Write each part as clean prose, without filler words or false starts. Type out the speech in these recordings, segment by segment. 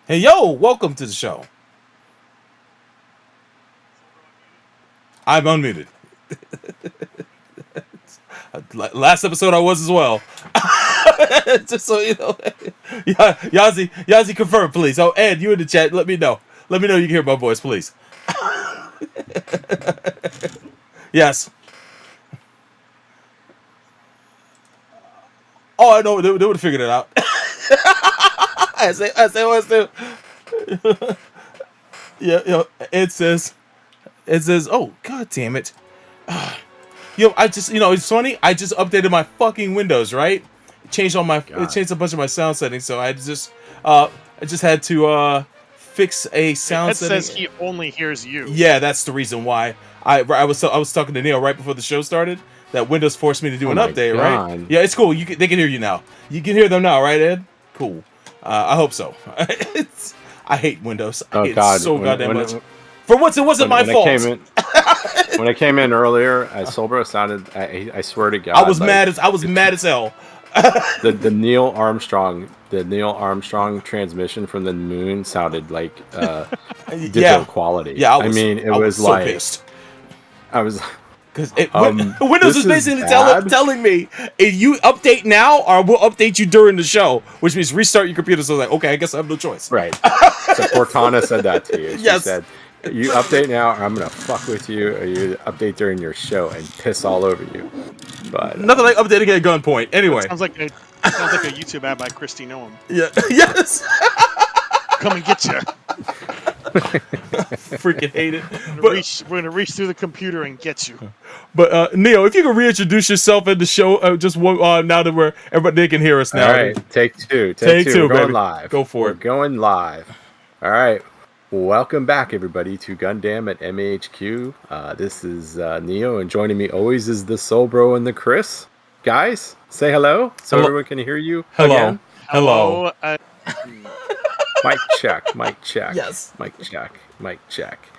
Hey, yo, welcome to the show. I'm unmuted. Last episode I was as well. Just so you know. Yeah, Yazi, confirm, please. Oh, Ed, you in the chat. Let me know. Let me know you can hear my voice, please. Yes. Oh, I know. They would have figured it out. I say, what's the? Yeah, it says, oh, god damn it. I just, it's funny. I just updated my fucking Windows, right? It changed a bunch of my sound settings. So I just had to fix a sound Ed setting. says he only hears you. Yeah, that's the reason why. I was talking to Neil right before the show started. That Windows forced me to do an update, right? Yeah, it's cool. They can hear you now. You can hear them now, right, Ed? Cool. I hope so. I hate Windows. I hate it so goddamn much. For once, it wasn't my fault. When I came in earlier, Solbro sounded. I swear to God, I was mad as hell. the Neil Armstrong transmission from the moon sounded like digital quality. Yeah, it was so like pissed. I was. Because Windows is basically telling me, if you update now, or we'll update you during the show, which means restart your computer. So I was like, okay, I guess I have no choice. Right. So Cortana said that to you. She Yes. said, you update now, or I'm going to fuck with you, or you update during your show and piss all over you. But nothing like updating at gunpoint. Anyway. Sounds like a YouTube ad by Christy Noam. Yeah. Yes. Come and get you. Freaking hate it. We're gonna reach through the computer and get you. But Neo, if you could reintroduce yourself in the show, just now that everybody can hear us now. All right, take two. Take two, We're going baby. live. Go for it. Going live. All right. Welcome back, everybody, to Gundam at MAHQ. This is Neo, and joining me always is the Solbro and the Chris. Guys, say hello so everyone can hear you. Hello. Again. Hello. Mic check. Yes. Mic check.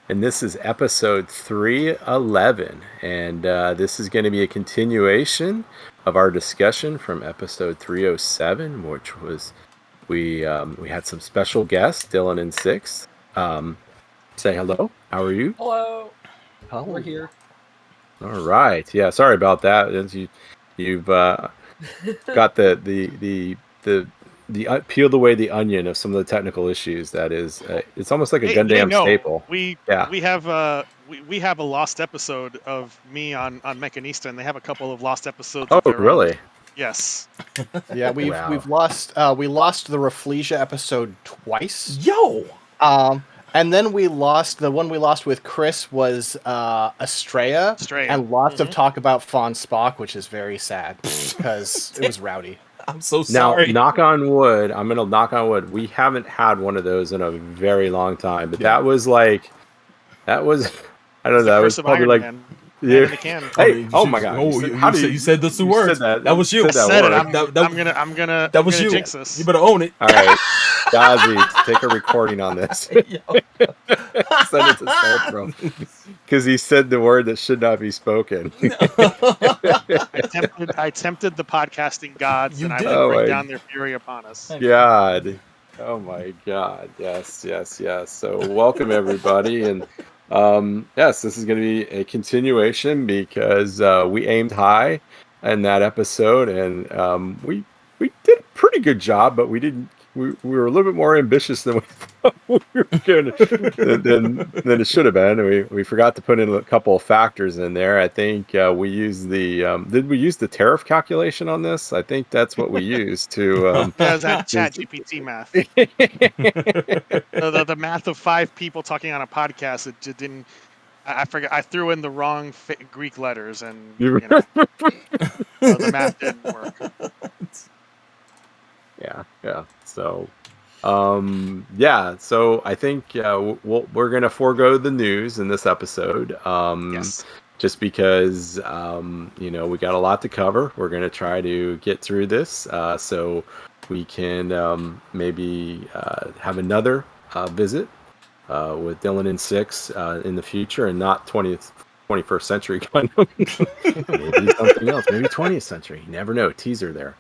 And this is episode 311. And this is going to be a continuation of our discussion from episode 307, which was we had some special guests, Dylan and Six. Say hello. How are you? Hello. We're here. All right. Yeah. Sorry about that. You've got the peeled away the onion of some of the technical issues. That is, it's almost like a Gundam staple. We have a lost episode of me on Mechanista, and they have a couple of lost episodes. Oh, really? Yes. Yeah, we've lost we lost the Rafflesia episode twice. Yo. And then we lost the one we lost with Chris was Estrella, and lots of talk about Fawn Spock, which is very sad because it was rowdy. I'm so sorry. Now, knock on wood. I'm gonna knock on wood. We haven't had one of those in a very long time, but that was I don't know. That was probably like. Yeah. Hey! Oh my God! You said those two words. That was you. I said it. I'm gonna. That was you. Jinx this. You better own it. All right, Gazi, take a recording on this. Send it to Solbro because he said the word that should not be spoken. I tempted the podcasting gods, and I would bring down their fury upon us. God. Oh my God. Yes. So welcome everybody, and yes, this is going to be a continuation because we aimed high in that episode, and we did a pretty good job, but we didn't. We were a little bit more ambitious than we thought we were going than it should have been. We forgot to put in a couple of factors in there. I think we used did we use the tariff calculation on this? I think that's what we used to. That Chat GPT math. the math of 5 people talking on a podcast. It just didn't. I forgot. I threw in the wrong Greek letters, and the math didn't work. Yeah. So, So I think we're gonna forego the news in this episode. Yes. Just because we got a lot to cover. We're gonna try to get through this so we can maybe have another visit with Dylan and Six in the future, and not 21st century Gundam. Maybe something else. Maybe 20th century. You never know. Teaser there.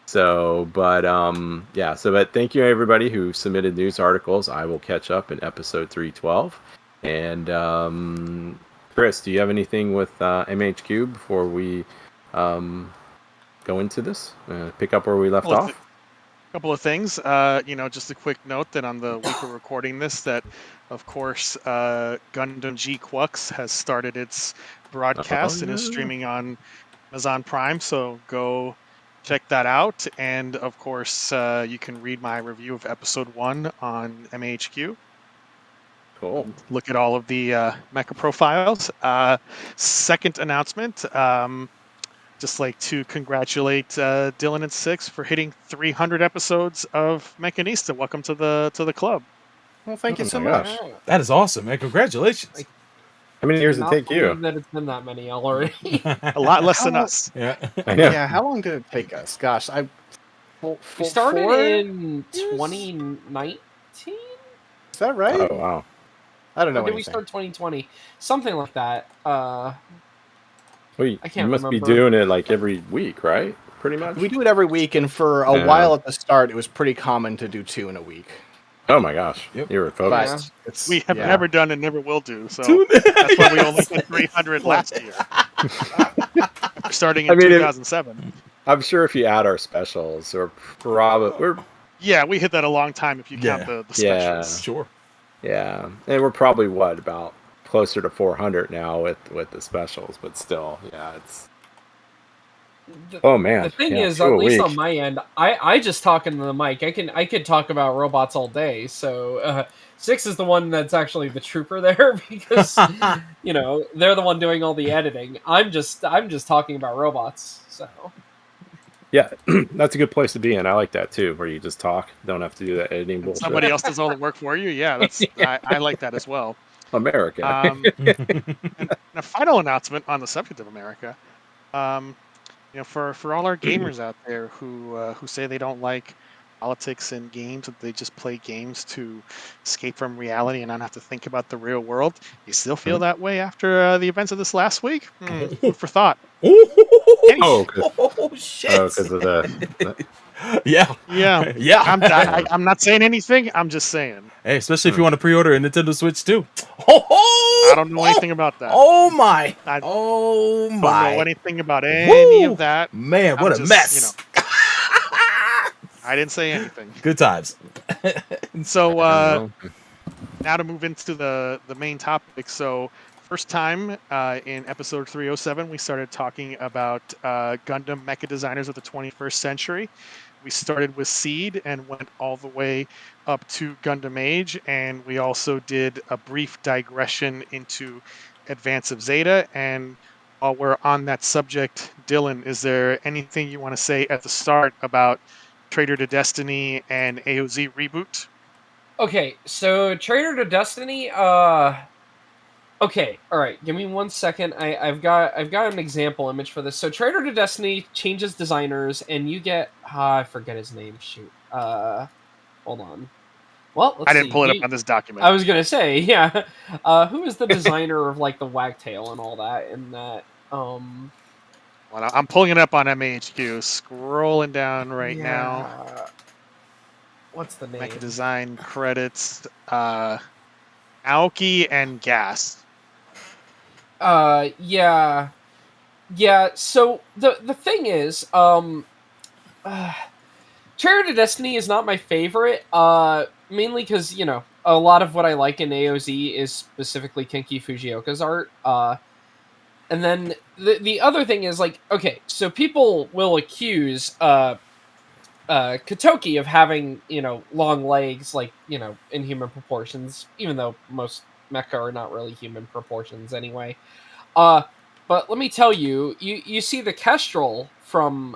So, but but thank you everybody who submitted news articles. I will catch up in episode 312. And Chris, do you have anything with MAHQ before we go into this? Pick up where we left off? Couple of things. Just a quick note that on the week we're recording this, that of course Gundam G Quux has started its broadcast and is streaming on Amazon Prime, so go check that out. And of course you can read my review of episode 1 on MAHQ. Cool. Look at all of the mecha profiles. Second announcement, just like to congratulate Dylan and Six for hitting 300 episodes of Mechanista. Welcome to the club. Well, thank you so much. That is awesome, man. Congratulations. How many years did it take you? That it's been that many already. A lot less than us. Yeah. Yeah. How long did it take us? Gosh, We started in 2019. Is that right? Oh wow. I don't know. Or did we start 2020? Something like that. Well, I can't you must remember. be doing it like every week, right? Pretty much. We do it every week, and for a while at the start, it was pretty common to do 2 in a week. Oh my gosh. Yep. You were focused. We have never done and never will do. So that's why we only hit 300 last year. Starting in 2007. I'm sure if you add our specials, we're we hit that a long time if you count the specials. Yeah. Sure. Yeah, and we're probably about closer to 400 now with the specials, but still, yeah, it's. Oh man! The thing is, at least on my end, I just talk into the mic. I could talk about robots all day. So Six is the one that's actually the trooper there because they're the one doing all the editing. I'm just talking about robots. So. Yeah, that's a good place to be in. I like that too, where you just talk, don't have to do that editing bullshit. Somebody else does all the work for you. Yeah, that's I like that as well. America. And a final announcement on the subject of America. For all our gamers out there who say they don't like politics and games, that they just play games to escape from reality and not have to think about the real world. You still feel that way after the events of this last week? Food for thought. Shit! Oh, because of the yeah. I'm not saying anything. I'm just saying. Hey, especially if you want to pre-order a Nintendo Switch too. I don't know anything about that. Oh my! I don't know anything about any of that. Man, what a mess! I didn't say anything. Good times. So now to move into the main topic. So first time in episode 307, we started talking about Gundam mecha designers of the 21st century. We started with Seed and went all the way up to Gundam Age, and we also did a brief digression into Advance of Zeta. And while we're on that subject, Dylan, is there anything you want to say at the start about Traitor to Destiny and AOZ Reboot? Okay, so Traitor to Destiny, okay, alright, give me 1 second. I've got an example image for this. So Traitor to Destiny changes designers and you get I forget his name, shoot. Hold on. Well, let's I didn't pull it up on this document. I was gonna say, yeah. Who is the designer of like the Wagtail and all that and that Well, I'm pulling it up on MAHQ, scrolling down now. What's the name? Mecha design credits, Aoki and Gas. Yeah. So the thing is, Traitor to Destiny is not my favorite. Mainly because a lot of what I like in AOZ is specifically Kenki Fujioka's art. And then the other thing is okay, so people will accuse Kotoki of having long legs, in human proportions, even though most mecha are not really human proportions anyway. But let me tell you, you see the Kestrel from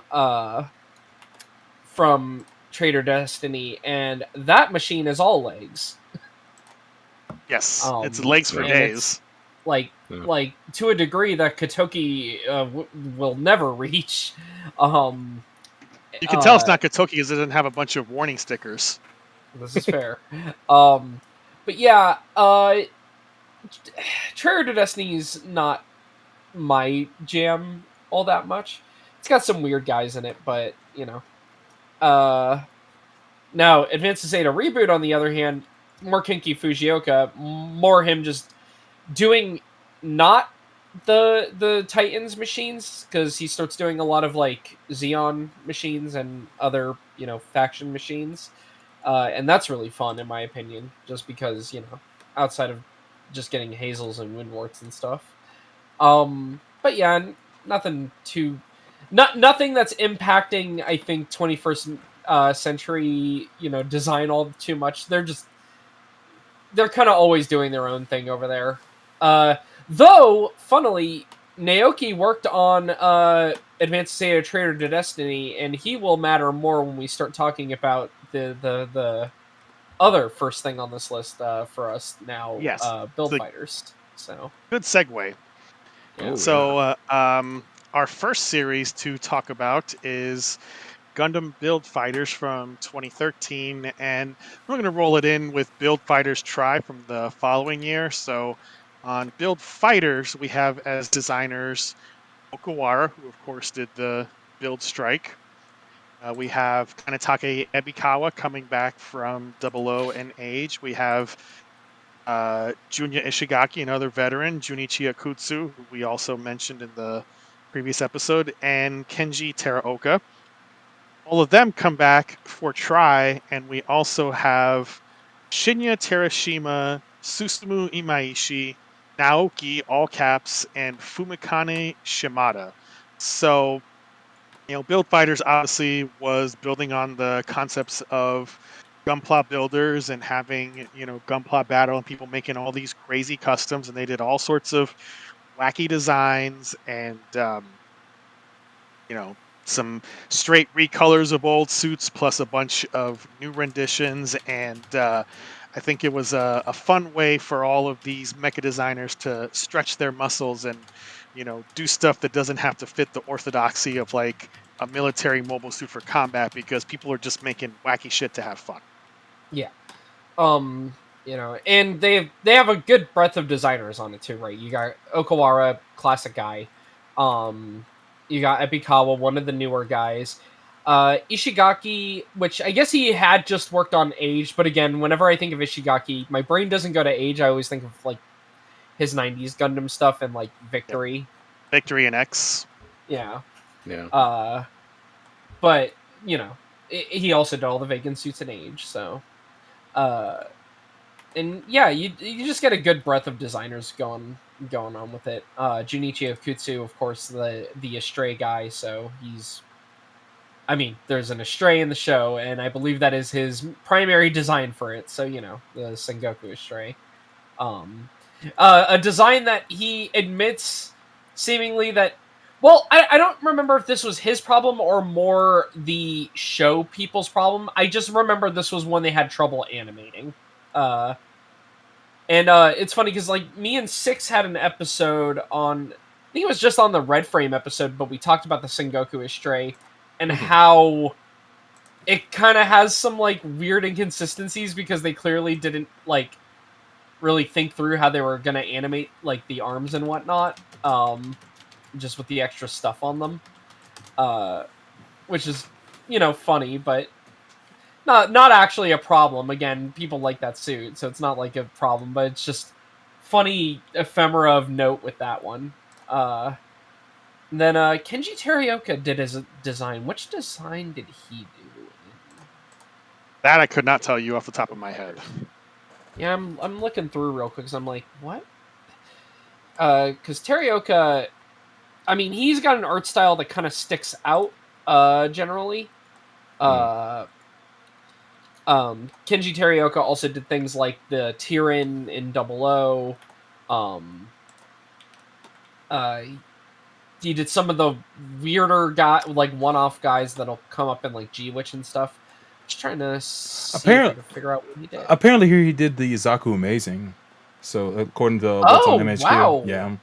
Traitor Destiny, and that machine is all legs. Yes, it's legs for days. Like to a degree that Kotoki will never reach. You can tell it's not Kotoki because it doesn't have a bunch of warning stickers. This is fair. But yeah, Traitor to Destiny is not my jam all that much. It's got some weird guys in it, but Now, Advanced Zeta Reboot, on the other hand, more Kinki Fujioka, more him just doing not the Titans machines, because he starts doing a lot of like Xeon machines and other, you know, faction machines. And that's really fun, in my opinion, just because, you know, outside of just getting hazels and windwarts and stuff. But yeah, nothing nothing that's impacting, I think, 21st century, you know, design all too much. They're kind of always doing their own thing over there. Though, funnily, Naoki worked on Advanced Zeta Trader to Destiny, and he will matter more when we start talking about the other first thing on this list for us now. Yes, Build Fighters. So good segue. Oh, so our first series to talk about is Gundam Build Fighters from 2013, and we're going to roll it in with Build Fighters Try from the following year. So on Build Fighters, we have as designers Okawara, who of course did the Build Strike. We have Kanetake Ebikawa coming back from 00 and Age. We have Junya Ishigaki, another veteran, Junichi Akutsu, who we also mentioned in the previous episode, and Kenji Teraoka. All of them come back for Try, and we also have Shinya Terashima, Susumu Imaishi, Naoki, all caps, and Fumikane Shimada. So, you know, Build Fighters obviously was building on the concepts of Gunpla builders and having, you know, Gunpla battle and people making all these crazy customs, and they did all sorts of wacky designs and, you know, some straight recolors of old suits plus a bunch of new renditions, and I think it was a fun way for all of these mecha designers to stretch their muscles and, you know, do stuff that doesn't have to fit the orthodoxy of like a military mobile suit for combat, because people are just making wacky shit to have fun. Yeah. You know, and they have a good breadth of designers on it too, right? You got Okawara, classic guy. You got Ebikawa, one of the newer guys. Ishigaki, which I guess he had just worked on Age, but again, whenever I think of Ishigaki, my brain doesn't go to Age. I always think of like his 90s Gundam stuff and like Victory. Yep. Victory and X. Yeah. Yeah. But, you know, he also did all the Vegan suits in Age, so and yeah, you just get a good breadth of designers going on with it. Junichi Okutsu, of course, the Astray guy, so I mean, there's an Astray in the show, and I believe that is his primary design for it, so, you know, the Sengoku Astray. A design that he admits seemingly that, well, I don't remember if this was his problem or more the show people's problem. I just remember this was one they had trouble animating. And it's funny because, like, me and Six had an episode on, I think it was just on the Red Frame episode, but we talked about the Sengoku Astray and how it kind of has some, like, weird inconsistencies because they clearly didn't, like, really think through how they were going to animate, like, the arms and whatnot, just with the extra stuff on them, which is, you know, funny, but not actually a problem. Again, people like that suit, so it's not like a problem, but it's just funny ephemera of note with that one. Then Kenji Teraoka did his design. Which design did he do? That I could not tell you off the top of my head. Yeah, I'm looking through real quick because I'm like, what? Because Teraoka, I mean, he's got an art style that kind of sticks out generally. Kenji Teraoka also did things like the Tyrann in 00. He did some of the weirder like one-off guys that'll come up in like G-Witch and stuff. Just trying to see if I can figure out what he did. Apparently, here he did the Zaku Amazing. So according to what's on MHQ, wow. Yeah,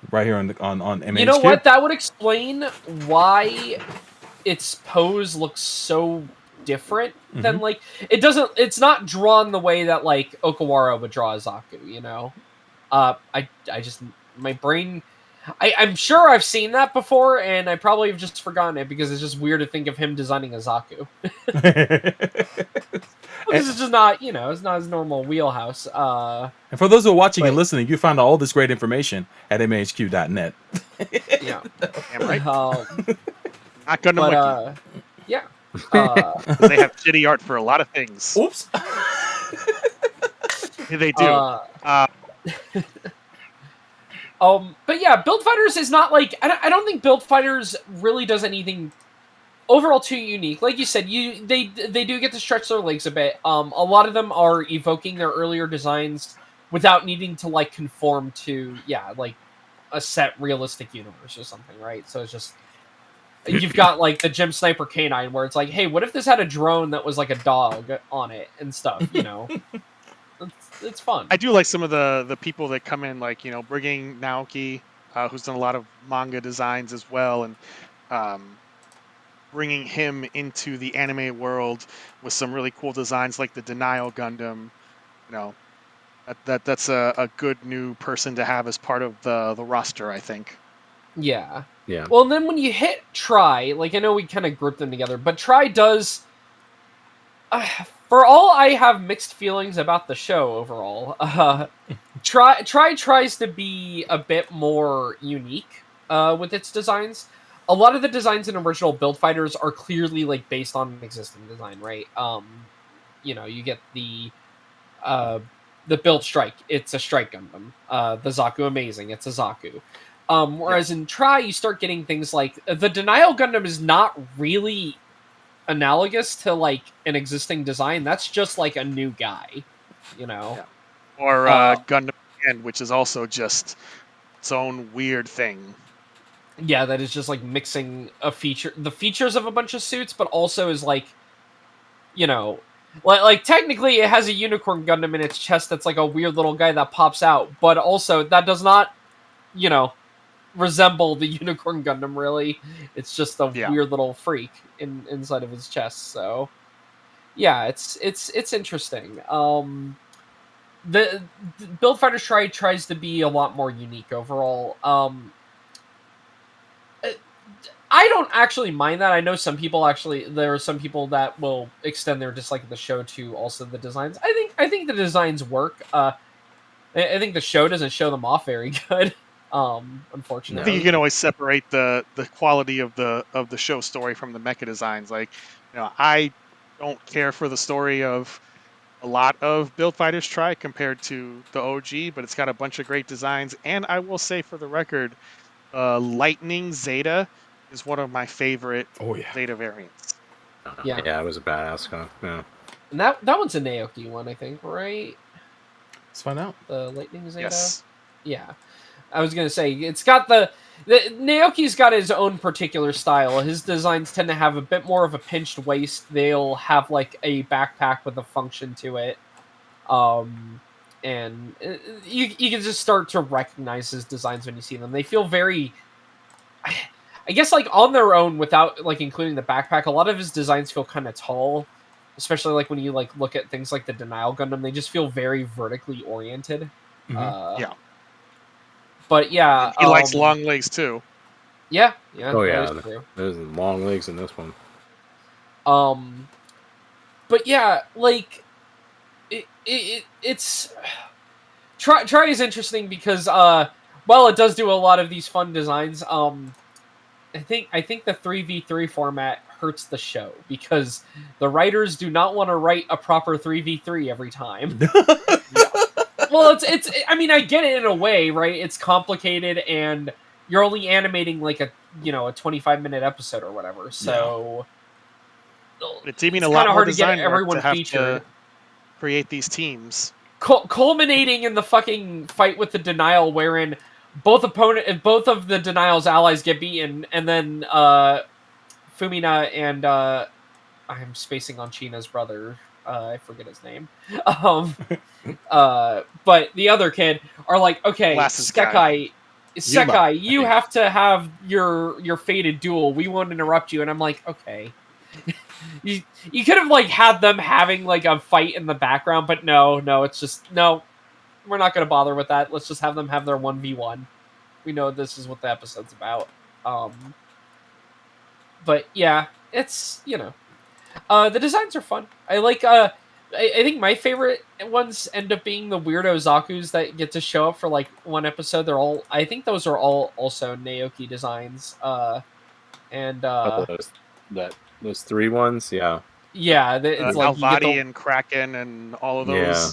right here on MHQ. You know what? That would explain why its pose looks so different than like it doesn't. It's not drawn the way that like Okawara would draw a Zaku. You know, I just my brain. I'm sure I've seen that before, and I probably have just forgotten it because it's just weird to think of him designing a Zaku. Because it's just not, it's not his normal wheelhouse. And for those who are watching and listening, you find all this great information at mahq.net. Yeah, right. Not Gundam Wiki. Yeah. They have shitty art for a lot of things. Oops. They do. But yeah, Build Fighters is not like I don't think Build Fighters really does anything overall too unique. Like you said, they do get to stretch their legs a bit. A lot of them are evoking their earlier designs without needing to like conform to like a set realistic universe or something, right? So it's just you've got like the Gym Sniper K9 where it's like, hey, what if this had a drone that was like a dog on it and stuff, It's fun. I do like some of the people that come in, like, bringing Naoki, who's done a lot of manga designs as well, and bringing him into the anime world with some really cool designs like the Denial Gundam. That's a good new person to have as part of the roster, I think. Yeah. Yeah. Well, and then when you hit Try, like I know we kind of grouped them together, but Try does. For all I have mixed feelings about the show overall, Try tries to be a bit more unique with its designs. A lot of the designs in original Build Fighters are clearly like based on an existing design, right? You get the Build Strike, it's a Strike Gundam. The Zaku Amazing, it's a Zaku. Whereas in Try, you start getting things like the Denial Gundam is not really analogous to like an existing design. That's just like a new guy, Or Gundam End, which is also just its own weird thing. Yeah, that is just like mixing the features of a bunch of suits, but also is like, like technically it has a Unicorn Gundam in its chest that's like a weird little guy that pops out, but also that does not, resemble the Unicorn Gundam really. It's just a weird little freak inside of his chest. So yeah, it's interesting. The Build Fighters tries to be a lot more unique overall. I don't actually mind that. I know some people there are some people that will extend their dislike of the show to also the designs. I think the designs work. I think the show doesn't show them off very good. Unfortunately, I think you can always separate the quality of the show story from the mecha designs. Like, I don't care for the story of a lot of Build Fighters Try compared to the OG, but it's got a bunch of great designs. And I will say, for the record, Lightning Zeta is one of my favorite Zeta variants. Yeah, it was a badass car. Yeah, and that one's a Naoki one, I think, right? Let's find out. The Lightning Zeta. Yes. Yeah. I was gonna say it's got the Naoki's got his own particular style. His designs tend to have a bit more of a pinched waist. They'll have like a backpack with a function to it, and you can just start to recognize his designs when you see them. They feel very, I guess, like on their own without like including the backpack. A lot of his designs feel kind of tall, especially like when you like look at things like the Denial Gundam. They just feel very vertically oriented. Yeah. But yeah, he likes long legs too. Yeah. Oh yeah, there's long legs in this one. But yeah, like it's Try is interesting because while it does do a lot of these fun designs, I think the 3v3 format hurts the show because the writers do not want to write a proper 3v3 every time. Well, it's. I mean, I get it in a way, right? It's complicated, and you're only animating like a 25-minute episode or whatever. So it's even a lot more hard to get design everyone to have featured. to create these teams. Culminating in the fucking fight with the Denial, wherein both of the Denial's allies get beaten, and then Fumina and I'm spacing on China's brother. I forget his name. But the other kid are like, okay, Sekai, you have to have your fated duel. We won't interrupt you. And I'm like, okay. you could have like had them having like a fight in the background, but no, it's just no. We're not going to bother with that. Let's just have them have their 1v1. we know this is what the episode's about. But yeah, it's the designs are fun. I like I think my favorite ones end up being the weirdo Zakus that get to show up for like one episode. I think those are all also Naoki designs. And those 3 ones, yeah. Yeah, it's like Alvadi and Kraken and all of those. Yeah.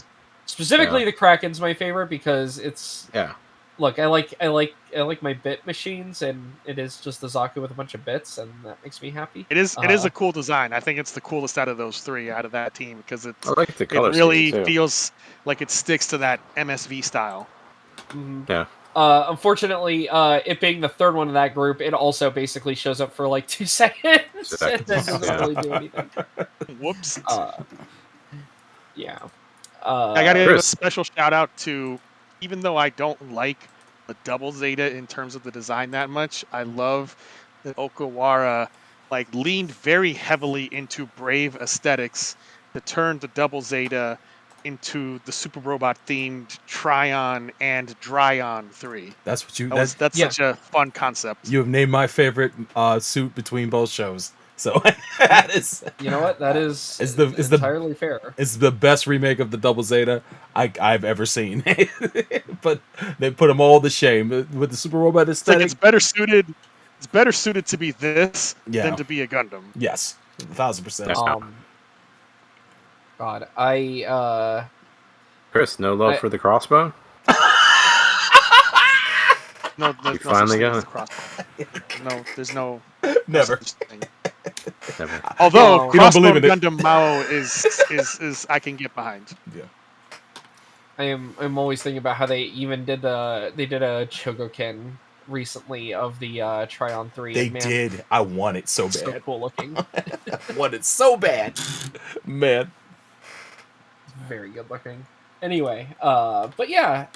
Specifically, the Kraken's my favorite because it's yeah. Look, I like my bit machines, and it is just the Zaku with a bunch of bits, and that makes me happy. It is a cool design. I think it's the coolest out of those 3 out of that team because I like the color it really scheme, too. feels like it sticks to that MSV style. Mm-hmm. Yeah. Unfortunately, it being the third one in that group, it also basically shows up for like 2 seconds and then doesn't really do anything. Whoops. Yeah. I gotta give a special shout out to, even though I don't like the double Zeta in terms of the design that much, I love that Okawara leaned very heavily into Brave aesthetics to turn the double Zeta into the Super Robot themed Tryon and Dryon 3. That's what you. That's such a fun concept. You have named my favorite suit between both shows. So that is. You know what? That is entirely fair. It's the best remake of the Double Zeta I've ever seen. But they put them all to shame with the Super Robot aesthetic. It's better suited. It's better suited to be this than to be a Gundam. Yes, 1,000%. God, Chris, no love for the crossbow? No, you finally got it. No, there's no. Never. Never. Although Crossbone Gundam Mao is I can get behind. Yeah. I'm always thinking about how they even did a Chogoken recently of the Tryon 3. They did. I want it so bad. So cool looking. I want it so bad. Man. It's very good looking. Anyway, but yeah,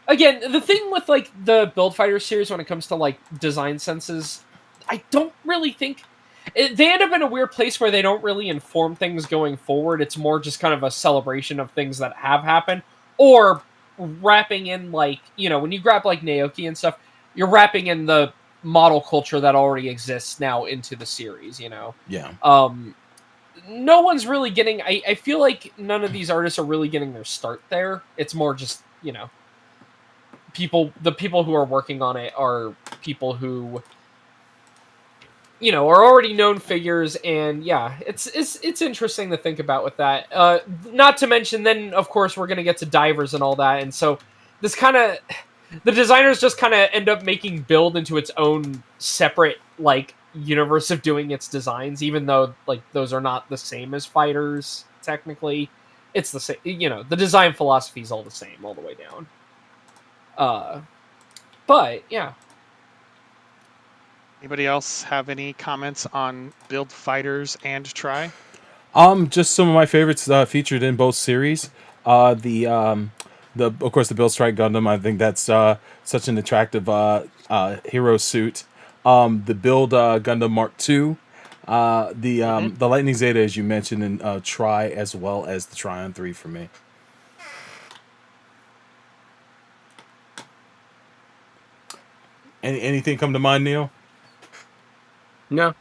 again, the thing with the Build Fighter series when it comes to design senses, I don't really think they end up in a weird place where they don't really inform things going forward. It's more just kind of a celebration of things that have happened, or wrapping in when you grab Naoki and stuff, you're wrapping in the model culture that already exists now into the series. Yeah. No one's really getting. I feel like none of these artists are really getting their start there. It's more just the people who are working on it are people who are already known figures, and yeah, it's interesting to think about with that. Not to mention, then of course we're gonna get to divers and all that, and so this kind of the designers just kind of end up making Build into its own separate universe of doing its designs, even though those are not the same as fighters technically. It's the same, the design philosophy is all the same all the way down. But yeah. Anybody else have any comments on Build Fighters and Try? Just some of my favorites featured in both series. Of course the Build Strike Gundam. I think that's such an attractive hero suit. The Build Gundam Mark II. The Lightning Zeta, as you mentioned, in Try, as well as the Tryon 3 for me. Anything come to mind, Neil? No.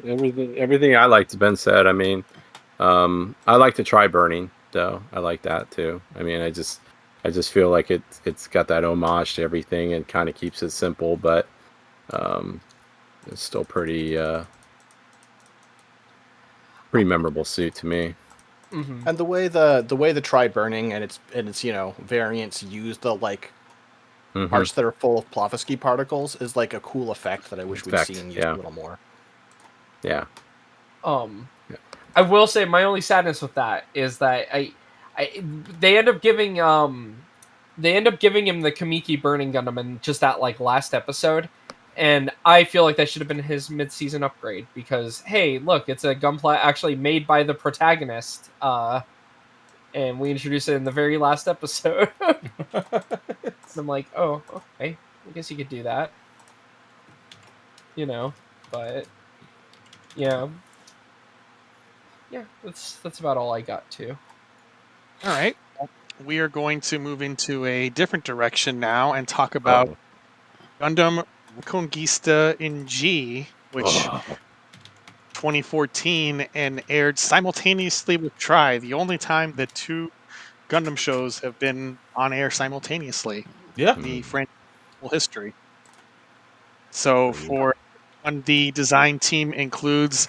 Everything I liked has been said. I mean, I like to try burning, though. I like that too. I mean, I just feel like it's got that homage to everything and kind of keeps it simple, but it's still pretty memorable suit to me. Mm-hmm. And the way the try burning and its variants use the parts that are full of Plofsky particles is a cool effect that I wish we'd seen used a little more. Yeah. I will say my only sadness with that is that they end up giving him the Kamiki burning Gundam in just that last episode, and I feel like that should have been his mid-season upgrade because hey, look, it's a gunpla actually made by the protagonist, and we introduced it in the very last episode. So I'm like, oh, okay, I guess you could do that, but yeah, that's about all I got too. All right. we are going to move into a different direction now and talk about Gundam Reconquista in G, which 2014 and aired simultaneously with Try, the only time that two Gundam shows have been on air simultaneously in the franchise history. So the design team includes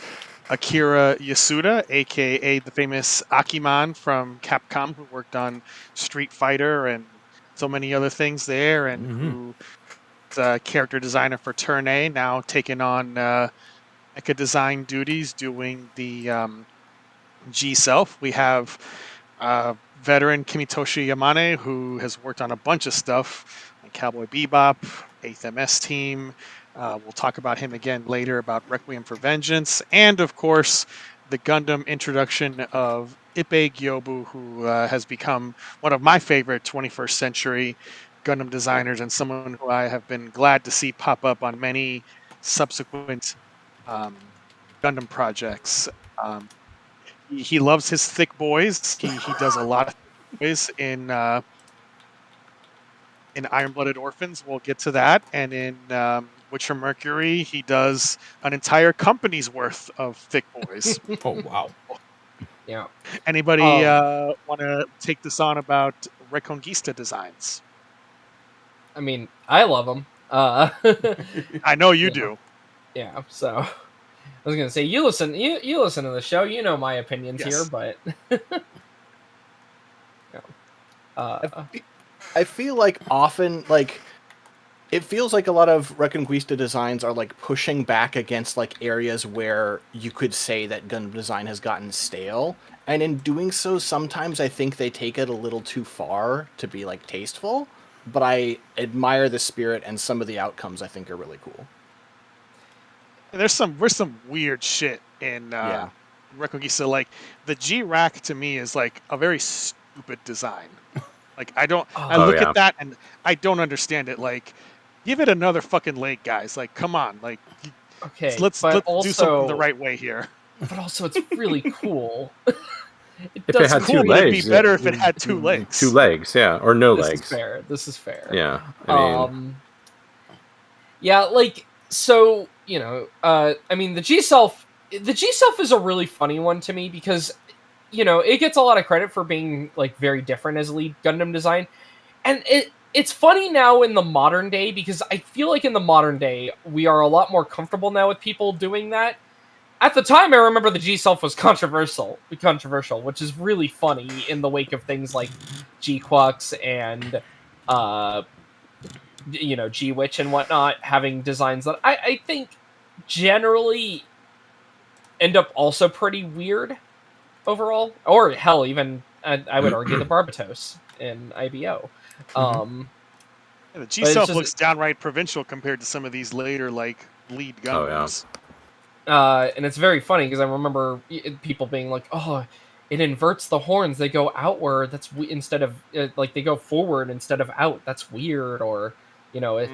Akira Yasuda, aka the famous Akiman from Capcom, who worked on Street Fighter and so many other things there, and who is a character designer for Turn A, now taking on Mecha design duties, doing the G Self. We have veteran Kimitoshi Yamane, who has worked on a bunch of stuff like Cowboy Bebop, 8th MS Team. We'll talk about him again later about Requiem for Vengeance, and of course the Gundam introduction of Ippei Gyobu, who has become one of my favorite 21st century Gundam designers and someone who I have been glad to see pop up on many subsequent Gundam projects. He loves his thick boys. He does a lot of boys in Iron-Blooded Orphans. We'll get to that. And in Witcher Mercury, he does an entire company's worth of thick boys. Oh, wow. Yeah. Anybody want to take this on about Reconquista designs? I mean, I love them. I know you do. Yeah, so I was gonna say you listen to the show, you know my opinions here, but I feel like often it feels like a lot of Reconquista designs are like pushing back against like areas where you could say that Gundam design has gotten stale, and in doing so, sometimes I think they take it a little too far to be like tasteful. But I admire the spirit, and some of the outcomes I think are really cool. There's some weird shit in Reconquista. Like the G rack to me is like a very stupid design. Like I look at that and I don't understand it. Like, give it another fucking leg, guys. Like, come on. Like, let's do something the right way here. But also, it's really cool. If it had two legs, it'd be better if it had two legs. 2 legs, yeah, or no legs. This is fair. Yeah, I mean, yeah, like so. You know, I mean, the G Self is a really funny one to me because, you know, it gets a lot of credit for being like very different as a lead Gundam design, and it's funny now in the modern day because I feel like in the modern day we are a lot more comfortable now with people doing that. At the time, I remember the G Self was controversial, which is really funny in the wake of things like G-Quux and, you know, G-Witch and whatnot, having designs that I think generally end up also pretty weird overall. Or, hell, even, I would argue, the Barbatos in IBO. The G-Self looks downright provincial compared to some of these later, like, lead Gundams. And it's very funny because I remember people being like, "Oh, it inverts the horns; they go outward. That's instead of like they go forward instead of out. That's weird." Or, you know,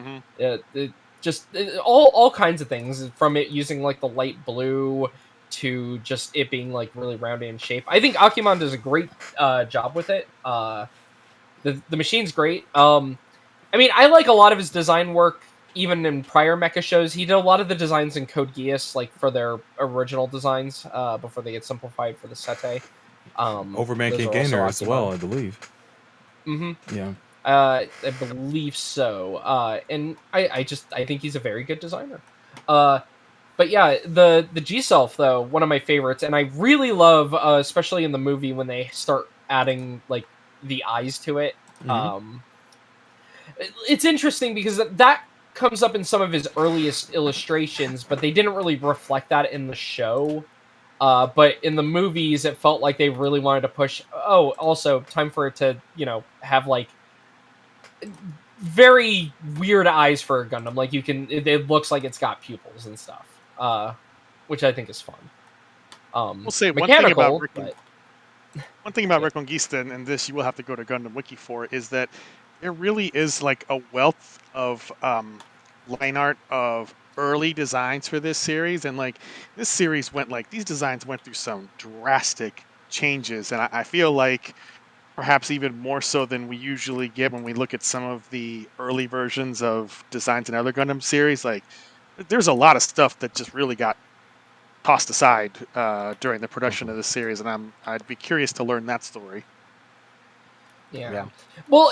all kinds of things from it using like the light blue to just it being like really rounded in shape. I think Akiman does a great job with it. The machine's great. I mean, I like a lot of his design work. Even in prior Mecha shows, he did a lot of the designs in Code Geass, like for their original designs, before they get simplified for the Sete. Overman King Gainer as well, I believe. Mm-hmm. Yeah. I believe so. And I think he's a very good designer. But yeah, the G-Self, though, one of my favorites, and I really love, especially in the movie when they start adding like the eyes to it. It's interesting because that comes up in some of his earliest illustrations, but they didn't really reflect that in the show. But in the movies, it felt like they really wanted to push. Oh, also time for it to, you know, have like very weird eyes for a Gundam. Like it looks like it's got pupils and stuff, which I think is fun. We'll say one thing about Reconquista, and this you will have to go to Gundam Wiki for, is that there really is like a wealth of line art of early designs for this series, and like this series these designs went through some drastic changes, and I feel like perhaps even more so than we usually get when we look at some of the early versions of designs in other Gundam series. Like, there's a lot of stuff that just really got tossed aside during the production of the series, and I'd be curious to learn that story. Yeah. Well,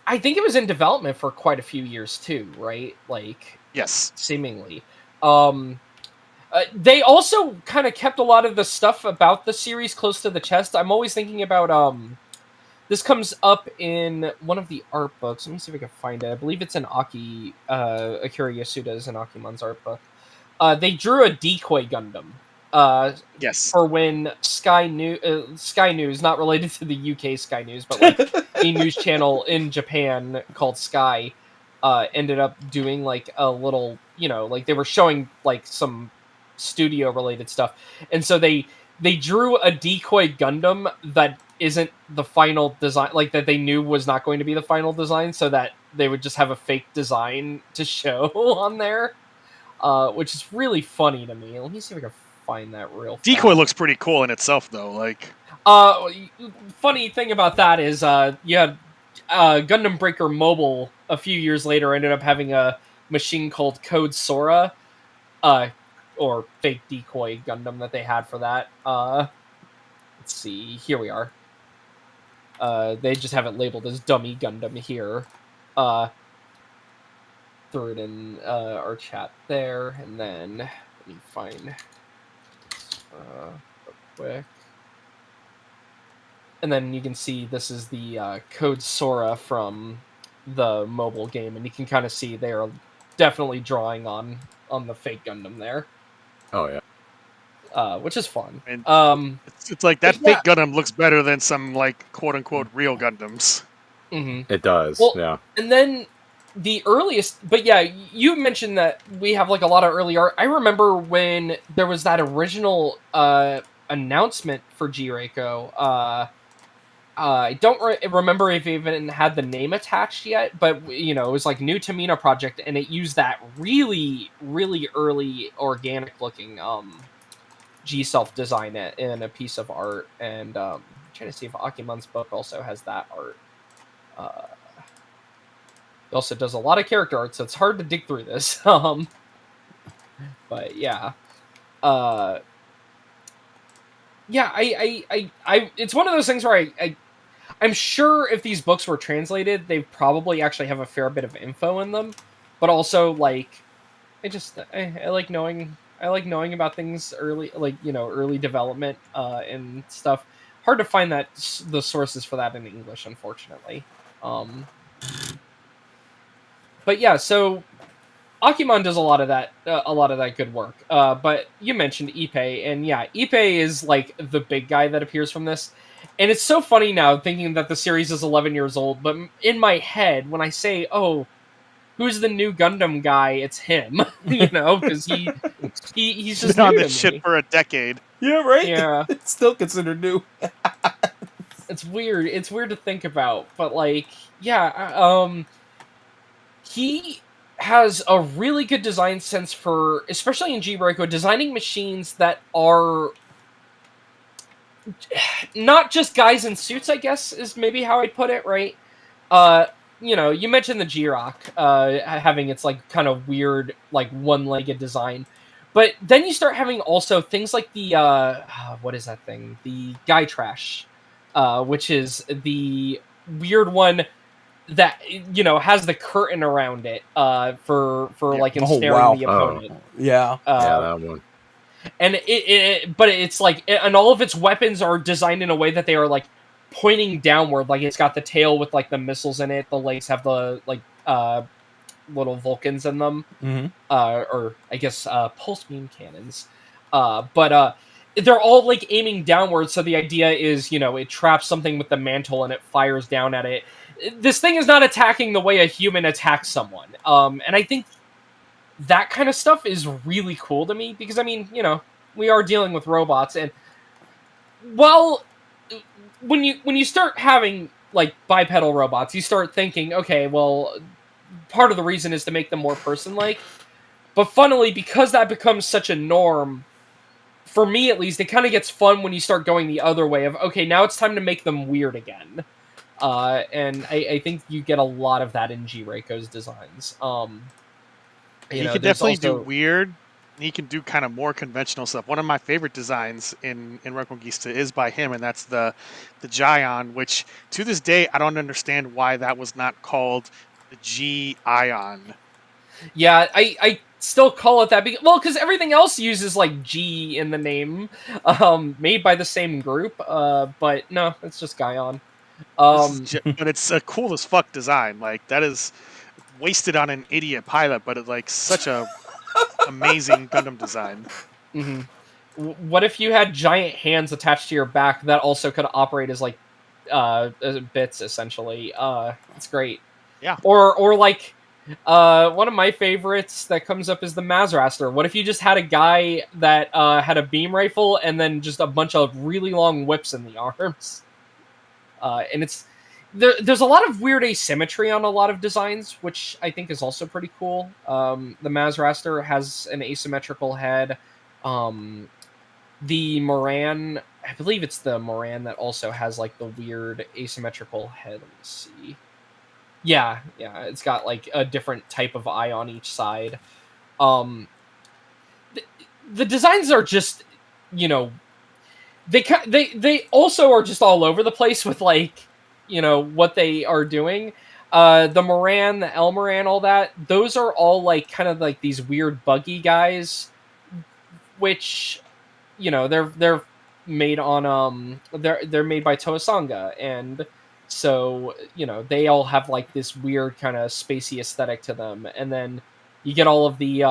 I think it was in development for quite a few years too, right? Like, yes, seemingly. They also kind of kept a lot of the stuff about the series close to the chest. I'm always thinking about this comes up in one of the art books. Let me see if I can find it. I believe it's in Akira Yasuda's and Akimon's art book. They drew a decoy Gundam. Yes. For when Sky News, not related to the UK Sky News, but like a news channel in Japan called Sky, ended up doing like a little, like they were showing like some studio related stuff, and so they drew a decoy Gundam that isn't the final design, like that they knew was not going to be the final design, so that they would just have a fake design to show on there, which is really funny to me. Let me see if I can find that real fast. Decoy looks pretty cool in itself, though. Like, funny thing about that is, you had Gundam Breaker Mobile a few years later ended up having a machine called Code Sora, or fake decoy Gundam that they had for that. Let's see, here we are. They just have it labeled as Dummy Gundam here. Threw it in our chat there, and then let me find real quick. And then you can see this is the Code Sora from the mobile game, and you can kind of see they are definitely drawing on the fake Gundam there. Oh yeah, which is fun. And it's like that fake Gundam looks better than some like quote unquote real Gundams. Mm-hmm. It does. Well, yeah. And then the earliest, but yeah, you mentioned that we have like a lot of early art. I remember when there was that original announcement for G-Reiko. I don't remember if it even had the name attached yet, but it was like New Tamina project, and it used that really, really early organic looking G-Self design in a piece of art. And I'm trying to see if Akimon's book also has that art. He also does a lot of character art, so it's hard to dig through this. But yeah. Yeah, I it's one of those things where I'm sure if these books were translated, they probably actually have a fair bit of info in them. But also, like, I like knowing about things early, like, early development and stuff. Hard to find the sources for that in English, unfortunately. But yeah, so Akimon does a lot of that good work. But you mentioned Ippei, and yeah, Ippei is like the big guy that appears from this. And it's so funny now thinking that the series is 11 years old, but in my head, when I say, oh, who's the new Gundam guy, it's him, because he's just been on new this shit for a decade. Yeah, right? Yeah. It's still considered new. It's weird. It's weird to think about, but like, yeah, he has a really good design sense for, especially in G-Reiko, designing machines that are not just guys in suits, I guess, is maybe how I'd put it, right? You mentioned the G-Rock having its like kind of weird, like one-legged design. But then you start having also things like the, what is that thing? The Guy Trash, which is the weird one that has the curtain around it for like ensnaring the opponent. Yeah. That one. And but it's like, and all of its weapons are designed in a way that they are like pointing downward. Like it's got the tail with like the missiles in it. The legs have the like little Vulcans in them, or I guess pulse beam cannons. But they're all like aiming downward. So the idea is, it traps something with the mantle and it fires down at it. This thing is not attacking the way a human attacks someone. And I think that kind of stuff is really cool to me because, I mean, we are dealing with robots, and well, when you start having like bipedal robots, you start thinking, okay, well, part of the reason is to make them more person-like. But funnily, because that becomes such a norm, for me at least, it kind of gets fun when you start going the other way of, okay, now it's time to make them weird again. And I think you get a lot of that in G Reiko's designs. He can definitely do weird. He can do kind of more conventional stuff. One of my favorite designs in Reconquista is by him, and that's the Gion, which to this day I don't understand why that was not called the G Ion. Yeah, I still call it that because everything else uses like G in the name, made by the same group. But no, it's just Gion. But it's a cool as fuck design. Like that is wasted on an idiot pilot, but it's like such a amazing Gundam design. Mm-hmm. What if you had giant hands attached to your back that also could operate as like bits essentially? It's great. Yeah. Or like one of my favorites that comes up is the Mazraster. What if you just had a guy that had a beam rifle and then just a bunch of really long whips in the arms? And it's there's a lot of weird asymmetry on a lot of designs, which I think is also pretty cool. The Mazraster has an asymmetrical head. The Moran, I believe it's the Moran that also has like the weird asymmetrical head. Let me see. Yeah, it's got like a different type of eye on each side. The designs are just, they also are just all over the place with like, what they are doing. The Moran, the El Moran, all that, those are all like kind of like these weird buggy guys, which, they're made on they're made by Toasanga, and so they all have like this weird kind of spacey aesthetic to them. And then you get all of the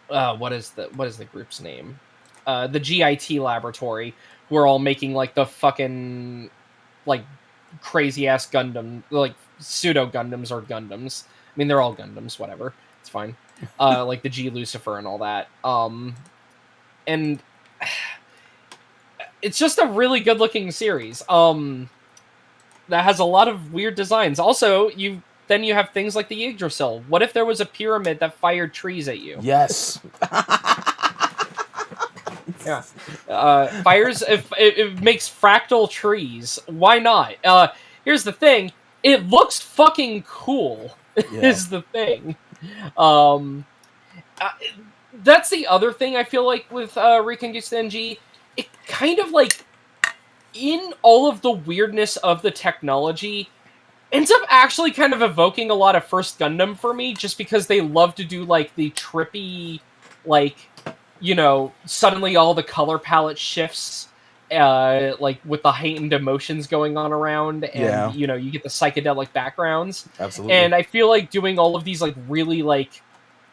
what is the group's name? The GIT laboratory, who are all making like the fucking like crazy ass Gundam, like pseudo Gundams or Gundams. I mean, they're all Gundams, whatever. It's fine. Like the G Lucifer and all that. And it's just a really good looking series. That has a lot of weird designs. Also, you have things like the Yggdrasil. What if there was a pyramid that fired trees at you? Yes. Yeah. Fires, if it makes fractal trees, why not? Here's the thing, it looks fucking cool. Is the thing. That's the other thing I feel like with Reconquista In G. It kind of like, in all of the weirdness of the technology, ends up actually kind of evoking a lot of First Gundam for me, just because they love to do like the trippy, like, suddenly all the color palette shifts, like with the heightened emotions going on around, and you get the psychedelic backgrounds. Absolutely. And I feel like doing all of these like really like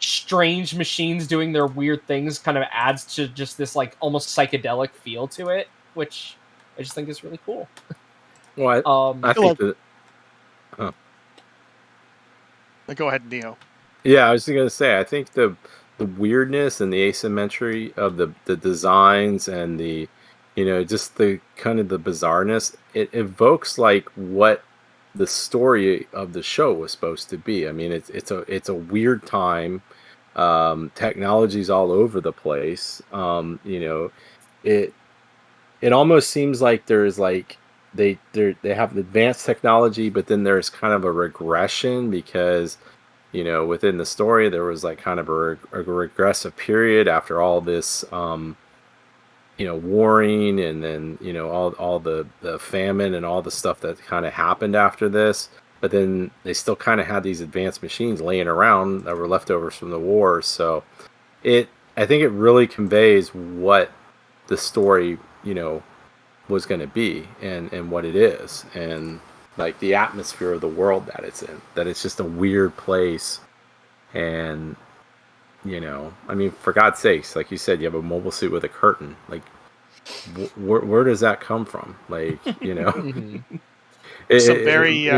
strange machines doing their weird things kind of adds to just this like almost psychedelic feel to it, which I just think is really cool. Well, I think that. Go ahead, Neo. Yeah, I was going to say, I think the weirdness and the asymmetry of the designs and the, just the kind of the bizarreness, it evokes like what the story of the show was supposed to be. I mean, it's a weird time. Technology's all over the place. It almost seems like there's like they have advanced technology, but then there's kind of a regression because within the story there was like kind of a regressive period after all this warring, and then all the famine and all the stuff that kind of happened after this. But then they still kind of had these advanced machines laying around that were leftovers from the war. So I think it really conveys what the story was going to be and what it is, and like the atmosphere of the world that it's in, that it's just a weird place. And I mean, for God's sakes, like you said, you have a mobile suit with a curtain. Like, where does that come from? Like, Some very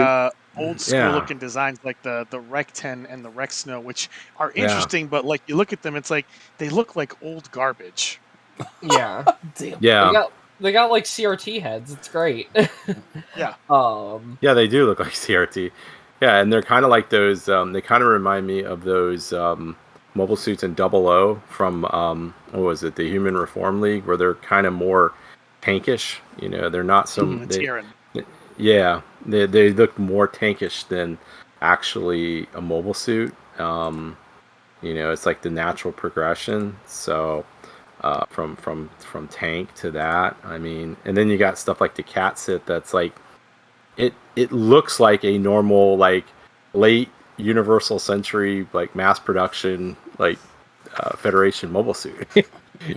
old school looking designs, like the Rec 10 and the Rec Snow, which are interesting, but like you look at them, it's like they look like old garbage. Yeah. Damn. Yeah. They got like CRT heads. It's great. Yeah. Yeah, they do look like CRT. Yeah, and they're kind of like those. They kind of remind me of those mobile suits in 00 from what was it, the Human Reform League, where they're kind of more tankish. They're not so. Yeah, they look more tankish than actually a mobile suit. It's like the natural progression. So from tank to that, I mean, and then you got stuff like the cat sit that's like it looks like a normal like late Universal Century like mass production like Federation mobile suit.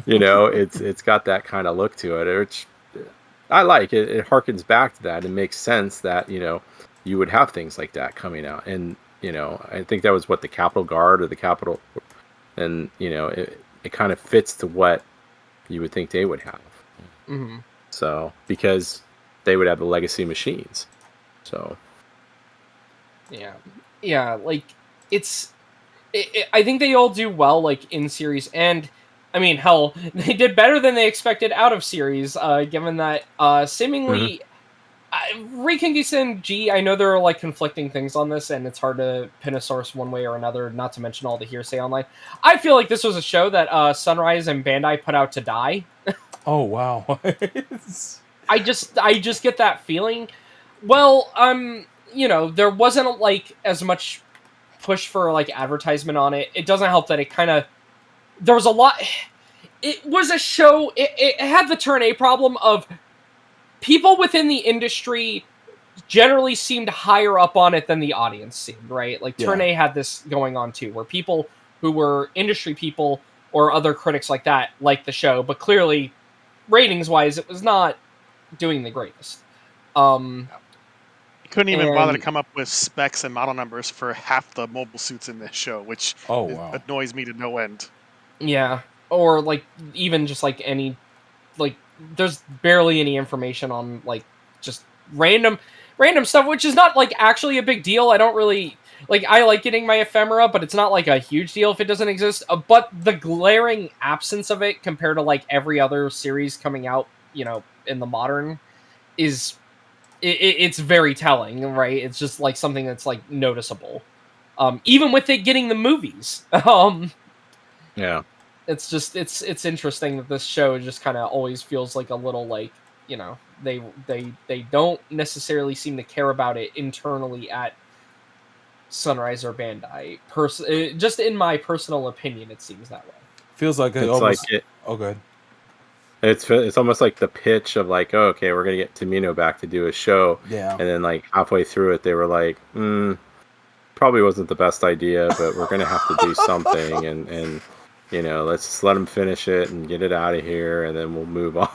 It's got that kind of look to it, which I like. It harkens back to that. It makes sense that you would have things like that coming out, and I think that was what the Capitol Guard or the Capitol, and it kind of fits to what you would think they would have. Mm-hmm. So because they would have the legacy machines, so yeah, like I think they all do well, like in series, and I mean, hell, they did better than they expected out of series, given that seemingly Reconquista In G. I know there are like conflicting things on this, and it's hard to pin a source one way or another. Not to mention all the hearsay online. I feel like this was a show that Sunrise and Bandai put out to die. Oh wow! I just get that feeling. Well, there wasn't like as much push for like advertisement on it. It doesn't help that it kind of there was a lot. It was a show. It had the Turn A problem of people within the industry generally seemed higher up on it than the audience seemed. Right, like Turn A had this going on too, where people who were industry people or other critics like that liked the show, but clearly, ratings wise, it was not doing the greatest. Couldn't even bother to come up with specs and model numbers for half the mobile suits in this show, which annoys me to no end. Yeah, or like even just like any, like there's barely any information on like just random stuff, which is not like actually a big deal. I don't really like. I like getting my ephemera, but it's not like a huge deal if it doesn't exist. But the glaring absence of it compared to like every other series coming out, in the modern, is it's very telling, right? It's just like something that's like noticeable, even with it getting the movies. Yeah, it's just it's interesting that this show just kind of always feels like a little like they don't necessarily seem to care about it internally at Sunrise or Bandai. Just in my personal opinion, it seems that way. Feels like it's almost, like it. Oh, good. It's almost like the pitch of like, oh, okay, we're gonna get Tamino back to do a show, and then like halfway through it, they were like, probably wasn't the best idea, but we're gonna have to do something, and let's just let them finish it and get it out of here, and then we'll move on.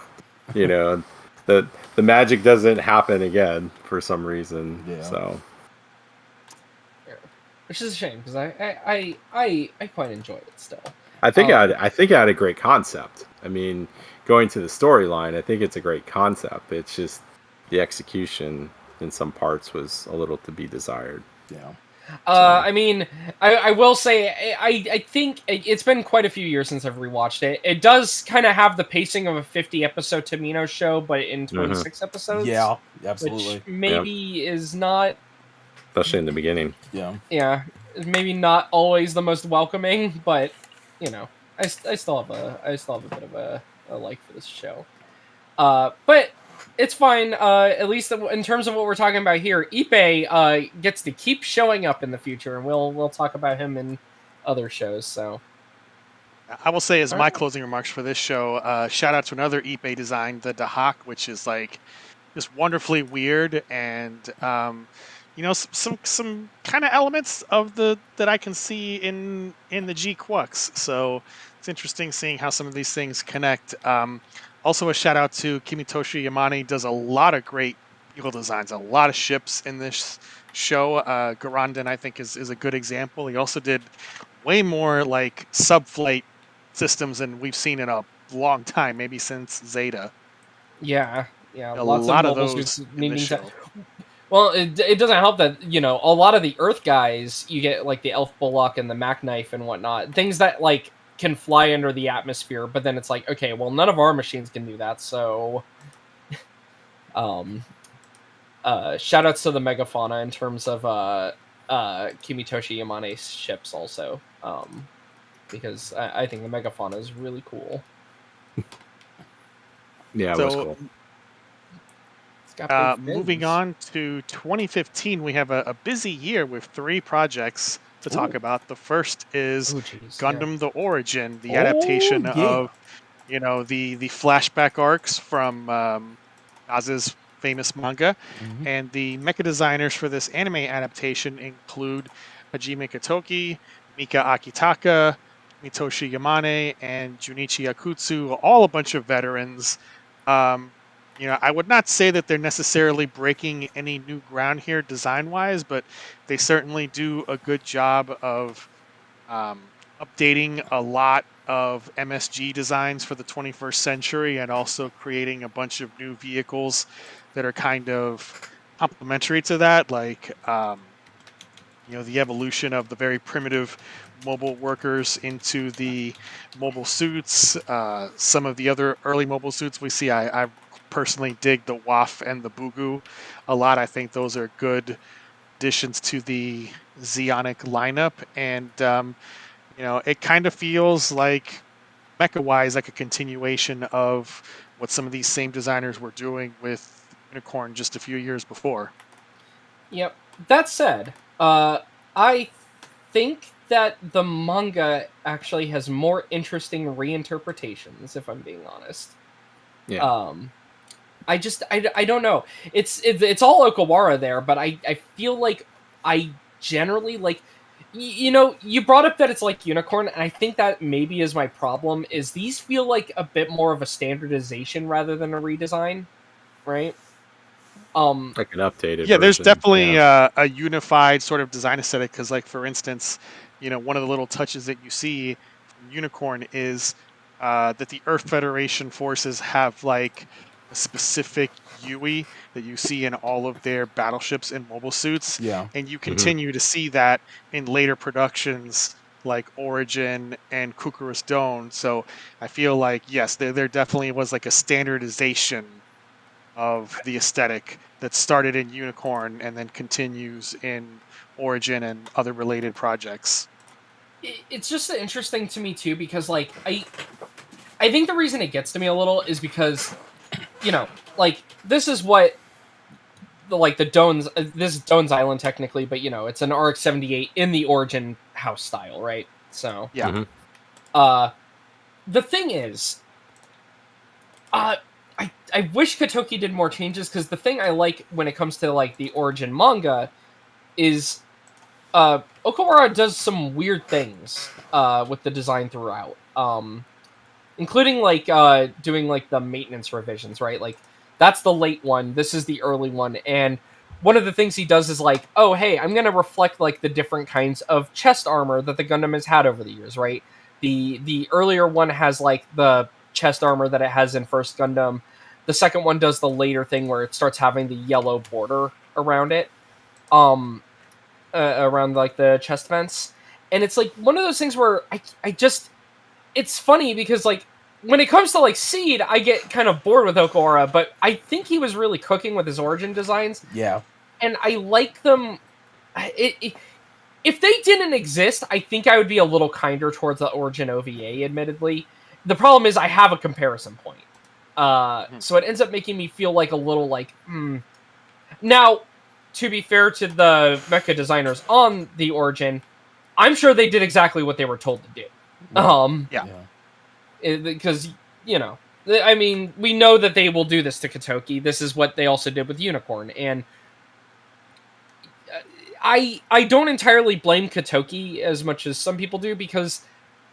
The magic doesn't happen again for some reason. So, which is a shame because I quite enjoy it still. I think I had a great concept. I mean, going to the storyline, I think it's a great concept. It's just the execution in some parts was a little to be desired. Yeah. I mean, I will say, I think it's been quite a few years since I've rewatched it. It does kind of have the pacing of a 50-episode Tamino show, but in 26 episodes. Yeah, absolutely. Which maybe is not... Especially in the beginning. Yeah. Yeah, maybe not always the most welcoming, but, I still have a bit of a like for this show. But... it's fine. At least in terms of what we're talking about here, Ippei gets to keep showing up in the future, and we'll talk about him in other shows. So, I will say as my closing remarks for this show, shout out to another Ippei design, the MAHQ, which is like just wonderfully weird, and some kind of elements of that I can see in the G Quux. So it's interesting seeing how some of these things connect. Also, a shout out to Kimitoshi Yamane. Does a lot of great vehicle designs, a lot of ships in this show. Gundam, I think, is a good example. He also did way more like subflight systems than we've seen in a long time, maybe since Zeta. Yeah, a lot of those in this show. Well, it doesn't help that a lot of the Earth guys you get like the Elf Bullock and the Mac Knife and whatnot, things that like can fly under the atmosphere, but then it's like, okay, well, none of our machines can do that, so shout outs to the Megafauna in terms of Kimitoshi Yamane's ships also, because I think the Megafauna is really cool. Yeah, it was cool. Moving on to 2015, we have a busy year with 3 projects to talk about. The first is Gundam: The Origin, the adaptation of the flashback arcs from Naz's famous manga, and the mecha designers for this anime adaptation include Hajime Katoki, Mika Akitaka, Mitoshi Yamane, and Junichi Akutsu, all a bunch of veterans. I would not say that they're necessarily breaking any new ground here design-wise, but they certainly do a good job of updating a lot of MSG designs for the 21st century, and also creating a bunch of new vehicles that are kind of complementary to that, like the evolution of the very primitive mobile workers into the mobile suits. Some of the other early mobile suits we see, I personally dig the WAF and the Bugu a lot. I think those are good additions to the Zeonic lineup, and it kind of feels like mecha-wise like a continuation of what some of these same designers were doing with Unicorn just a few years before. Yep. That said, I think that the manga actually has more interesting reinterpretations, if I'm being honest. Yeah. I don't know. It's all Okawara there, but I feel like I generally like. You brought up that it's like Unicorn, and I think that maybe is my problem. Is these feel like a bit more of a standardization rather than a redesign, right? Like an updated. Yeah, there's version. definitely a unified sort of design aesthetic, because, like, for instance, one of the little touches that you see from Unicorn is that the Earth Federation forces have like a specific UI that you see in all of their battleships and mobile suits. Yeah. And you continue to see that in later productions like Origin and Kukurus Dawn. So I feel like, yes, there definitely was like a standardization of the aesthetic that started in Unicorn and then continues in Origin and other related projects. It's just interesting to me too, because like I think the reason it gets to me a little is because like this is what the Doan's this is Doan's Island technically, but it's an RX-78 in the Origin house style, right? So yeah. The thing is, I wish Katoki did more changes, because the thing I like when it comes to like the Origin manga is Okawara does some weird things with the design throughout, including like doing like the maintenance revisions, right? Like that's the late one, this is the early one, and one of the things he does is like, oh hey, I'm gonna reflect like the different kinds of chest armor that the Gundam has had over the years, right? The earlier one has like the chest armor that it has in First Gundam. The second one does the later thing where it starts having the yellow border around it, around like the chest vents, and it's like one of those things where I just, it's funny because like when it comes to like Seed, I get kind of bored with Okawara, but I think he was really cooking with his Origin designs. Yeah, and I like them. If they didn't exist, I think I would be a little kinder towards the Origin OVA, admittedly. The problem is I have a comparison point. So it ends up making me feel like a little like, Now, to be fair to the mecha designers on the Origin, I'm sure they did exactly what they were told to do. Yeah. Because, I mean, we know that they will do this to Katoki. This is what they also did with Unicorn. And I don't entirely blame Katoki as much as some people do, because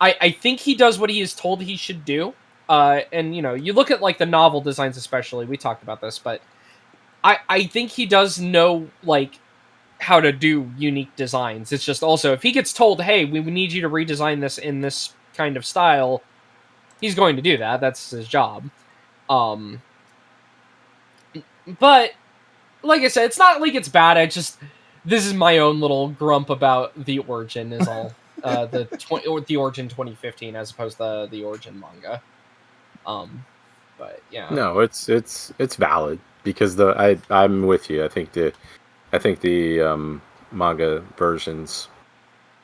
I think he does what he is told he should do. And, you look at, like, the novel designs especially. We talked about this, but I think he does know, like, how to do unique designs. It's just also, if he gets told, hey, we need you to redesign this in this kind of style, he's going to do that. That's his job. But, like I said, it's not like it's bad. This is my own little grump about the Origin is all. The Origin 2015 as opposed to the Origin manga. But yeah. No, it's valid, because I'm with you. I think the manga versions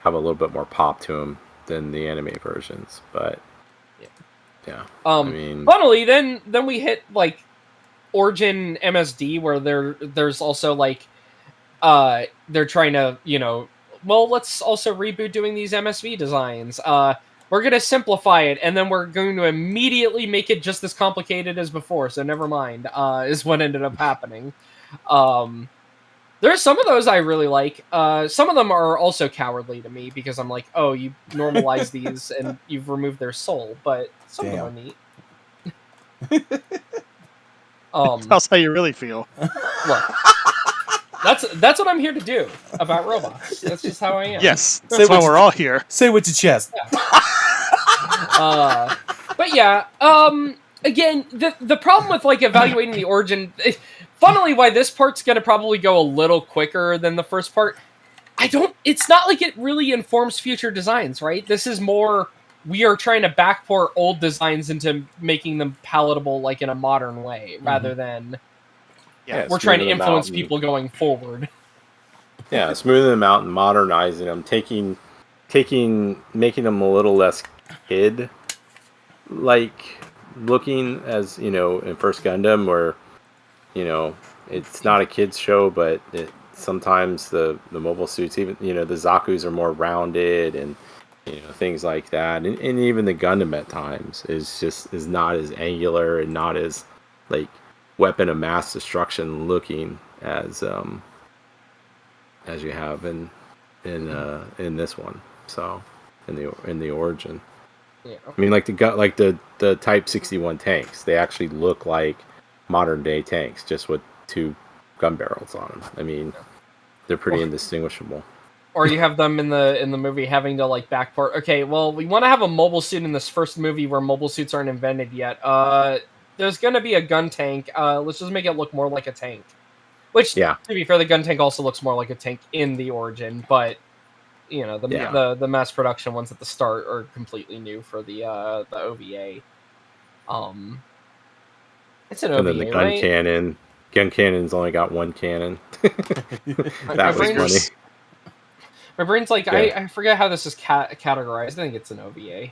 have a little bit more pop to them than the anime versions, but yeah. I mean, funnily, then we hit like Origin MSD where there's also like they're trying to, well, let's also reboot doing these MSV designs. We're going to simplify it, and then we're going to immediately make it just as complicated as before, so never mind, is what ended up happening. There's some of those I really like. Some of them are also cowardly to me, because I'm like, oh, you normalize these, and you've removed their soul, but some of them are neat. That's how you really feel. Look. That's what I'm here to do about robots. That's just how I am. Yes, that's why we're all here. Say with your chest. Yeah. But yeah, again, the problem with like evaluating the origin, funnily, why this part's gonna probably go a little quicker than the first part. It's not like it really informs future designs, right? This is more, we are trying to backport old designs into making them palatable, like in a modern way, rather than. Yeah, we're trying to influence people going forward. Yeah, smoothing them out and modernizing them, making them a little less kid-like looking, as in First Gundam, where it's not a kids show, but sometimes the mobile suits, even the Zaku's are more rounded and things like that, and even the Gundam at times is not as angular and not as like weapon of mass destruction looking as you have in this one. So in the origin, yeah. I mean, like the Type 61 tanks, they actually look like modern day tanks, just with 2 gun barrels on them. I mean, they're pretty indistinguishable. Or you have them in the movie having to like backport. Okay, well, we want to have a mobile suit in this first movie where mobile suits aren't invented yet. There's going to be a gun tank. Let's just make it look more like a tank. Which, to be fair, the gun tank also looks more like a tank in the origin, but the mass production ones at the start are completely new for the OVA. It's an OVA, and then the gun cannon. Gun cannon's only got 1 cannon. That was funny. My brain's like, I forget how this is categorized. I think it's an OVA.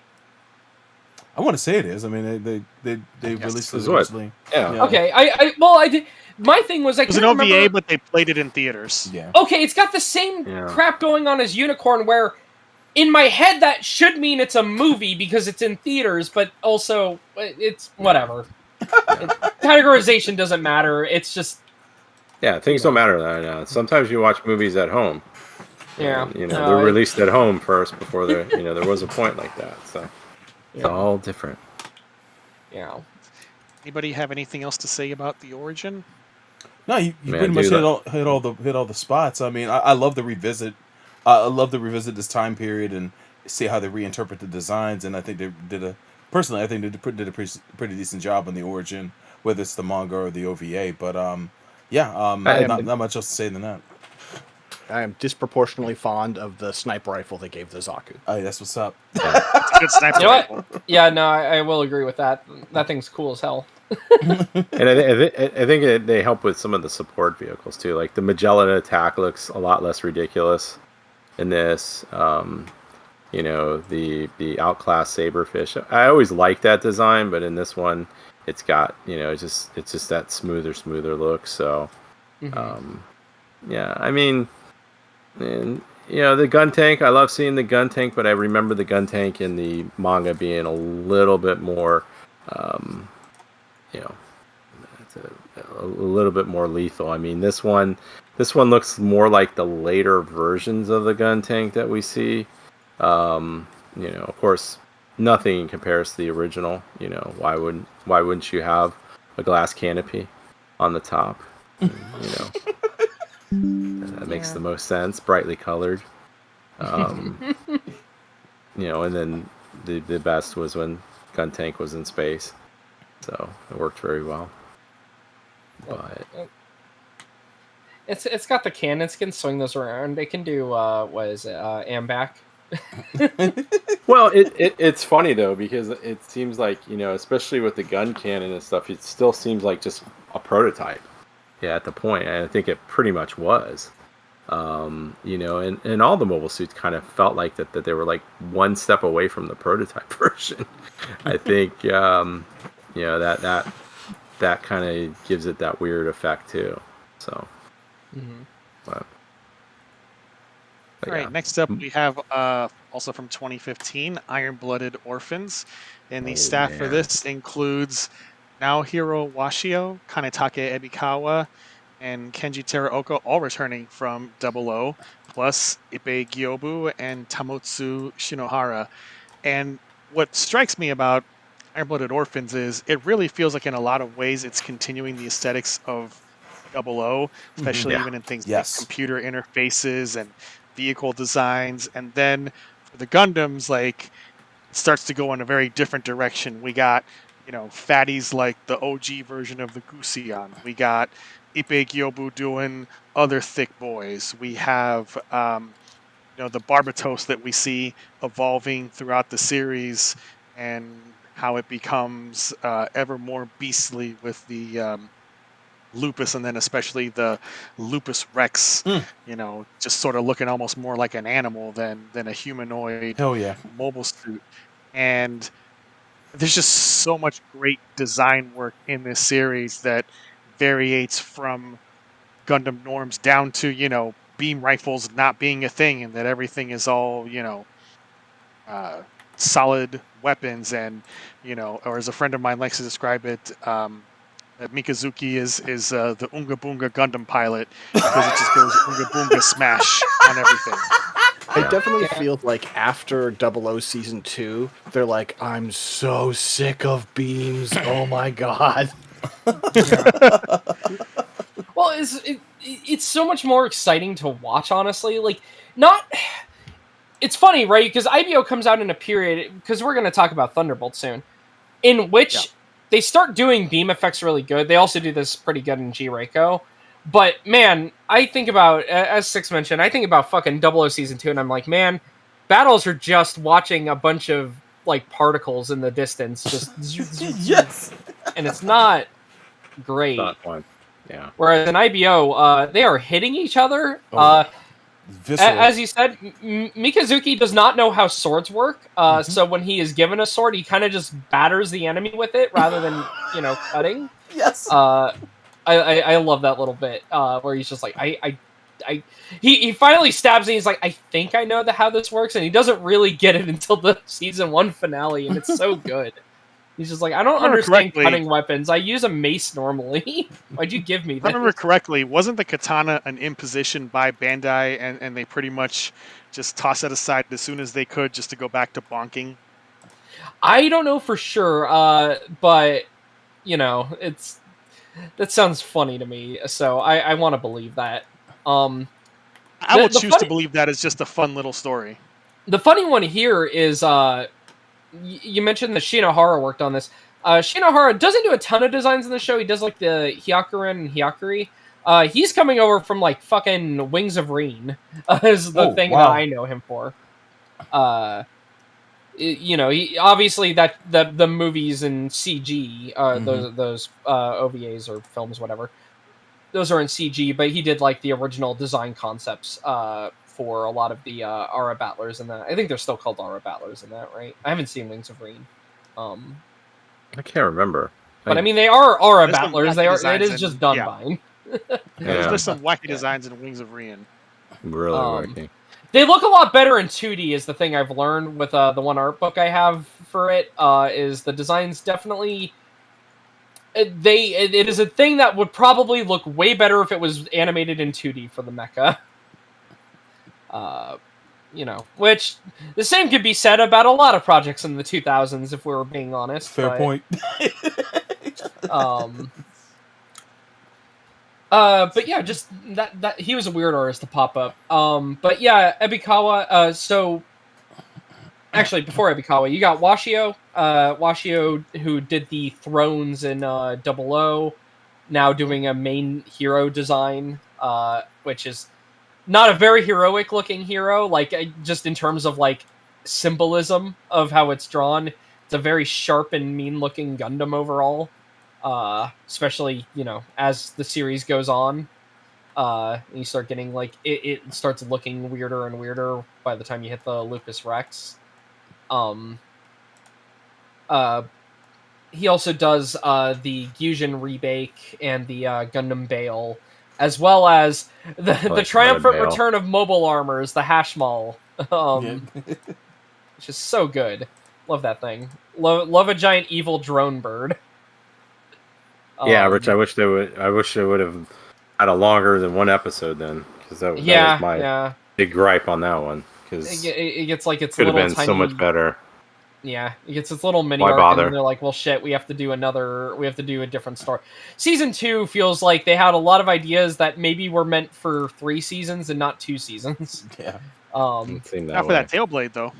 I want to say it is. I mean, they released it originally. Yeah. Okay. I did. My thing was, it was an OVA, but they played it in theaters. Yeah. Okay, it's got the same crap going on as Unicorn, where in my head that should mean it's a movie because it's in theaters, but also it's whatever. Categorization doesn't matter. It's just things don't matter now. Sometimes you watch movies at home. Yeah. And, they're released at home first before there was a point like that. So it's all different. Yeah. Anybody have anything else to say about the origin? No, you pretty much hit all the spots. I mean, I love the revisit. I love to revisit this time period and see how they reinterpret the designs. And I think they did a pretty decent job on the origin, whether it's the manga or the OVA. But not much else to say than that. I am disproportionately fond of the sniper rifle they gave the Zaku. Oh, that's what's up. It's a good sniper rifle. What? Yeah, no, I will agree with that. That thing's cool as hell. And I think they help with some of the support vehicles too. Like the Magellan attack looks a lot less ridiculous in this. The outclass Saberfish. I always liked that design, but in this one, it's got it's just that smoother look. So, I mean, and the gun tank. I love seeing the gun tank, but I remember the gun tank in the manga being a little bit more, it's a little bit more lethal. I mean, this one looks more like the later versions of the gun tank that we see. Of course, nothing compares to the original. Why wouldn't you have a glass canopy on the top? That makes the most sense. Brightly colored. And then the best was when gun tank was in space. So it worked very well. But it's got the cannons, can swing those around. It can do AMBAC. Well, it's funny though, because it seems like especially with the gun cannon and stuff, it still seems like just a prototype. Yeah, at the point, and I think it pretty much was. And all the mobile suits kind of felt like that they were like one step away from the prototype version. I think that that kind of gives it that weird effect too. So, but all right, next up we have also from 2015, Iron-Blooded Orphans, and the staff for this includes Naohiro Washio, Kanetake Ebikawa, and Kenji Teraoka, all returning from Double O, plus Ippei Gyobu and Tamotsu Shinohara. And what strikes me about Iron-Blooded Orphans is it really feels like in a lot of ways it's continuing the aesthetics of Double O, especially even in things like computer interfaces and vehicle designs. And then for the Gundams, like it starts to go in a very different direction. We got, fatties like the OG version of the Gusion. We got Ippei Gyobu doing other thick boys. We have the Barbatos that we see evolving throughout the series and how it becomes ever more beastly with the Lupus, and then especially the Lupus Rex, just sort of looking almost more like an animal than a humanoid mobile suit. And there's just so much great design work in this series that variates from Gundam norms down to, beam rifles not being a thing and that everything is all, solid weapons. And, or as a friend of mine likes to describe it, that Mikazuki is the Unga Boonga Gundam pilot because it just goes Unga Boonga smash on everything. I definitely feel like after Double O Season 2, they're like, I'm so sick of beams. Oh my god. Well, it's so much more exciting to watch, honestly. Like, not... It's funny, right? Because IBO comes out in a period, because we're going to talk about Thunderbolt soon, in which they start doing beam effects really good. They also do this pretty good in G-Reiko. But, man, I think about, as Six mentioned, I think about fucking Double O Season 2, and I'm like, man, battles are just watching a bunch of, like, particles in the distance. Just yes! And it's not great. Not fun. Yeah. Whereas in IBO, they are hitting each other. As you said, Mikazuki does not know how swords work. So when he is given a sword, he kind of just batters the enemy with it rather than, cutting. Yes. I love that little bit where he's just like, he finally stabs and he's like, I think I know how this works, and he doesn't really get it until the season 1 finale, and it's so good. He's just like, I don't understand cutting weapons. I use a mace normally. Why'd you give me this? If I remember correctly, wasn't the katana an imposition by Bandai, and they pretty much just tossed it aside as soon as they could just to go back to bonking? I don't know for sure, but, that sounds funny to me, so I want to believe that. I will choose to believe that as just a fun little story. The funny one here is... you mentioned that Shinohara worked on this. Shinohara doesn't do a ton of designs in the show. He does like the Hyakuren and Hyakuri. He's coming over from like fucking Wings of Reen is the thing that I know him for. He obviously that the movies in CG, those OVAs or films, whatever. Those are in CG, but he did like the original design concepts for a lot of the Aura Battlers in that. I think they're still called Aura Battlers in that, right? I haven't seen Wings of Reen. I can't remember. But I mean, they are Aura Battlers. It is just done by. There's some wacky designs in Wings of Reen. Really wacky. They look a lot better in 2D is the thing I've learned with the one art book I have for it. Is the designs definitely... It is a thing that would probably look way better if it was animated in 2D for the mecha. Which the same could be said about a lot of projects in the 2000s, if we were being honest. Fair point. But yeah, just that he was a weird artist to pop up. But yeah, Ebikawa. So actually, before Ebikawa, you got Washio. Washio, who did the Thrones in Double O, now doing a main hero design, which is not a very heroic looking hero, like just in terms of like symbolism of how it's drawn. It's a very sharp and mean looking Gundam overall, especially as the series goes on. You start getting like it starts looking weirder and weirder by the time you hit the Lupus Rex. he also does the Gyujin Rebake and the Gundam Bale, as well as the triumphant return of mobile armors, the Hashmal, which is so good. Love that thing. Love a giant evil drone bird. Yeah, Rich. I wish they would have had a longer than one episode then, because that was my big gripe on that one. Because it gets like its could have little been tiny, so much better. Yeah, it gets its little mini Why arc, bother? and they're like, "Well, shit, we have to do a different story." Season 2 feels like they had a lot of ideas that maybe were meant for 3 seasons and not 2 seasons. Yeah. Not for that Tailblade though.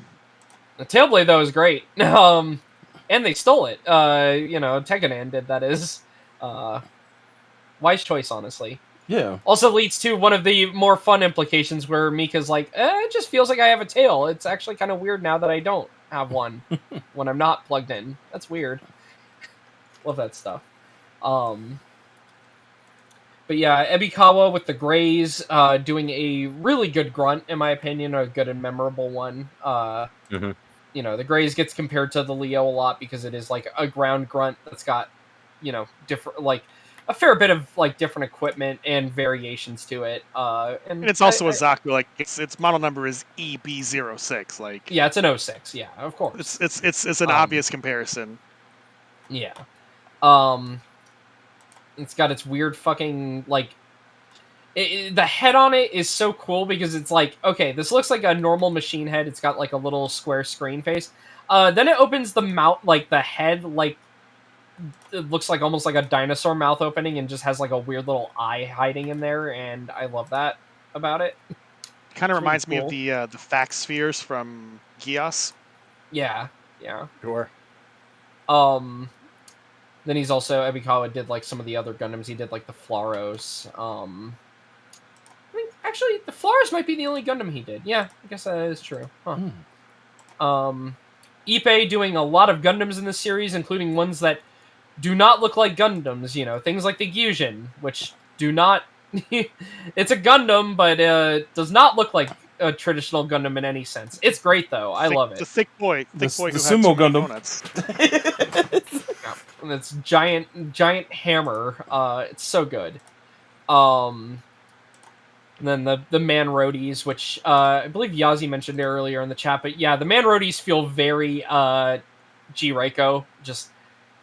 The Tailblade though is great. And they stole it. Tekken did, that is. Wise choice, honestly. Yeah. Also leads to one of the more fun implications where Mika's like, it just feels like I have a tail. It's actually kind of weird now that I don't have one when I'm not plugged in. That's weird. Love that stuff. But yeah, Ebikawa with the Greys doing a really good grunt, in my opinion, a good and memorable one. The Greys gets compared to the Leo a lot because it is like a ground grunt that's got, different, like, a fair bit of like different equipment and variations to it. And it's also a Zaku, like its model number is EB06. Like, yeah, it's an 06. Yeah, of course. It's an obvious comparison. Yeah. It's got its weird fucking like. The head on it is so cool because it's like, okay, this looks like a normal machine head. It's got like a little square screen face. Then it opens the mouth, like the head, like it looks like almost like a dinosaur mouth opening and just has like a weird little eye hiding in there, and I love that about it. Kind of reminds me of the fax spheres from Gios. Yeah. Sure. Then he's also, Ebikawa did like some of the other Gundams. He did like the Flaros. I mean, actually, the Flaros might be the only Gundam he did. Yeah, I guess that is true. Huh. Ippei doing a lot of Gundams in this series, including ones that do not look like Gundams, things like the Gyujin, which do not... it's a Gundam, but does not look like a traditional Gundam in any sense. It's great, though. I love it. It's a thick boy. The sumo Gundam. And it's giant hammer. It's so good. And then the man roadies, which I believe Yazi mentioned earlier in the chat, but yeah, the man roadies feel very G-Reiko.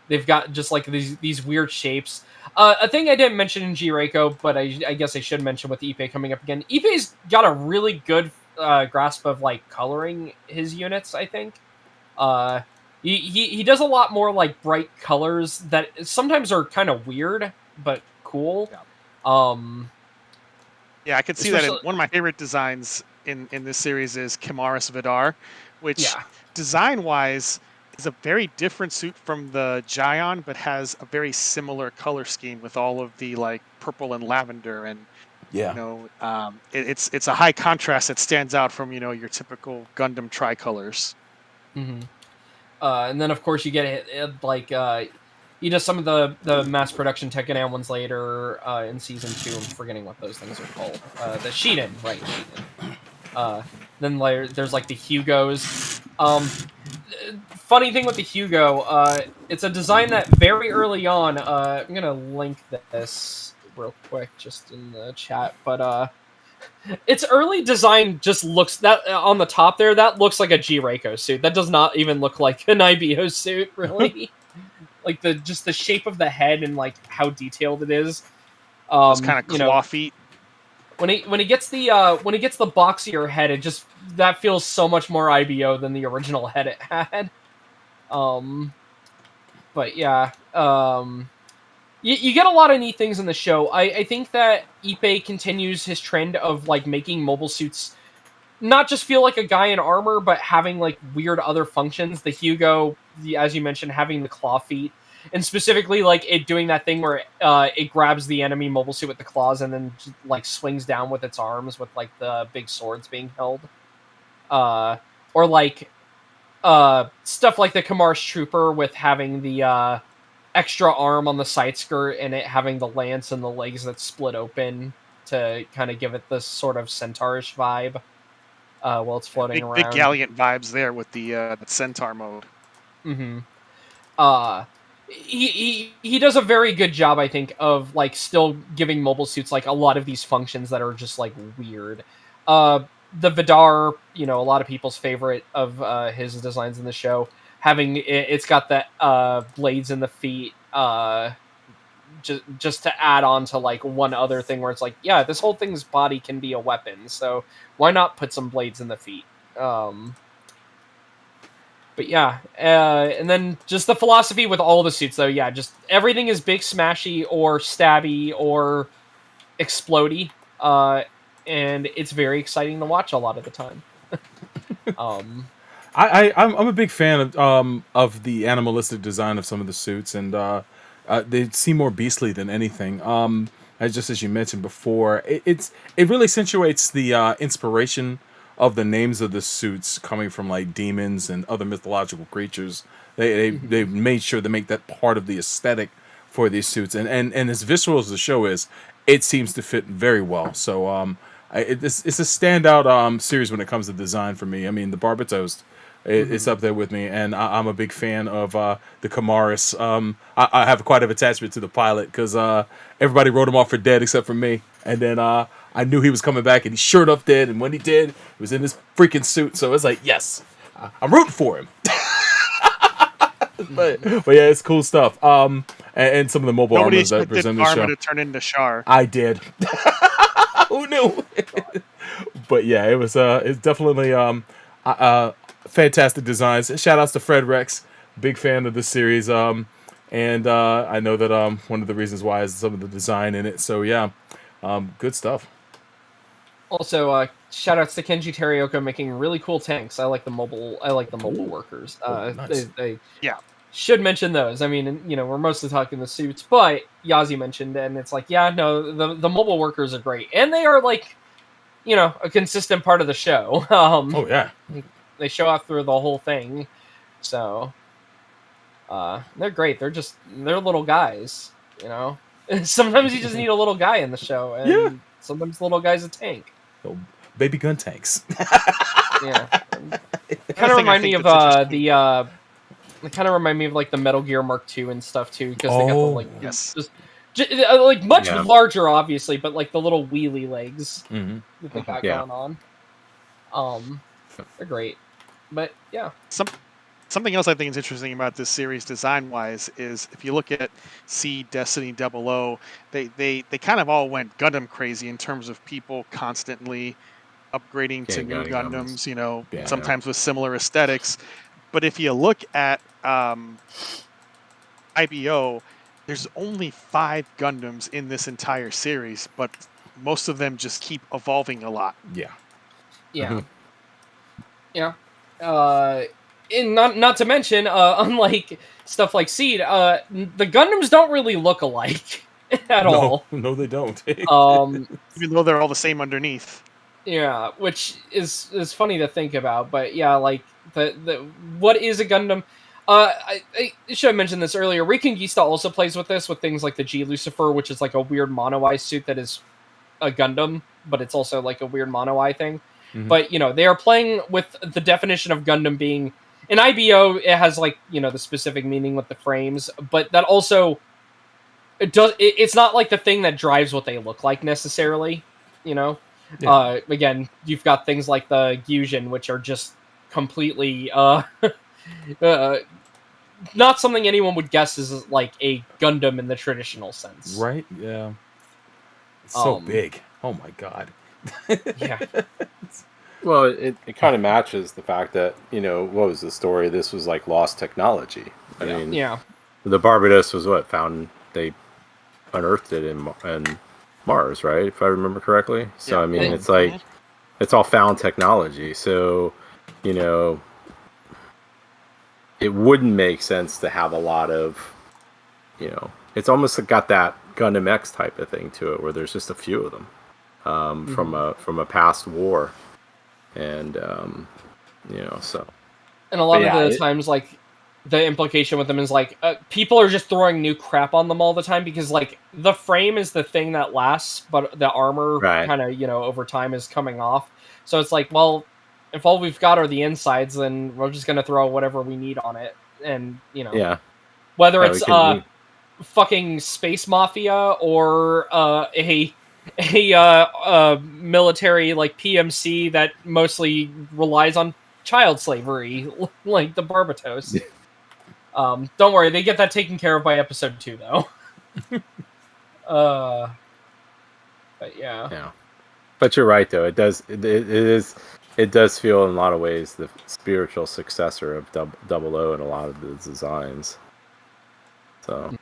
They've got just like these weird shapes. A thing I didn't mention in G-Reiko, but I guess I should mention with Ippei coming up again. Ippei's got a really good grasp of like coloring his units, I think. He does a lot more like bright colors that sometimes are kind of weird but cool. Yeah, I could see that. One of my favorite designs in this series is Kimaris Vidar, which design-wise is a very different suit from the Gion, but has a very similar color scheme with all of the like purple and lavender, and it's a high contrast that stands out from your typical Gundam tricolors. Mm-hmm. And then of course you get like he does some of the mass production Tekken ones later in season 2. I'm forgetting what those things are called. The Shiden, right? Shiden. Then later there's like the Hugos. Funny thing with the Hugo, it's a design that very early on. I'm gonna link this real quick just in the chat, but its early design just looks that on the top there. That looks like a G-Reiko suit. That does not even look like an IBO suit, really. Like the shape of the head and like how detailed it is. Those kind of claw feet. When he gets the boxier head, it just that feels so much more IBO than the original head it had. But yeah, you get a lot of neat things in the show. I think that Ippei continues his trend of like making mobile suits not just feel like a guy in armor, but having like weird other functions. The Hugo, as you mentioned, having the claw feet, and specifically like it doing that thing where it grabs the enemy mobile suit with the claws and then like swings down with its arms with like the big swords being held, or like stuff like the Kamar's Trooper with having the extra arm on the side skirt and it having the lance and the legs that split open to kind of give it this sort of centaurish vibe while it's floating around. Big Galliant vibes there with the centaur mode. Mm-hmm. he does a very good job, I think, of like still giving mobile suits like a lot of these functions that are just like weird. The Vidar, a lot of people's favorite of his designs in the show, it's got the blades in the feet, just to add on to like one other thing where it's like, yeah, this whole thing's body can be a weapon, so why not put some blades in the feet? But yeah, and then just the philosophy with all the suits, though. Yeah, just everything is big, smashy, or stabby, or explodey, and it's very exciting to watch a lot of the time. I'm a big fan of the animalistic design of some of the suits, and they seem more beastly than anything. As you mentioned before, it really accentuates the inspiration of the names of the suits coming from like demons and other mythological creatures. They made sure to make that part of the aesthetic for these suits, and as visceral as the show is, it seems to fit very well. So it's a standout series when it comes to design for me. I mean, the Barbatos, it's up there with me, and I'm a big fan of the Kamaris. I have quite an attachment to the pilot because everybody wrote him off for dead except for me, and then I knew he was coming back, and he sure enough did, and when he did, he was in this freaking suit, so it's like, yes, I'm rooting for him. but yeah, it's cool stuff. And some of the mobile armors that present the show. Nobody expected Arma to turn into Char. I did. Who knew? But yeah, it's definitely fantastic designs. Shout outs to Fred Rex, big fan of the series. And I know that one of the reasons why is some of the design in it. So yeah, good stuff. Also, shout outs to Kenji Teriyoko making really cool tanks. I like the mobile workers. Nice. They should mention those. I mean, we're mostly talking the suits, but Yazi mentioned, and it's like, yeah, no, the mobile workers are great, and they are like, a consistent part of the show. Oh yeah, they show up through the whole thing, so they're great. They're little guys, Sometimes you just need a little guy in the show, and sometimes the little guy's a tank. Little baby gun tanks. Yeah, kind of remind me of They kind of remind me of like the Metal Gear Mark II and stuff too, because they got the like much larger, obviously, but like the little wheelie legs that they got going on. They're great, but yeah. Something else I think is interesting about this series design-wise is if you look at Seed, Destiny, 00, they kind of all went Gundam crazy in terms of people constantly upgrading to new Gundams, sometimes with similar aesthetics. But if you look at IBO, there's only 5 Gundams in this entire series, but most of them just keep evolving a lot. Yeah. Yeah. Yeah. And not to mention, unlike stuff like Seed, the Gundams don't really look alike at all. No, they don't. Even though they're all the same underneath. Yeah, which is funny to think about, but yeah, like the what is a Gundam? I should have mentioned this earlier. Reconquista also plays with this with things like the G Lucifer, which is like a weird mono eye suit that is a Gundam, but it's also like a weird mono eye thing. Mm-hmm. But they are playing with the definition of Gundam being in IBO. It has like the specific meaning with the frames, but that also it's not like the thing that drives what they look like necessarily. Again, you've got things like the Gyujin, which are just completely not something anyone would guess is like a Gundam in the traditional sense. Right? Yeah. It's so big. Oh my god. Yeah. Well, it kind of matches the fact that, what was the story? This was like lost technology. I mean, the Barbados was found, they unearthed it in Mars, right? If I remember correctly. So, I mean, it's like, it's all found technology. So, it wouldn't make sense to have a lot of, it's almost got that Gundam X type of thing to it, where there's just a few of them from a past war. And so, and a lot of the times, like the implication with them is like people are just throwing new crap on them all the time because like the frame is the thing that lasts, but the armor kind of over time is coming off. So it's like, well, if all we've got are the insides, then we're just gonna throw whatever we need on it, and whether it's fucking space mafia or a military like PMC that mostly relies on child slavery, like the Barbatos. Don't worry, they get that taken care of by episode 2, though. But yeah. Yeah. But you're right, though. It does feel in a lot of ways the spiritual successor of Double O in a lot of the designs. So.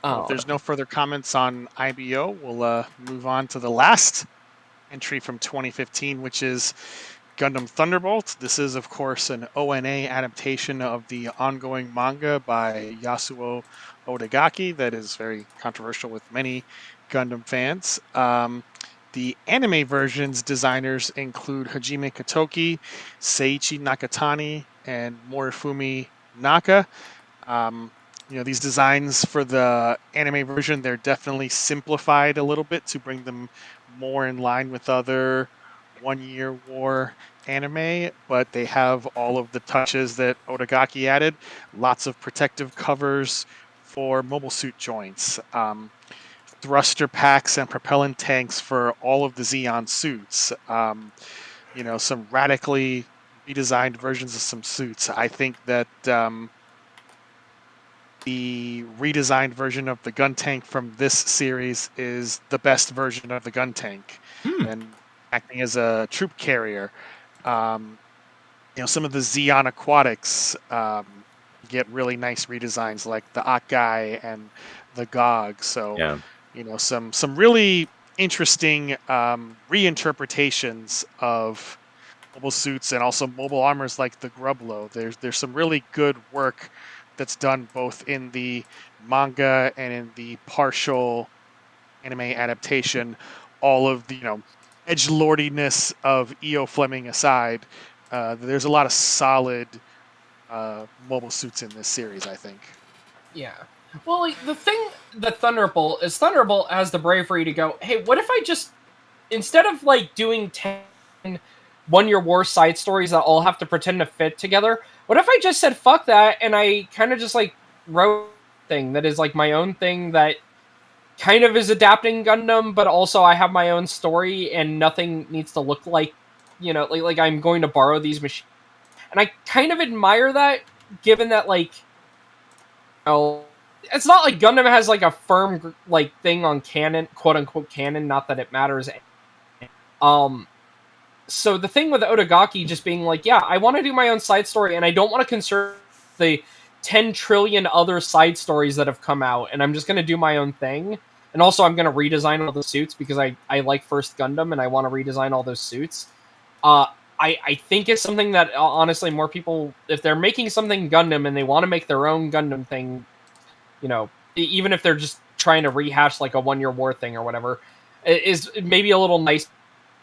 If there's no further comments on IBO, we'll move on to the last entry from 2015, which is Gundam Thunderbolt. This is, of course, an ONA adaptation of the ongoing manga by Yasuo Odagaki that is very controversial with many Gundam fans. The anime version's designers include Hajime Katoki, Seiichi Nakatani, and Morifumi Naka. These designs for the anime version, they're definitely simplified a little bit to bring them more in line with other one-year war anime, but they have all of the touches that Odagaki added. Lots of protective covers for mobile suit joints, thruster packs and propellant tanks for all of the Zeon suits. Some radically redesigned versions of some suits. I think that the redesigned version of the gun tank from this series is the best version of the gun tank, and acting as a troop carrier. Some of the Zeon aquatics get really nice redesigns, like the Akai and the Gog. So, some really interesting reinterpretations of mobile suits and also mobile armors like the Grublo. There's some really good work that's done both in the manga and in the partial anime adaptation. All of the edgelordiness of E.O. Fleming aside, there's a lot of solid mobile suits in this series, I think. Yeah. Well, like, the thing that Thunderbolt has the bravery to go, hey, what if I just, instead of like doing 10 one-year war side stories that all have to pretend to fit together, what if I just said fuck that and I kind of just like wrote a thing that is like my own thing that kind of is adapting Gundam, but also I have my own story and nothing needs to look like, like I'm going to borrow these machines. And I kind of admire that, given that like, it's not like Gundam has like a firm like thing on canon, quote unquote canon, not that it matters. So the thing with Odagaki just being like, yeah, I want to do my own side story, and I don't want to concern the 10 trillion other side stories that have come out, and I'm just going to do my own thing. And also I'm going to redesign all the suits because I like First Gundam, and I want to redesign all those suits. I think it's something that, honestly, more people, if they're making something Gundam and they want to make their own Gundam thing, even if they're just trying to rehash like a one-year war thing or whatever, is maybe a little nice.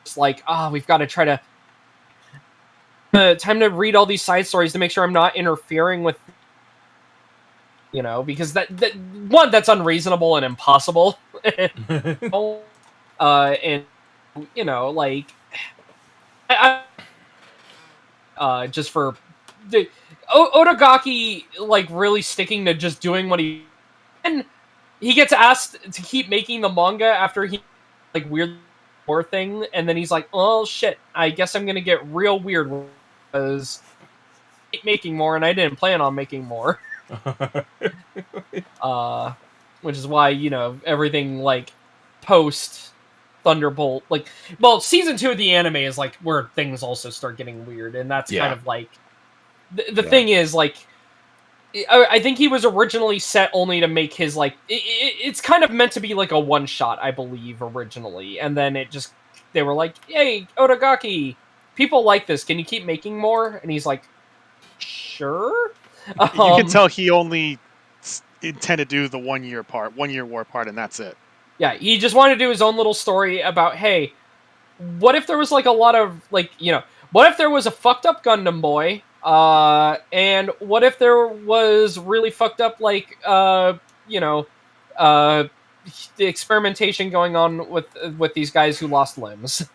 It's like, we've got to try to time to read all these side stories to make sure I'm not interfering with, because that one, that's unreasonable and impossible. And like, just for the Odagaki, like really sticking to just doing what he, and he gets asked to keep making the manga after he like weird war thing, and then he's like, oh shit, I guess I'm gonna get real weird because I keep making more and I didn't plan on making more. Which is why everything like post Thunderbolt, like, well, season 2 of the anime is like where things also start getting weird, and that's kind of like the thing is like, I think he was originally set only to make his like it's kind of meant to be like a one shot, I believe, originally, and then they were like, hey, Odagaki, people like this, can you keep making more? And he's like, sure. You can tell he only intended to do the 1 year war part, and that's it. Yeah, he just wanted to do his own little story about, hey, what if there was like a lot of like, what if there was a fucked up Gundam boy, and what if there was really fucked up like the experimentation going on with these guys who lost limbs.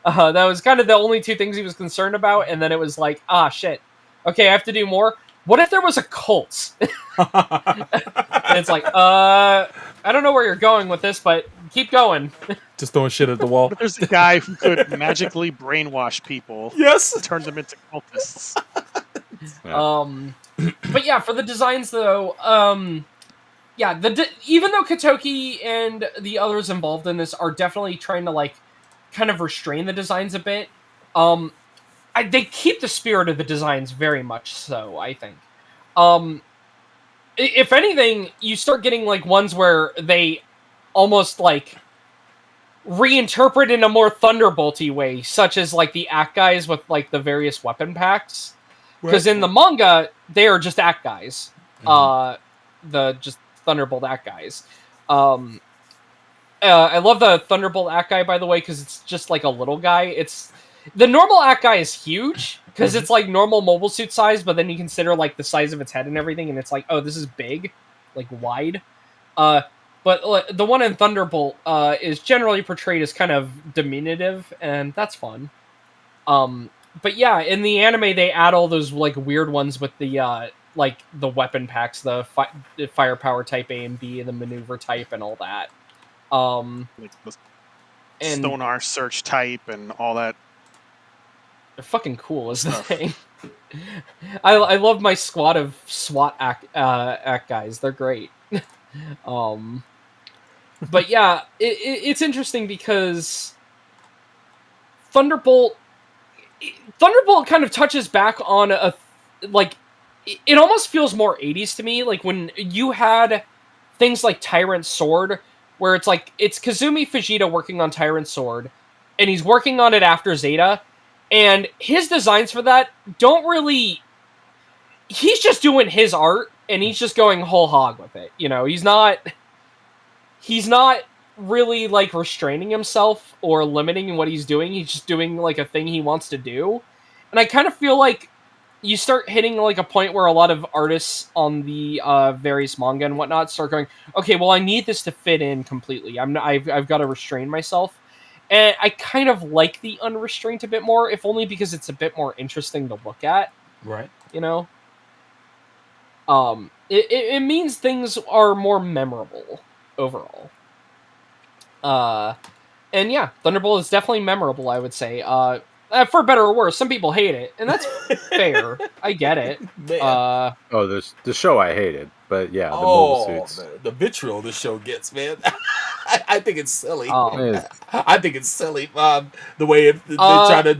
That was kind of the only two things he was concerned about, and then it was like, shit, okay, I have to do more. what if there was a cult? And it's like, I don't know where you're going with this, but keep going. Just throwing shit at the wall. But there's a guy who could magically brainwash people. Yes. Turn them into cultists. Yeah. But yeah, for the designs though, yeah, even though Katoki and the others involved in this are definitely trying to like kind of restrain the designs a bit, they keep the spirit of the designs very much so, I think. If anything, you start getting like ones where they almost like reinterpret in a more Thunderbolty way, such as like the Act guys with like the various weapon packs. Because in the manga, they are just Act guys. The just Thunderbolt Act guys. I love the Thunderbolt Act guy, by the way, because it's just like a little guy. The normal Act guy is huge, because it's like normal mobile suit size, but then you consider like the size of its head and everything, and it's like, oh, this is big, like wide. But the one in Thunderbolt is generally portrayed as kind of diminutive, and that's fun. But yeah, in the anime, they add all those like weird ones with the like the weapon packs, the firepower type A and B, and the maneuver type, and all that. Like the Sonar search type and all that. They're fucking cool, is the thing. I love my squad of SWAT act guys. They're great. But yeah, it's interesting because Thunderbolt kind of touches back on it almost feels more 80s to me, like when you had things like Tyrant Sword, where it's like, it's Kazumi Fujita working on Tyrant Sword, and he's working on it after Zeta, and his designs for that don't really... He's just doing his art, and he's just going whole hog with it, you know? He's not really, like, restraining himself or limiting what he's doing. He's just doing, like, a thing he wants to do. And I kind of feel like you start hitting, like, a point where a lot of artists on the various manga and whatnot start going, okay, well, I need this to fit in completely. I've got to restrain myself. And I kind of like the unrestraint a bit more, if only because it's a bit more interesting to look at. Right. You know? It means things are more memorable overall. And yeah, Thunderbolt is definitely memorable, I would say. For better or worse, some people hate it, and that's fair. I get it. The show I hated, but yeah, the mobile suits. The vitriol this show gets, man. I think it's silly. Oh. I think it's silly. The way they try to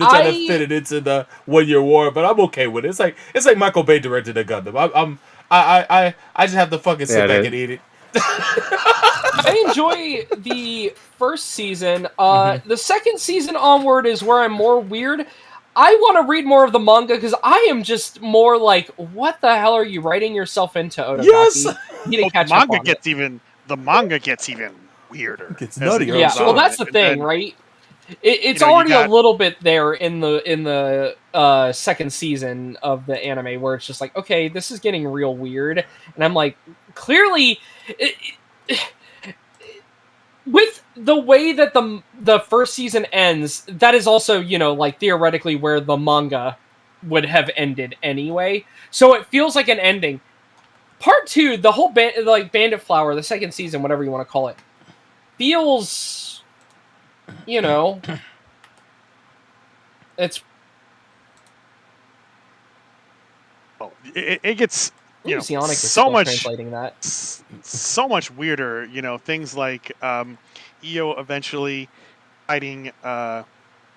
fit it into the 1 Year War, but I'm okay with it. It's like Michael Bay directed a Gundam. I just have to fucking sit back and eat it. I enjoy the first season. The second season onward is where I'm more weird. I want to read more of the manga because I am just more like, what the hell are you writing yourself into, Otogaki? Yes! The manga gets even weirder. It gets nuttier. Yeah, well, that's the thing, right? It's already a little bit there in the second season of the anime where it's just like, okay, this is getting real weird, and I'm like, clearly, with the way that the first season ends, that is also, you know, like theoretically where the manga would have ended anyway. So it feels like an ending. Part 2, the whole Bandit Flower, the second season, whatever you want to call it, feels, you know, it's... It gets, you know, so much weirder, you know, things like Io eventually fighting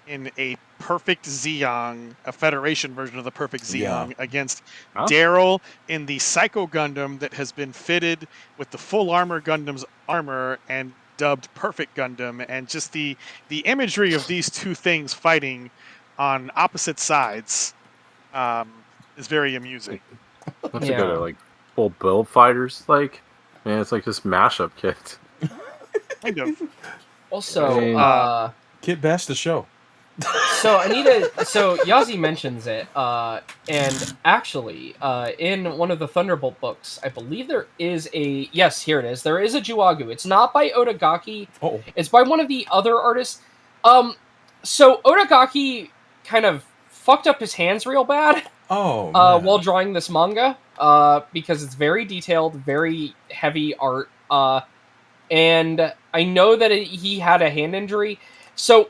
in a perfect Zeong, a Federation version of the perfect Zeong, against Daryl in the Psycho Gundam that has been fitted with the full armor Gundam's armor and dubbed Perfect Gundam, and just the imagery of these two things fighting on opposite sides is very amusing. Let's go to like full build fighters, like, man, it's like this mashup kit. Kind of. Also, Kit Bash the show. So Yazi mentions it, and actually, in one of the Thunderbolt books, I believe there is here it is. There is a Juagu. It's not by Otogaki. Oh. It's by one of the other artists. So Otogaki kind of fucked up his hands real bad. Oh, man. While drawing this manga, because it's very detailed, very heavy art, and I know that he had a hand injury. So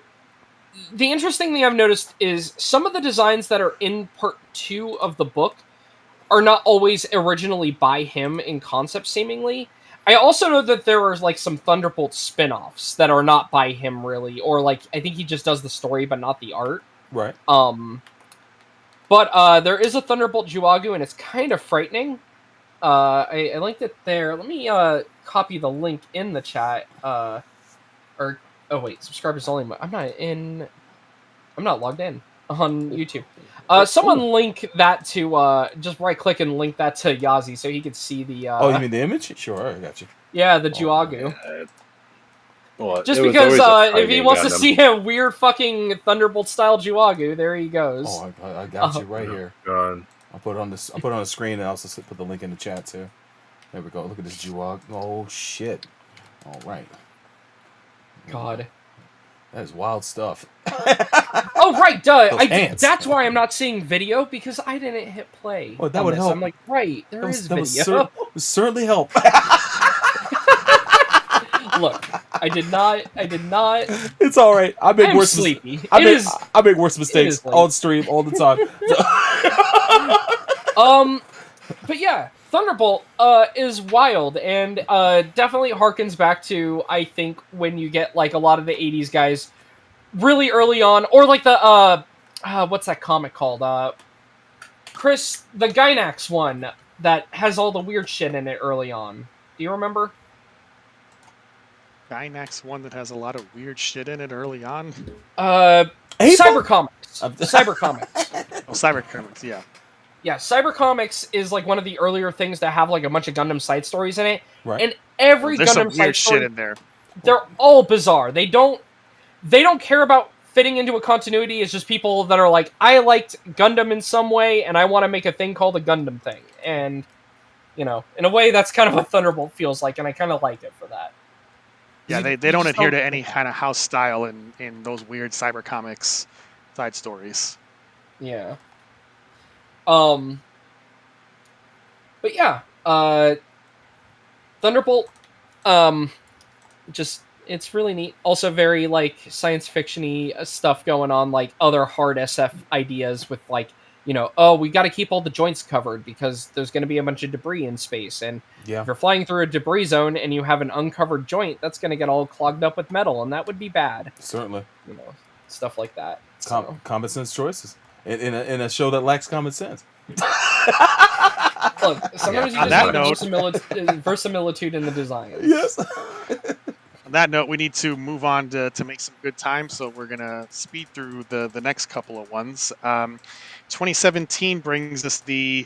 the interesting thing I've noticed is some of the designs that are in part 2 of the book are not always originally by him in concept, seemingly. I also know that there are like some Thunderbolt spin-offs that are not by him really, or like I think he just does the story but not the art. Right. But there is a Thunderbolt Juagu, and it's kind of frightening. I linked it there. Let me copy the link in the chat. Oh wait, subscribers only. I'm not logged in on YouTube. Someone link that to just right click and link that to Yazi so he could see the. Oh, you mean the image? Sure, I got you. Yeah, the Juagu. Well, just because if he wants to see a weird fucking Thunderbolt style Juagu, there he goes. Oh, I got you right here. God. I'll put it on this. I'll put it on the screen and also put the link in the chat too. There we go. Look at this Juag. Oh shit! All right. God. That is wild stuff. Oh right, duh. Ants. That's why I'm not seeing video because I didn't hit play. Oh, that would help. I'm like, right, there is video. That would certainly help. Look, I did not. It's all right. I make worse. Sleepy. I make worse mistakes on stream all the time. But yeah, Thunderbolt is wild and definitely harkens back to, I think, when you get like a lot of the 80s guys really early on, or like the what's that comic called? Chris, the Gynax one that has all the weird shit in it early on. Do you remember? Gynax one that has a lot of weird shit in it early on. Cyber Comics. Cyber Comics. Oh, Cyber Comics, yeah. Yeah, Cyber Comics is like one of the earlier things to have like a bunch of Gundam side stories in it. Right. And every There's Gundam some weird side story, shit in there. They're all bizarre. They don't care about fitting into a continuity. It's just people that are like, I liked Gundam in some way, and I want to make a thing called a Gundam thing. And, you know, in a way, that's kind of what Thunderbolt feels like, and I kind of like it for that. Yeah, they don't adhere to any kind of house style in those weird Cyber Comics side stories. Yeah. But yeah, Thunderbolt, just, it's really neat. Also very, like, science fiction-y stuff going on, like, other hard SF ideas with, like, you know, oh, we got to keep all the joints covered because there's going to be a bunch of debris in space, and if you're flying through a debris zone and you have an uncovered joint, that's going to get all clogged up with metal, and that would be bad. Certainly. You know, stuff like that. Common sense choices in a show that lacks common sense. Look, sometimes you just need verisimilitude in the design. Yes. On that note, we need to move on to make some good time, so we're going to speed through the next couple of ones. 2017 brings us I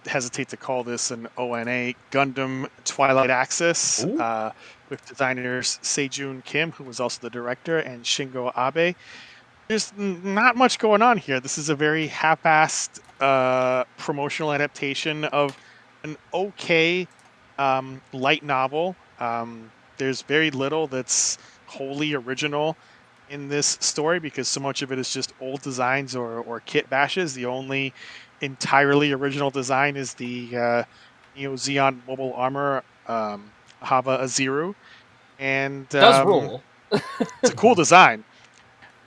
hesitate to call this an ONA, Gundam Twilight Axis, with designers Sejun Kim, who was also the director, and Shingo Abe. There's not much going on here. This is a very half-assed promotional adaptation of an okay light novel. There's very little that's wholly original in this story because so much of it is just old designs or kit bashes. The only entirely original design is the Neo Zeon mobile armor Hava Aziru, and does rule. It's a cool design.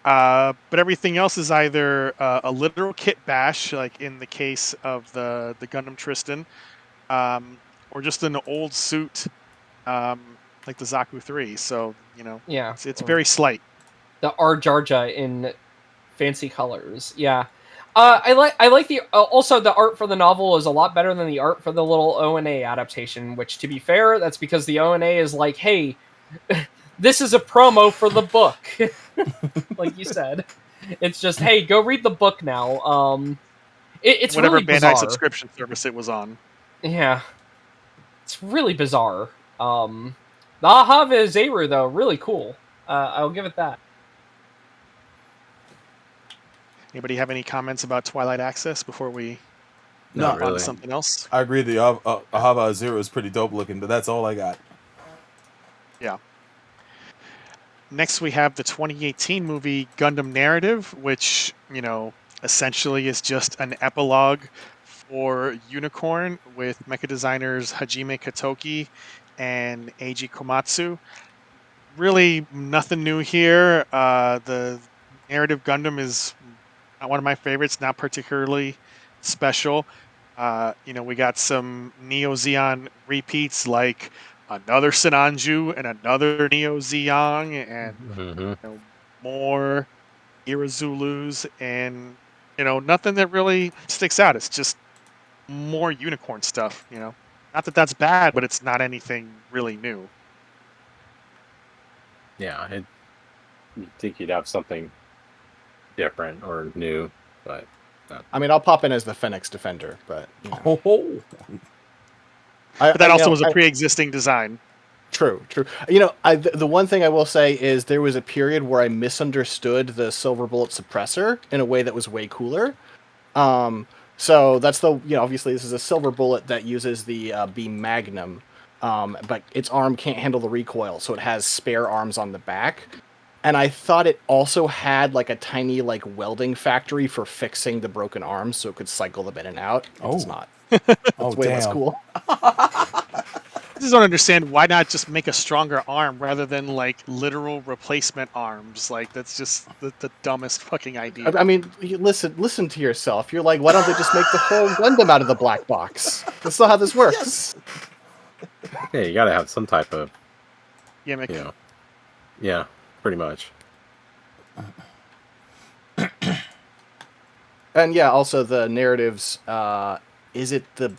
But everything else is either a literal kit bash, like in the case of the Gundam Tristan, or just an old suit, like the Zaku 3. So, you know, it's very slight. The Arjarja in fancy colors. Yeah. I like the also the art for the novel is a lot better than the art for the little ONA adaptation, which, to be fair, that's because the ONA is like, hey, this is a promo for the book. Like you said. It's just, hey, go read the book now. It's whatever really Bandai bizarre. subscription service it was on. Yeah. It's really bizarre. The Ahava Zeru, though, really cool. I'll give it that. Anybody have any comments about Twilight Access before we Not move on really. to something else? I agree. The Ahava Zero is pretty dope looking, but that's all I got. Yeah. Next, we have the 2018 movie Gundam Narrative, which, you know, essentially is just an epilogue for Unicorn with mecha designers Hajime Katoki and Eiji Komatsu. Really nothing new here. The narrative Gundam is not one of my favorites, not particularly special. We got some Neo Zeon repeats like another Sinanju and another Neo Zeon and more Irizulus and nothing that really sticks out. It's just more unicorn stuff, Not that that's bad, but it's not anything really new. Yeah, you'd think you'd have something different or new, but I mean, I'll pop in as the Phoenix Defender, but but that also was a pre-existing design. True. The one thing I will say is there was a period where I misunderstood the Silver Bullet suppressor in a way that was way cooler. So that's obviously this is a Silver Bullet that uses the beam Magnum, but its arm can't handle the recoil, so it has spare arms on the back. And I thought it also had like a tiny welding factory for fixing the broken arms, so it could cycle them in and out. It's not. It's way less cool. I just don't understand why not just make a stronger arm rather than literal replacement arms. That's just the dumbest fucking idea. I mean, listen to yourself. You're like, why don't they just make the whole Gundam out of the black box? That's not how this works. Yes. Yeah, you gotta have some type of gimmick. Yeah, pretty much. And yeah, also the narratives. Is it the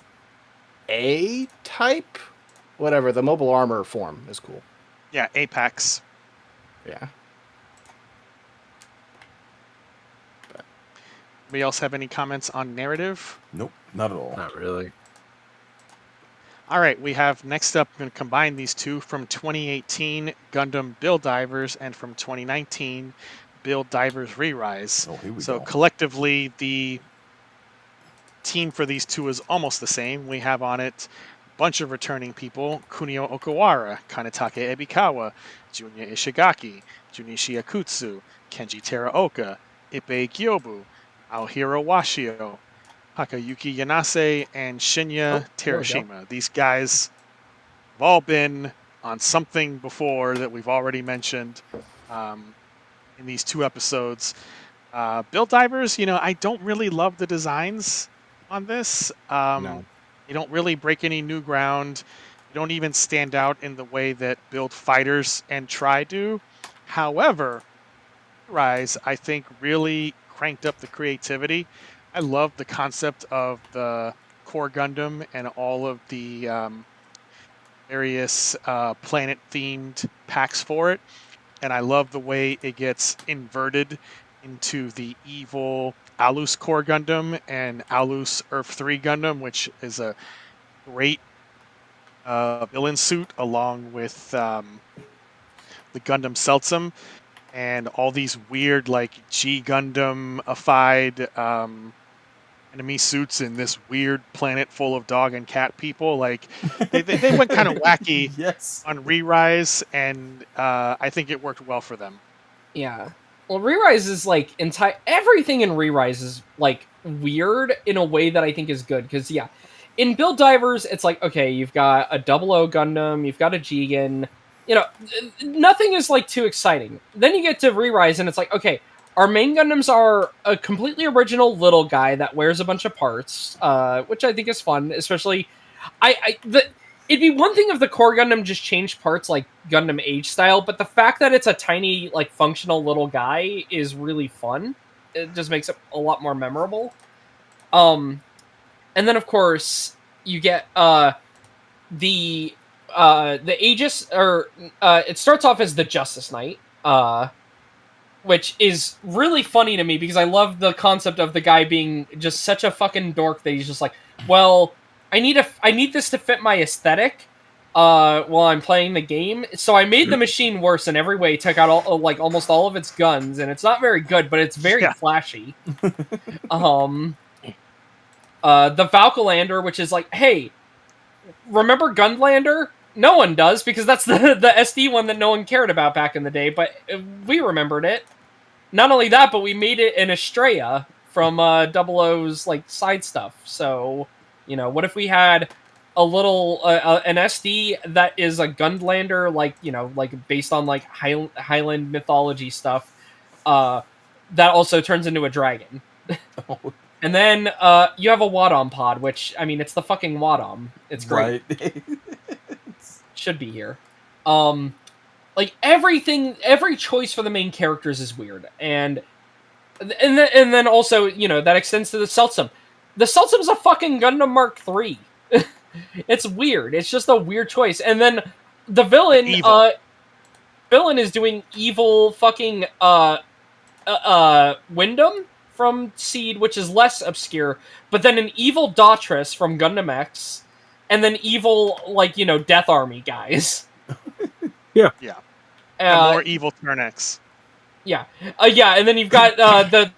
A type? Whatever, the mobile armor form is cool. Yeah, Apex. Yeah. Anybody else have any comments on narrative? Nope, not at all. Not really. All right, we have next up, I'm going to combine these two from 2018 Gundam Build Divers and from 2019 Build Divers Re-Rise. Oh, here we so go. collectively, the team for these two is almost the same. We have on it a bunch of returning people: Kunio Okawara, Kanetake Ebikawa, Junya Ishigaki, Junichi Akutsu, Kenji Teraoka, Ippei Gyobu, Aohiro Washio, Hakayuki Yanase, and Shinya Terashima. These guys have all been on something before that we've already mentioned in these two episodes. Build Divers, I don't really love the designs on this. No. You don't really break any new ground. You don't even stand out in the way that Build Fighters and Try do. However, Rise, I think, really cranked up the creativity. I love the concept of the core Gundam and all of the various planet-themed packs for it. And I love the way it gets inverted into the evil Alus core Gundam and Alus Earth 3 Gundam, which is a great villain suit along with the Gundam Seltsum. And all these weird, G Gundam-ified enemy suits in this weird planet full of dog and cat people. They went kind of wacky Yes. on Re-Rise, and I think it worked well for them. Yeah. Well, Re-Rise is everything in Re-Rise is weird in a way that I think is good. Because in Build Divers, it's okay, you've got a 00 Gundam, you've got a Jigen. Nothing is too exciting. Then you get to Re-Rise, and it's okay, our main Gundams are a completely original little guy that wears a bunch of parts, which I think is fun. Especially, it'd be one thing if the core Gundam just changed parts like Gundam Age style, but the fact that it's a tiny, functional little guy is really fun. It just makes it a lot more memorable. And then of course you get the Aegis, or it starts off as the Justice Knight, which is really funny to me because I love the concept of the guy being just such a fucking dork that he's just well, I need this to fit my aesthetic while I'm playing the game, so I made the machine worse in every way, took out almost all of its guns, and it's not very good, but it's very flashy. The Valkylander, which is hey, remember Gunlander? No one does, because that's the SD one that no one cared about back in the day, but we remembered it. Not only that, but we made it an Estrella from 00's like side stuff. So, you know, what if we had a little an SD that is a Gundlander, like, you know, like based on like Highland mythology stuff, that also turns into a dragon. And then you have a Wadom pod, which, I mean, it's the fucking Wadom. It's great. Right. Should be here. Like every choice for the main characters is weird, and then also, you know, that extends to the Seltsum. The Seltsum's a fucking Gundam Mark III. It's weird. It's just a weird choice. And then the villain, villain is doing evil fucking Windom from Seed, which is less obscure, but then an evil Daughters from Gundam X, and then evil, like, you know, Death Army guys. Yeah. And more evil Turn-X. Yeah. And then you've got the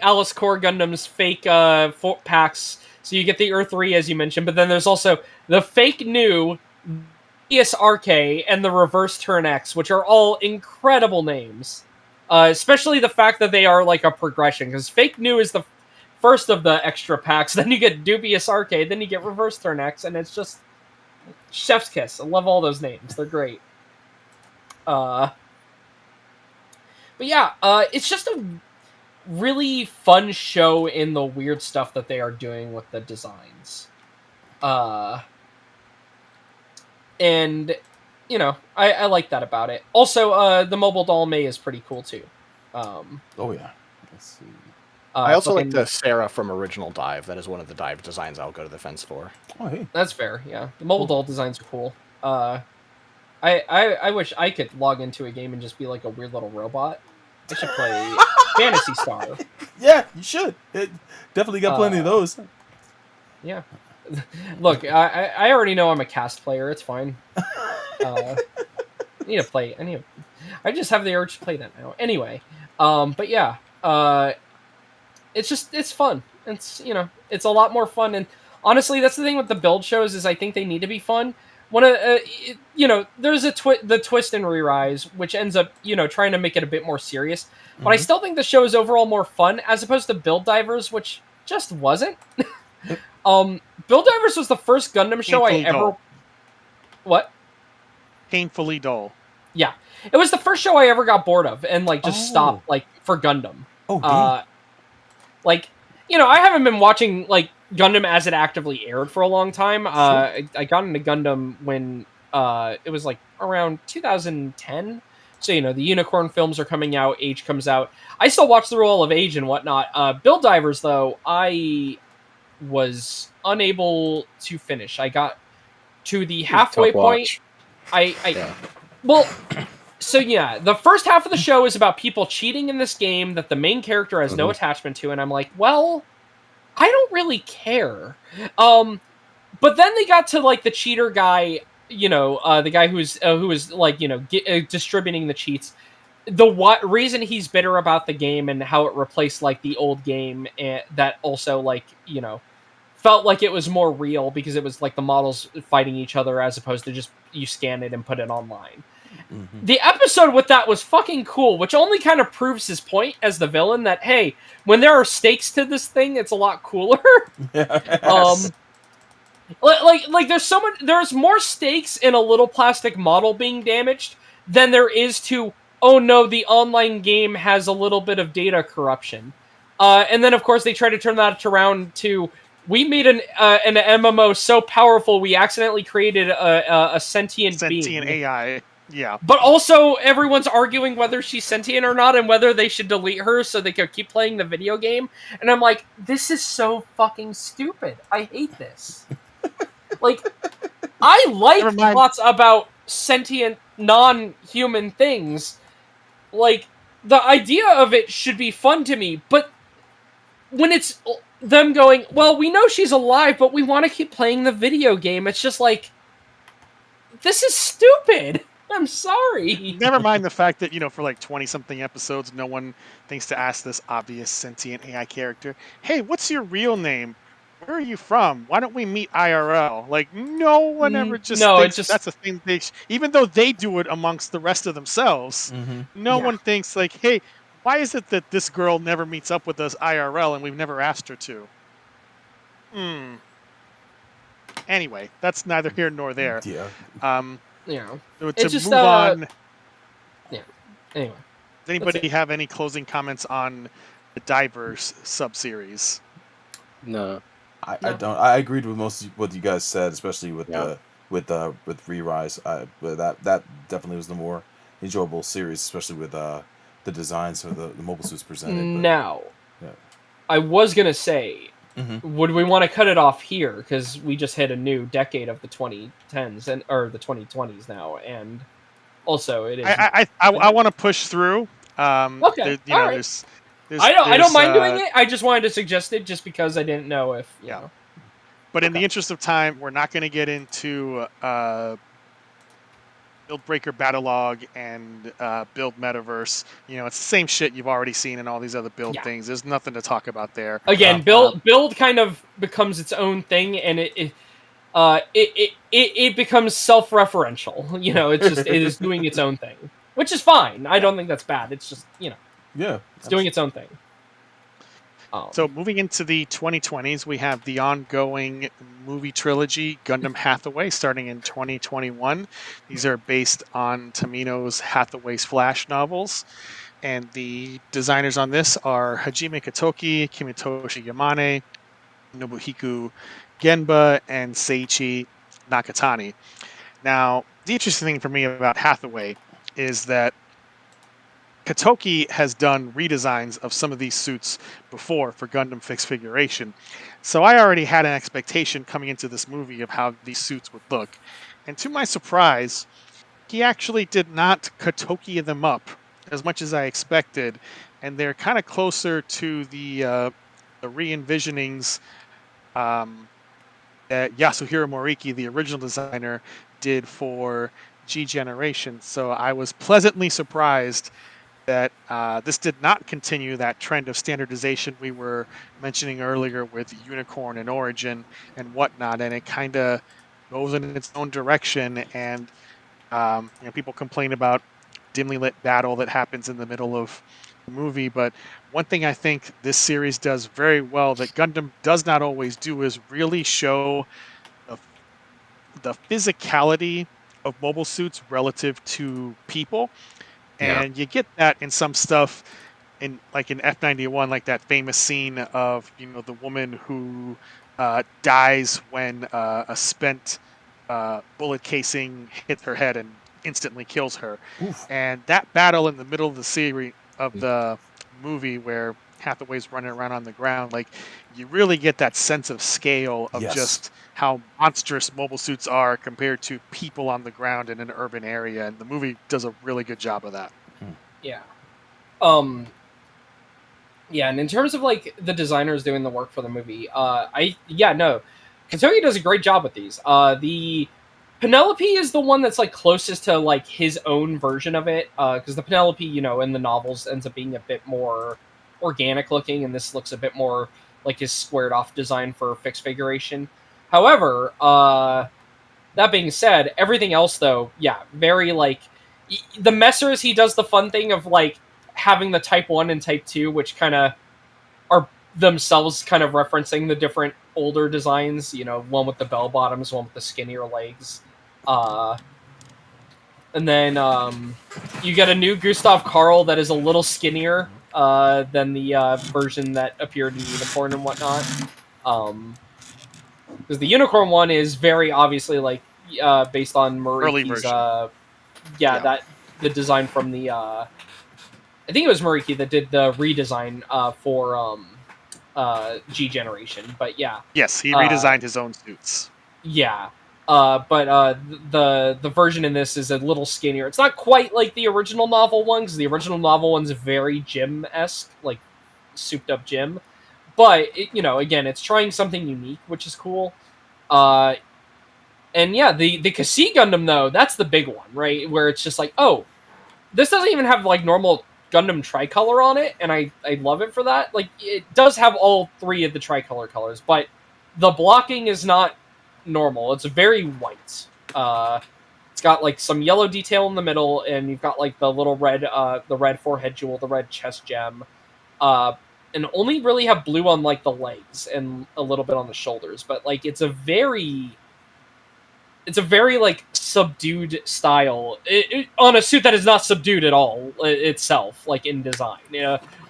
Alice Core Gundam's fake packs. So you get the Earth 3, as you mentioned, but then there's also the fake new ESRK and the Reverse Turn-X, which are all incredible names. Especially the fact that they are like a progression, because fake new is the first of the extra packs, then you get Dubious Arcade, then you get Reverse Turn-X, and it's just chef's kiss. I love all those names. They're great. But yeah, it's just a really fun show in the weird stuff that they are doing with the designs. And, you know, I like that about it. Also, the mobile doll May is pretty cool, too. Oh, yeah. Let's see. I also like the Sarah from Original Dive. That is one of the dive designs I'll go to the fence for. Oh, hey. That's fair, yeah. The mobile doll designs are cool. I wish I could log into a game and just be like a weird little robot. I should play Phantasy Star. Yeah, you should. It definitely got plenty of those. Yeah. Look, I already know I'm a cast player. It's fine. I need to play. I just have the urge to play that now. Anyway, but yeah, it's fun. It's, you know, it's a lot more fun. And honestly, that's the thing with the build shows, is I think they need to be fun. You know, there's the twist and re-rise, which ends up, you know, trying to make it a bit more serious. But I still think the show is overall more fun, as opposed to Build Divers, which just wasn't. Build Divers was the first Gundam show I ever... Dull. What? Painfully dull. Yeah. It was the first show I ever got bored of and, like, just stopped, like, for Gundam. Oh, damn. Like, you know, I haven't been watching, like, Gundam as it actively aired for a long time. I got into Gundam when it was, like, around 2010. So, you know, the Unicorn films are coming out, Age comes out. I still watch the Roll of Age and whatnot. Build Divers, though, I was unable to finish. I got to the halfway point. Well, so yeah, the first half of the show is about people cheating in this game that the main character has no attachment to, and I'm like, well, I don't really care. But then they got to, like, the cheater guy, you know, the guy who was like, you know, distributing the cheats. The reason he's bitter about the game and how it replaced, like, the old game, and that also, like, you know, felt like it was more real because it was like the models fighting each other as opposed to just you scan it and put it online. The episode with that was fucking cool, which only kind of proves his point as the villain that, hey, when there are stakes to this thing, it's a lot cooler. Yes. Like there's more stakes in a little plastic model being damaged than there is to, oh no, the online game has a little bit of data corruption. And then of course they try to turn that around to, we made an MMO so powerful we accidentally created a sentient being. AI. Yeah. But also, everyone's arguing whether she's sentient or not and whether they should delete her so they could keep playing the video game. And I'm like, this is so fucking stupid. I hate this. Like, I like plots about sentient, non-human things. Like, the idea of it should be fun to me, but when it's them going, well, we know she's alive, but we want to keep playing the video game, it's just like, this is stupid. I'm sorry. Never mind the fact that, you know, for like 20-something episodes, no one thinks to ask this obvious sentient AI character, hey, what's your real name? Where are you from? Why don't we meet IRL? Like, no one ever just thinks that's a thing. Even though they do it amongst the rest of themselves, no one thinks like, hey, Why is it that this girl never meets up with us IRL and we've never asked her to? Anyway, that's neither here nor there. Yeah. To just, move on. Yeah. Anyway. Does anybody have any closing comments on the Divers sub-series? No. I don't. I agreed with most of what you guys said, especially with with Re-Rise. But that definitely was the more enjoyable series, especially with the designs of the mobile suits presented. But, now, I was gonna say, would we want to cut it off here because we just hit a new decade of the 2010s or the 2020s now, and also it is. I want to push through. Okay. There's I don't mind doing it. I just wanted to suggest it just because I didn't know if you know. But in the interest of time, we're not going to get into Build Breaker Battlelog and Build Metaverse. It's the same shit you've already seen in all these other build things. There's nothing to talk about there. Again, build kind of becomes its own thing, and it becomes self-referential. It is doing its own thing, which is fine. I don't think that's bad. It's just it's doing its own thing. So moving into the 2020s, we have the ongoing movie trilogy Gundam Hathaway starting in 2021. These are based on Tomino's Hathaway's Flash novels. And the designers on this are Hajime Katoki, Kimitoshi Yamane, Nobuhiko Genba, and Seiichi Nakatani. Now, the interesting thing for me about Hathaway is that Katoki has done redesigns of some of these suits before for Gundam Fixed Figuration. So I already had an expectation coming into this movie of how these suits would look. And to my surprise, he actually did not Katoki them up as much as I expected. And they're kind of closer to the re-envisionings that Yasuhiro Moriki, the original designer, did for G Generation. So I was pleasantly surprised that this did not continue that trend of standardization we were mentioning earlier with Unicorn and Origin and whatnot, and it kind of goes in its own direction. And people complain about dimly lit battle that happens in the middle of the movie, but one thing I think this series does very well that Gundam does not always do is really show the physicality of mobile suits relative to people. And you get that in some stuff in F91, like that famous scene of, the woman who dies when a spent bullet casing hits her head and instantly kills her. Oof. And that battle in the middle of the series of the movie where Hathaway's running around on the ground, you really get that sense of scale of just how monstrous mobile suits are compared to people on the ground in an urban area, and the movie does a really good job of that. Yeah. And in terms of the designers doing the work for the movie, Katoki does a great job with these. The Penelope is the one that's closest to his own version of it, because the Penelope, in the novels ends up being a bit more organic looking, and this looks a bit more like his squared off design for fixed figuration. However, that being said, everything else though, very the Messers, he does the fun thing of having the Type 1 and Type 2, which kind of are themselves kind of referencing the different older designs, one with the bell bottoms, one with the skinnier legs. And then you get a new Gustav Karl that is a little skinnier than the version that appeared in Unicorn and whatnot. Because the Unicorn one is very obviously based on Muriki's that the design from the I think it was Muriki that did the redesign for G Generation, but yes, he redesigned his own suits. But the version in this is a little skinnier. It's not quite like the original novel one, because the original novel one's very Jim-esque, souped up Jim. But again, it's trying something unique, which is cool. And the Kasi Gundam though, that's the big one, right? Where it's just this doesn't even have normal Gundam tricolor on it, and I love it for that. It does have all three of the tricolor colors, but the blocking is not normal. It's very white. It's got like some yellow detail in the middle, and you've got like the little red, the red forehead jewel, the red chest gem, and only really have blue on like the legs and a little bit on the shoulders. But like it's a very like subdued style on a suit that is not subdued at all itself, like in design.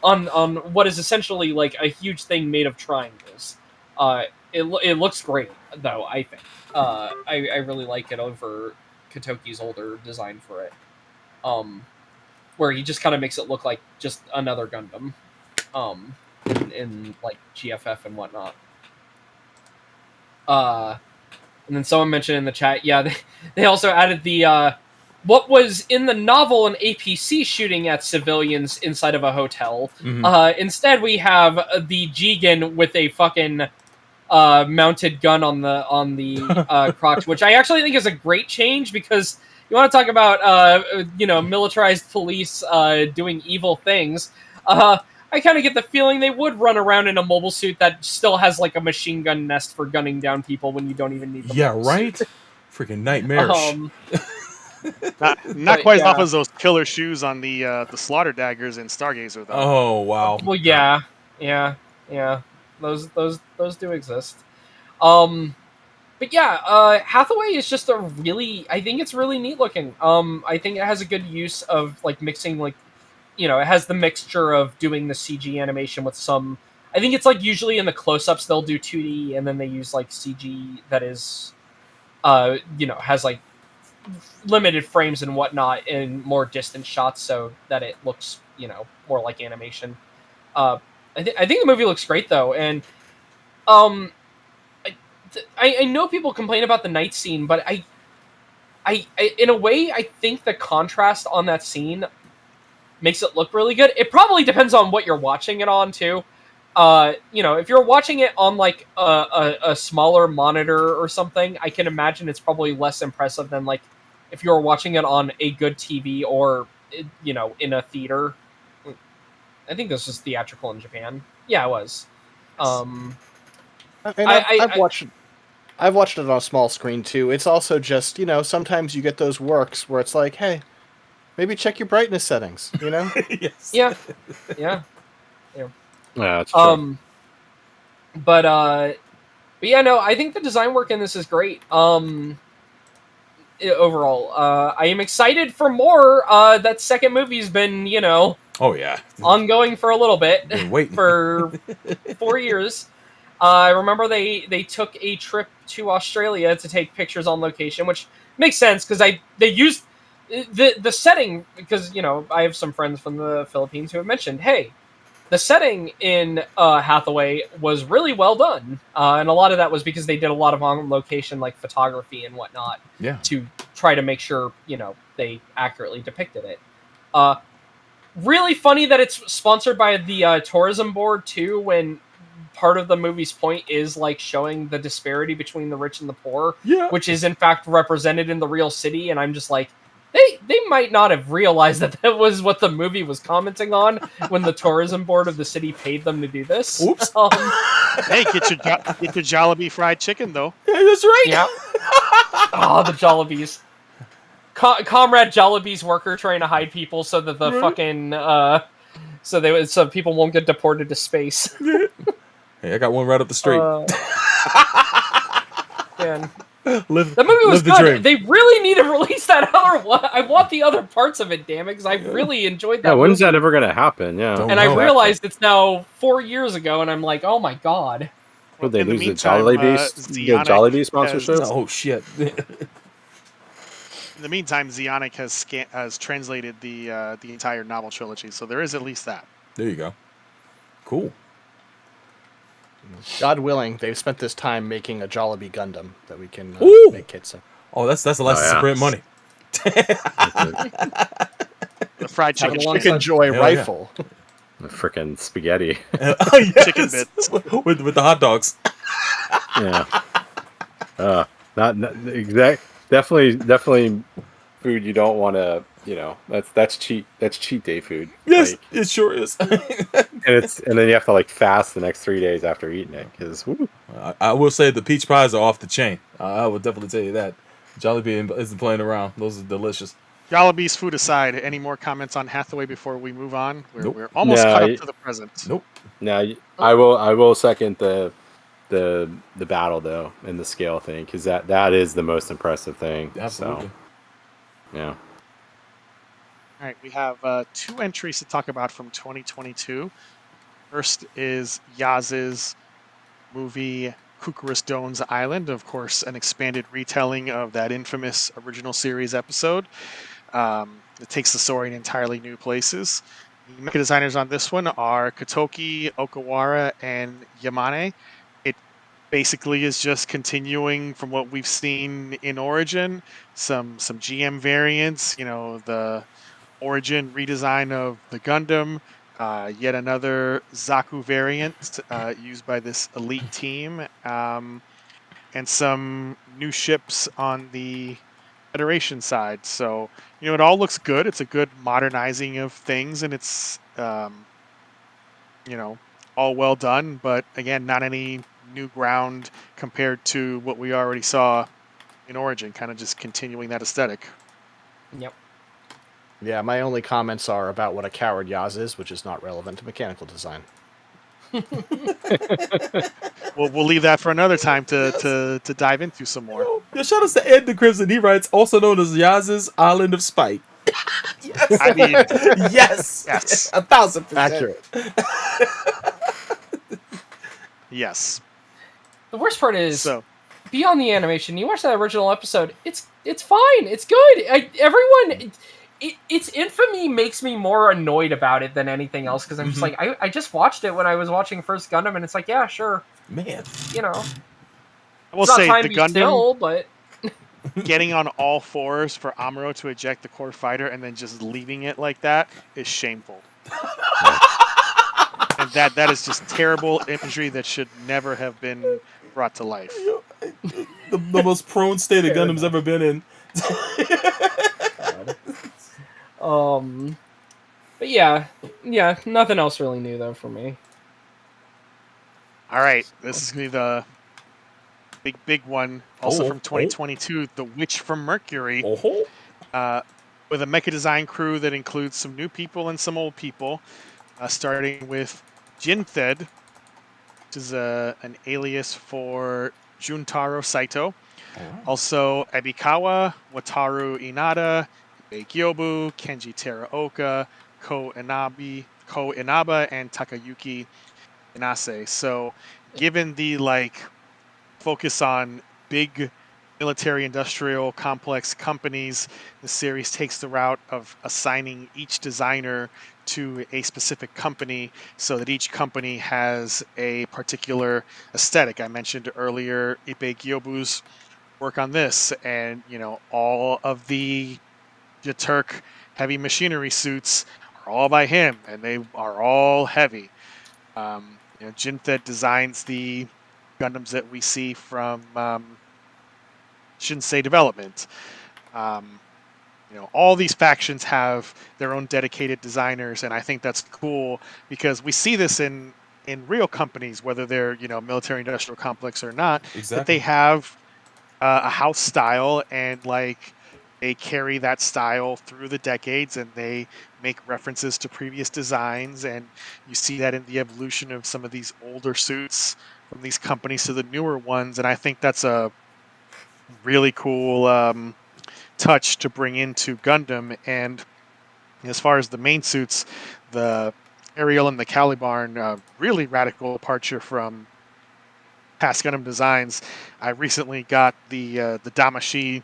On what is essentially like a huge thing made of triangles. It looks great though. I think I really like it over Kotoki's older design for it, where he just kind of makes it look like just another Gundam, in like GFF and whatnot. And then someone mentioned in the chat, yeah, they also added the what was in the novel an APC shooting at civilians inside of a hotel. Mm-hmm. Instead, we have the Jigen with a fucking mounted gun on the crotch, which I actually think is a great change, because you want to talk about militarized police doing evil things. I kind of get the feeling they would run around in a mobile suit that still has like a machine gun nest for gunning down people when you don't even need the mobile right suit. Freaking nightmarish. Not quite as awful as those killer shoes on the slaughter daggers in Stargazer though. Oh wow. Well, yeah. Those do exist. But yeah, Hathaway is just I think it's really neat looking. I think it has a good use of like mixing, like, it has the mixture of doing the CG animation with some. I think it's like usually in the close-ups they'll do 2D and then they use like CG that is, has like limited frames and whatnot in more distant shots so that it looks, more like animation. I think the movie looks great though, and I know people complain about the night scene, but I in a way I think the contrast on that scene makes it look really good. It probably depends on what you're watching it on too. If you're watching it on like a smaller monitor or something, I can imagine it's probably less impressive than like if you're watching it on a good TV or in a theater. I think this was theatrical in Japan. Yeah, it was. I've watched it on a small screen too. It's also just, sometimes you get those works where it's like, hey, maybe check your brightness settings, Yes. Yeah. Yeah, that's true. But yeah, no, I think the design work in this is great. Overall, I am excited for more. That second movie's been, oh yeah, ongoing for a little bit. Been waiting for 4 years. I remember they took a trip to Australia to take pictures on location, which makes sense because they used the setting, because I have some friends from the Philippines who have mentioned, hey, the setting in Hathaway was really well done, and a lot of that was because they did a lot of on location like photography and whatnot, to try to make sure they accurately depicted it. Really funny that it's sponsored by the tourism board too, when part of the movie's point is like showing the disparity between the rich and the poor, which is in fact represented in the real city, and I'm just like, they might not have realized that was what the movie was commenting on when the tourism board of the city paid them to do this. Oops. Hey, get your Jollibee fried chicken though. Yeah, that's right. Yeah. Oh, the Jollibees. Comrade Jollibee's worker trying to hide people so that the fucking so people won't get deported to space. Hey, I got one right up the street. Man. That movie was good. They really need to release that other one. I want the other parts of it, damn it, because I really enjoyed that. Yeah, when's movie. that ever going to happen? Yeah. And I realized it's now 4 years ago, and I'm like, oh my god. Would they lose the Jollibee sponsorship? Oh shit. In the meantime, Zionic has translated the entire novel trilogy, so there is at least that. There you go. Cool. God willing, they've spent this time making a Jollibee Gundam that we can make kits of. Oh, that's the license to print money. The fried chicken joy rifle. The frickin' spaghetti. Chicken bits with the hot dogs. Yeah. Not exact. Definitely food you don't want to. That's cheat day food. Yes, it sure is. and then you have to like fast the next 3 days after eating it, because I will say the peach pies are off the chain. I will definitely tell you that. Jollibee isn't playing around. Those are delicious. Jollibee's food aside, any more comments on Hathaway before we move on? Nope. We're almost caught up to the present. Nope. Now I will second the battle though and the scale thing, because that is the most impressive thing. Absolutely. So, yeah. All right, we have 2 entries to talk about from 2022. First is Yaz's movie Kukurus Doan's Island, of course, an expanded retelling of that infamous original series episode. It takes the story in entirely new places. The mecha designers on this one are Kotoki, Okawara, and Yamane. It basically is just continuing from what we've seen in Origin, some GM variants, the Origin redesign of the Gundam, yet another Zaku variant used by this elite team, and some new ships on the Federation side. So, it all looks good. It's a good modernizing of things, and it's, all well done. But again, not any new ground compared to what we already saw in Origin, kind of just continuing that aesthetic. Yep. Yeah, my only comments are about what a coward Yaz is, which is not relevant to mechanical design. We'll leave that for another time to dive into some more. Yeah, shout out to Ed the Crimson. He writes, also known as Yaz's Island of Spite. Yes. I mean, yes. Yes. 1,000%. Accurate. Yes. The worst part is, So, beyond the animation, you watch that original episode, it's fine. It's good. Everyone... Its infamy makes me more annoyed about it than anything else, because I'm just like, I just watched it when I was watching First Gundam, and it's like, yeah, sure. Man. I will it's not say time the to be Gundam still, but... getting on all fours for Amuro to eject the core fighter and then just leaving it like that is shameful. And that is just terrible imagery that should never have been brought to life. The most prone state of Gundam's ever been in. But yeah, nothing else really new though for me. All right, this is gonna be the big one, also from 2022, The Witch from Mercury, with a mecha design crew that includes some new people and some old people, starting with Jinthed, which is an alias for Juntaro Saito. Also, Ebikawa, Wataru Inada, Gyobu, Kenji Teraoka, Ko Inaba, and Takayuki Inase. So, given the focus on big military-industrial complex companies, the series takes the route of assigning each designer to a specific company, so that each company has a particular aesthetic. I mentioned earlier Ipe Gyobu's work on this, and all of the Turk heavy machinery suits are all by him, and they are all heavy. Jinthed designs the Gundams that we see from Shinsei Development. All these factions have their own dedicated designers, and I think that's cool because we see this in real companies, whether they're military industrial complex or not, that they have a house style, and they carry that style through the decades, and they make references to previous designs, and you see that in the evolution of some of these older suits from these companies to the newer ones, and I think that's a really cool touch to bring into Gundam. And as far as the main suits, the Ariel and the Caliban, really radical departure from past Gundam designs. I recently got the Damashi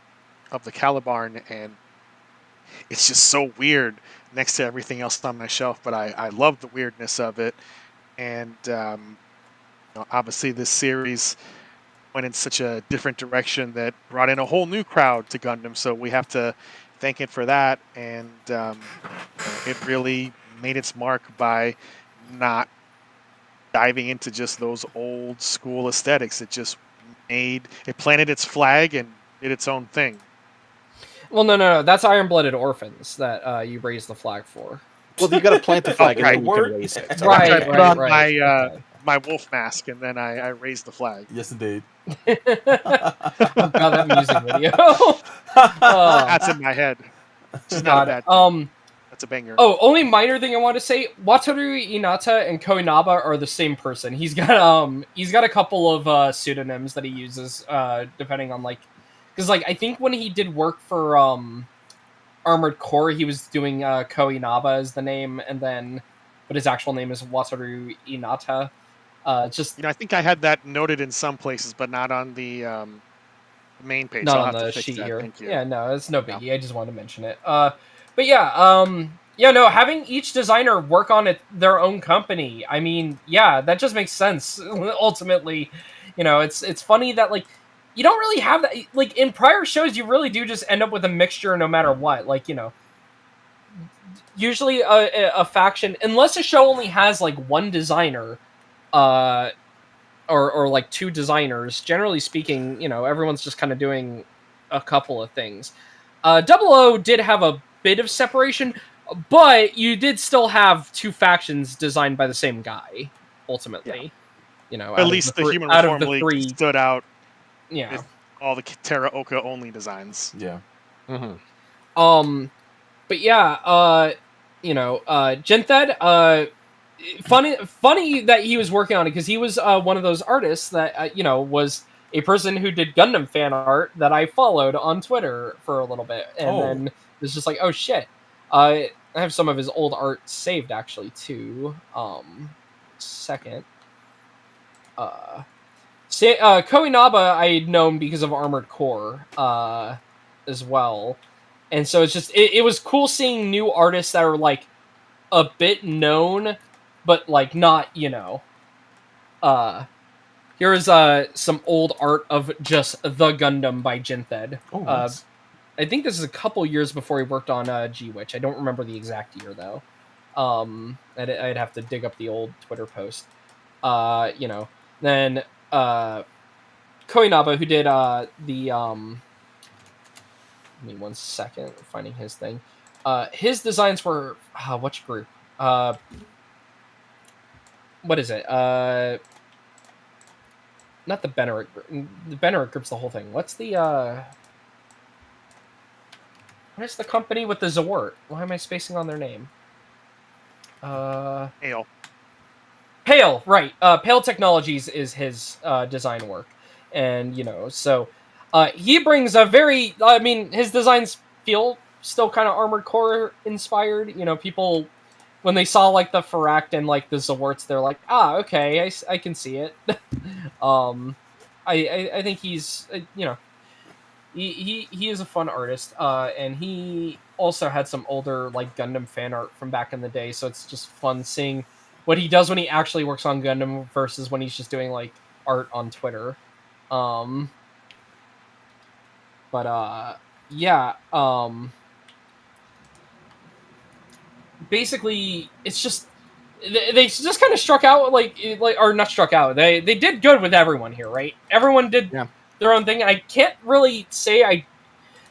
of the Caliban, and it's just so weird next to everything else on my shelf, but I love the weirdness of it. And obviously this series went in such a different direction that brought in a whole new crowd to Gundam, so we have to thank it for that. And it really made its mark by not diving into just those old school aesthetics. It just planted its flag and did its own thing. Well, no. That's Iron-Blooded Orphans that you raise the flag for. Well, you got to plant the flag and then you can raise it. So I put on my wolf mask and then I raised the flag. Yes, indeed. Oh god, that music video. That's in my head. It's not a bad thing. That's a banger. Oh, only minor thing I want to say: Wataru Inata and Koinaba are the same person. He's got a couple of pseudonyms that he uses depending on like, because like I think when he did work for Armored Core, he was doing Koinaba as the name, and then but his actual name is Wataru Inata. Just I think I had that noted in some places, but not on the main page. not so I'll on have the to fix sheet that. here. Thank you. Yeah, no, it's no biggie. I just wanted to mention it. But yeah, no, having each designer work on their own company. I mean, yeah, that just makes sense. Ultimately, it's funny that like you don't really have that. Like in prior shows, you really do just end up with a mixture no matter what. Like usually a faction, unless a show only has like one designer, or like two designers. Generally speaking, everyone's just kind of doing a couple of things. Double O did have a bit of separation, but you did still have two factions designed by the same guy. Ultimately, At least the Human Reform League stood out. Yeah, with all the Teraoka only designs. Yeah. Mm-hmm. But yeah, Genthed, funny that he was working on it because he was one of those artists that was a person who did Gundam fan art that I followed on Twitter for a little bit, and then it's just like, oh shit. I have some of his old art saved actually too. Second. Koinaba I had known because of Armored Core as well. And so it's just it was cool seeing new artists that are like a bit known, but like not, here's some old art of just the Gundam by Genthed. Oh, nice. I think this is a couple years before he worked on G-Witch. I don't remember the exact year though. I'd have to dig up the old Twitter post. Then Koinaba, who did the give me 1 second, finding his thing. His designs were which group? What is it? Not the Bennerick group. The Bennerick group's the whole thing. What's the what is the company with the Zawart? Why am I spacing on their name? Hale. Pale, right. Pale Technologies is his design work. And, so he brings a very, his designs feel still kind of Armored Core inspired. People, when they saw like the Pharact and like the Zawarts, they're like, okay, I can see it. I think he's, he is a fun artist, and he also had some older like Gundam fan art from back in the day, so it's just fun seeing what he does when he actually works on Gundam versus when he's just doing like art on Twitter. Basically it's just they just kind of struck out like or not struck out. They did good with everyone here, right? Everyone did their own thing. I can't really say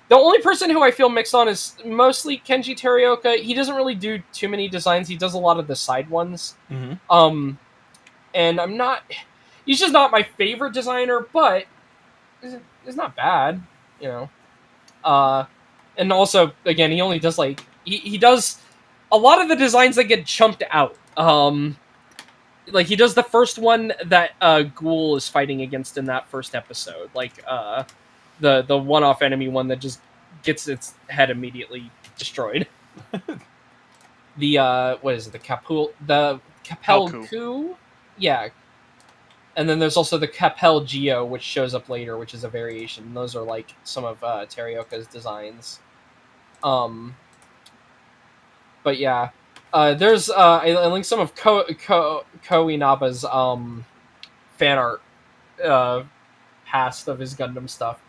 the only person who I feel mixed on is mostly Kenji Terioka. He doesn't really do too many designs. He does a lot of the side ones. Mm-hmm. And he's just not my favorite designer, but it's not bad, and also, again, he only does like, he does a lot of the designs that get chumped out. Like he does the first one that Ghoul is fighting against in that first episode, like the one-off enemy one that just gets its head immediately destroyed. The what is it? The Capelku? Yeah. And then there's also the Capel Geo, which shows up later, which is a variation. Those are like some of Terioka's designs. But yeah, there's I linked some of Koinaba's fan art past of his Gundam stuff.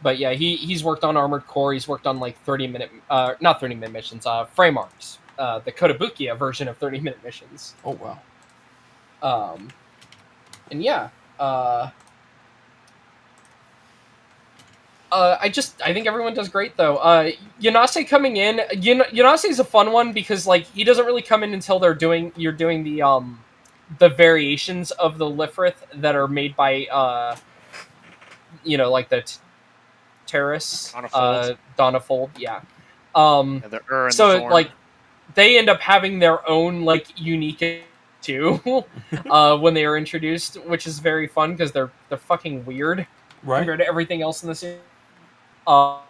But yeah, he's worked on Armored Core. He's worked on like 30-minute, not 30-minute missions, frame arcs, the Kotobukiya version of 30-minute missions. Oh wow. And yeah, I think everyone does great though. Yanase coming in, Yanase is a fun one because like he doesn't really come in until you're doing the the variations of the Lifrith that are made by like the terrorists, Donafold, yeah. And the and so the Thorn. like they end up having their own like unique too when they are introduced, which is very fun because they're fucking weird compared to everything else in the series. I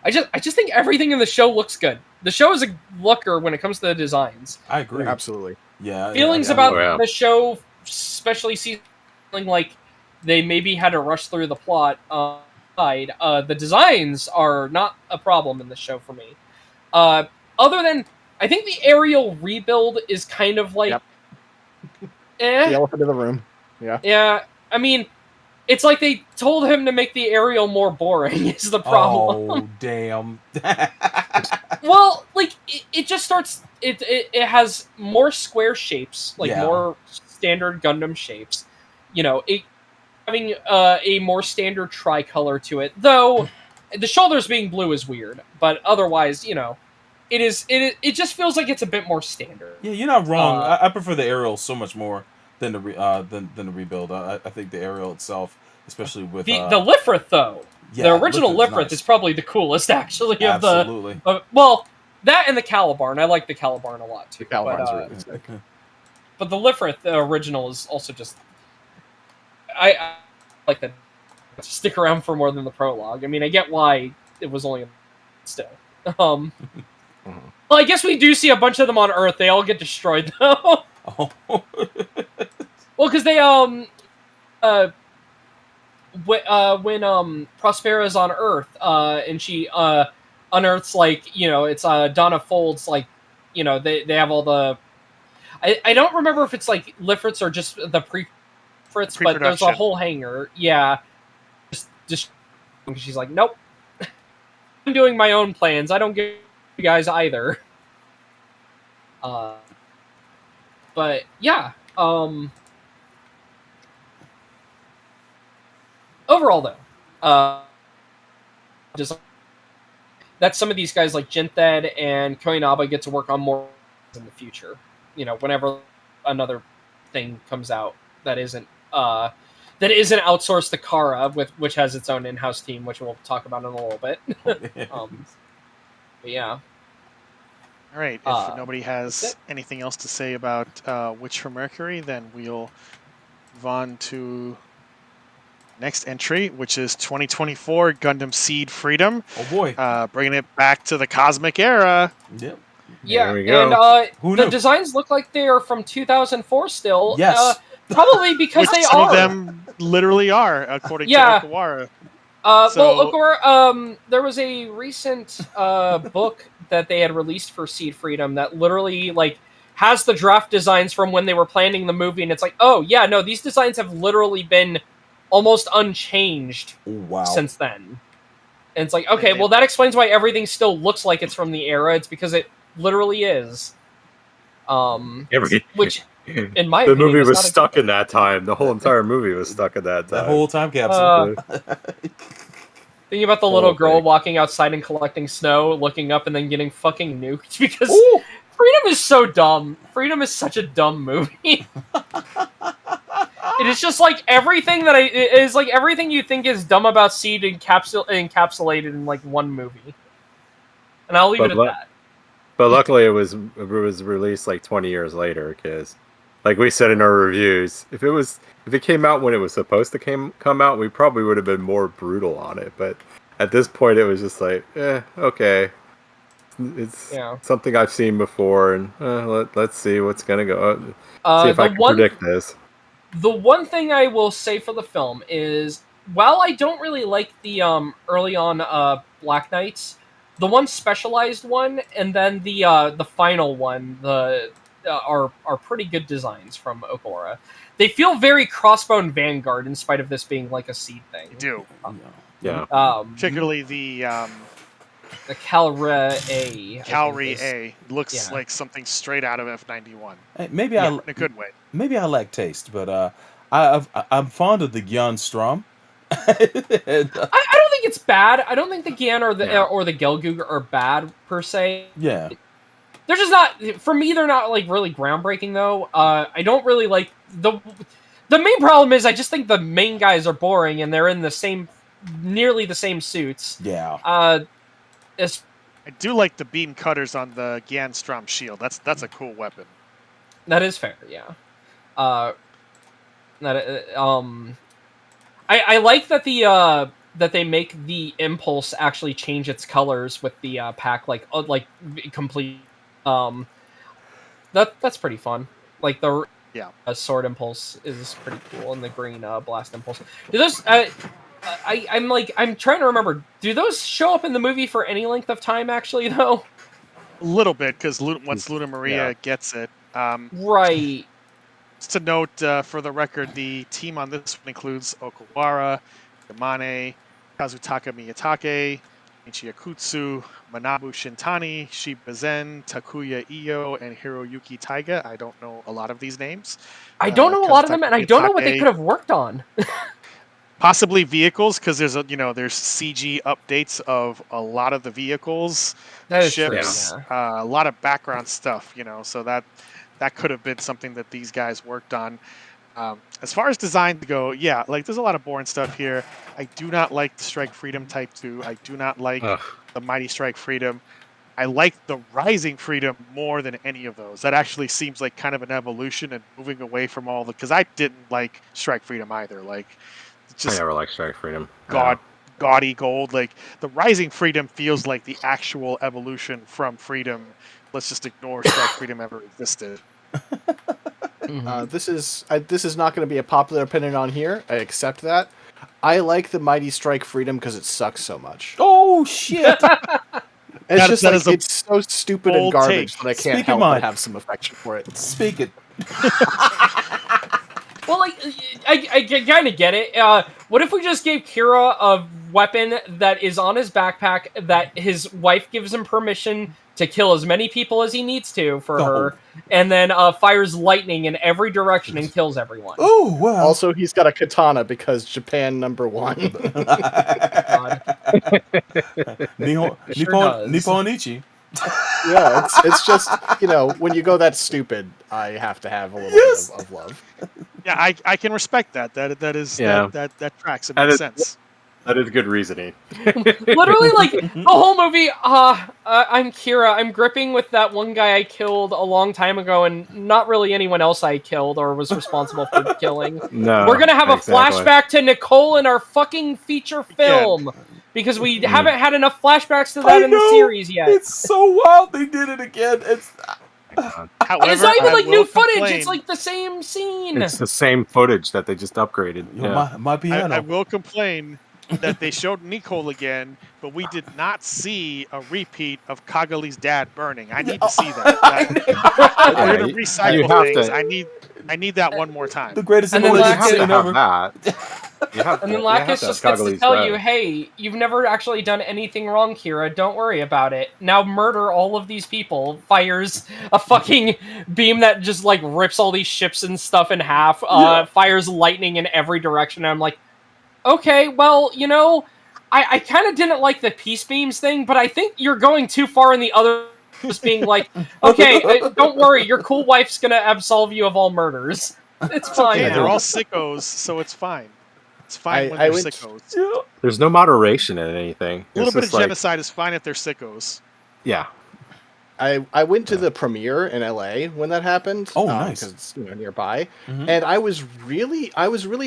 just think everything in the show looks good. The show is a looker when it comes to the designs. I agree. Absolutely. Yeah. Feelings about the show, especially feeling like they maybe had to rush through the plot. The designs are not a problem in the show for me. Other than, I think the aerial rebuild is kind of like, The elephant in the room. Yeah. Yeah. I mean, it's like they told him to make the aerial more boring. Is the problem? Oh damn. Well, like it just starts. It has more square shapes, like more standard Gundam shapes. Having a more standard tricolor to it, though the shoulders being blue is weird, but otherwise, it just feels like it's a bit more standard. Yeah, you're not wrong. I prefer the aerial so much more than the than the rebuild. I think the aerial itself, especially with the Lifrith, though. Yeah, the original Lifrith is probably the coolest, actually. Absolutely. Well, that and the Calibarn. I like the Calibarn a lot too. The Calibarn's really sick. But the Lifrith, the original, is also just. I like that. Stick around for more than the prologue. I mean, I get why it was only still. Well, I guess we do see a bunch of them on Earth. They all get destroyed though. Well, because they when Prospera's on Earth, and she unearths it's Donna Fold's they have all the. I don't remember if it's like Lifriths or just the pre-Fritz, but there's a whole hangar. Yeah. Just she's like, nope. I'm doing my own plans. I don't give you guys either. But yeah. Overall, though, just that some of these guys like Jinthed and Koinaba get to work on more in the future. Whenever another thing comes out that isn't outsourced to Kara, which has its own in-house team, which we'll talk about in a little bit. But yeah. All right. If nobody has anything else to say about Witch from Mercury, then we'll move on to next entry, which is 2024 Gundam Seed Freedom. Oh boy. Bringing it back to the cosmic era. Yep. Yeah, there we go. And the designs look like they are from 2004 still. Yes. Probably because they some are. Some of them literally are, according to Okawara. Well, Okawara, there was a recent book that they had released for Seed Freedom that literally has the draft designs from when they were planning the movie, and it's like, oh yeah, no, these designs have literally been almost unchanged since then. And it's like, okay, well that explains why everything still looks like it's from the era. It's because it literally is. Which, in my opinion, the movie was stuck in that time. The whole entire movie was stuck in that time. That whole time capsule. Thinking about the little girl walking outside and collecting snow, looking up and then getting fucking nuked because Freedom is so dumb. Freedom is such a dumb movie. It is just like everything everything you think is dumb about Seed encapsulated in one movie. And I'll leave it at that. But luckily, it was released 20 years later, because, like we said in our reviews, if it came out when it was supposed to come out, we probably would have been more brutal on it. But at this point, it was just okay, it's something I've seen before, and let's see what's gonna go. See if I can predict this. The one thing I will say for the film is, while I don't really like the early on Black Knights. The one specialized one, and then the final one, are pretty good designs from Okawara. They feel very Crossbone Vanguard, in spite of this being a Seed thing. They do. Yeah. Particularly the Calre A. Calre A looks like something straight out of F91. Hey, maybe in a good way. Maybe I lack taste, but I'm fond of the Gyan Strom. I don't think it's bad. I don't think the Gyan or the Gelgoog are bad per se. Yeah, they're just not, for me, they're not like really groundbreaking though. I don't really like the main problem is I just think the main guys are boring and they're in nearly the same suits. Yeah. It's, I do like the beam cutters on the Gyanstrom shield. That's a cool weapon. that is fair, yeah. I like that that they make the Impulse actually change its colors with the pack, like complete. That's pretty fun. Like the Sword Impulse is pretty cool, and the green Blast Impulse. Do those? I'm trying to remember. Do those show up in the movie for any length of time? Actually, though. A little bit, because once Luna Maria gets it, right. Just to note, for the record, the team on this one includes Okawara, Yamane, Kazutaka Miyatake, Michi Akutsu, Manabu Shintani, Shiba Zen, Takuya Iyo, and Hiroyuki Taiga. I don't know a lot of these names. I don't know a lot of them, and I don't know what they could have worked on. Possibly vehicles, because there's CG updates of a lot of the vehicles, ships, a lot of background stuff. So that could have been something that these guys worked on. As far as designs go, there's a lot of boring stuff here. I do not like the Strike Freedom Type 2. I do not like the Mighty Strike Freedom. I like the Rising Freedom more than any of those. That actually seems like kind of an evolution and moving away from all the... Because I didn't like Strike Freedom either. Like, just I never liked Strike Freedom. Gaudy gold. Like, the Rising Freedom feels like the actual evolution from Freedom. Let's just ignore Strike Freedom ever existed. This is not going to be a popular opinion on here. I accept that. I like the Mighty Strike Freedom because it sucks so much. Oh shit! It's so stupid and garbage that I can't help but have some affection for it. Speak it. Well, like, I kind of get it. What if we just gave Kira a weapon that is on his backpack that his wife gives him permission to kill as many people as he needs to for her, and then fires lightning in every direction and kills everyone? Oh, wow. Also, he's got a katana because Japan #1. Nipponichi. Yeah, it's just, when you go that stupid, I have to have a little bit of love. Yeah, I can respect that. That tracks. It makes sense. That is good reasoning. Literally, like, the whole movie, I'm Kira. I'm gripping with that one guy I killed a long time ago, and not really anyone else I killed or was responsible for killing. No, we're gonna have a flashback to Nicole in our fucking feature film. Yeah. Because we haven't had enough flashbacks to that in the series yet. It's so wild they did it again. However, it's not even like new footage. Complain. It's like the same scene. It's the same footage that they just upgraded. My piano. I will complain that they showed Nicole again, but we did not see a repeat of Kagali's dad burning. I need to see that. We're gonna recycle things. I need that one more time. The greatest and then Lacus just gets to tell you, hey, you've never actually done anything wrong, Kira. Don't worry about it. Now murder all of these people. Fires a fucking beam that just, like, rips all these ships and stuff in half. Fires lightning in every direction. And I'm like, okay, well, I kind of didn't like the peace beams thing, but I think you're going too far in the other... Just being like, okay, don't worry, your cool wife's gonna absolve you of all murders. It's fine. Okay, they're all sickos, so it's fine. It's fine when they're sickos. There's no moderation in anything. A little bit of genocide is fine if they're sickos. Yeah. I went to the premiere in LA when that happened. Oh, nice. Because it's nearby. Mm-hmm. And I was really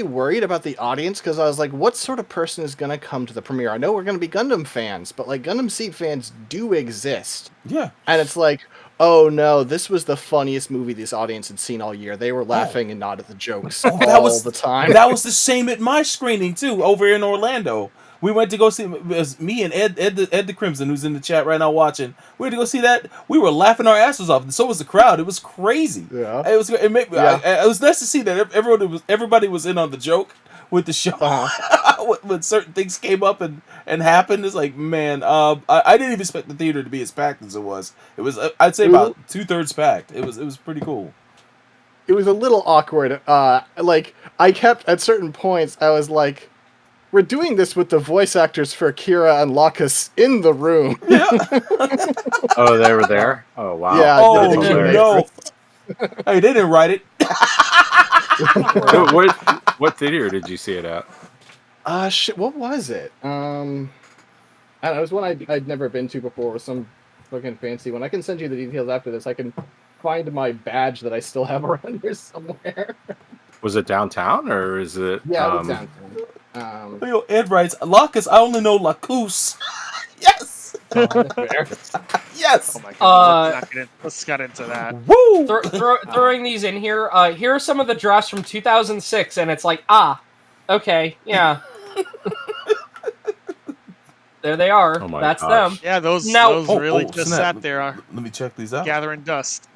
worried about the audience because I was like, what sort of person is going to come to the premiere? I know we're going to be Gundam fans, but like Gundam Seed fans do exist. Yeah. And it's like, oh no, this was the funniest movie this audience had seen all year. They were laughing and nodded at the jokes all the time. That was the same at my screening too, over in Orlando. We went to go see, it was me and Ed the Crimson, who's in the chat right now watching. We went to go see that. We were laughing our asses off, and so was the crowd. It was crazy. Yeah. It was nice to see that everybody was in on the joke with the show. When certain things came up and happened, it's like, man, I didn't even expect the theater to be as packed as it was. It was, I'd say, about 2/3 packed. It was pretty cool. It was a little awkward. Like, I kept, at certain points, I was like, we're doing this with the voice actors for Kira and Locus in the room. Yeah. Oh, they were there? Oh, wow. Yeah. Oh, hilarious. no. Hey, they didn't write it. What theater did you see it at? Shit, what was it? I don't know, it was one I'd never been to before. It was some fucking fancy one. I can send you the details after this. I can find my badge that I still have around here somewhere. Was it downtown or is it? Yeah, it was downtown. Ed writes, Locus, I only know Lacus. Yes. Yes. Oh my god. Let's get into that. Woo. Throwing these in here. Here are some of the drafts from 2006, and it's like, okay, yeah. There they are. Oh my That's gosh. them. Yeah, those really just snap. sat there Let me check these out. gathering dust.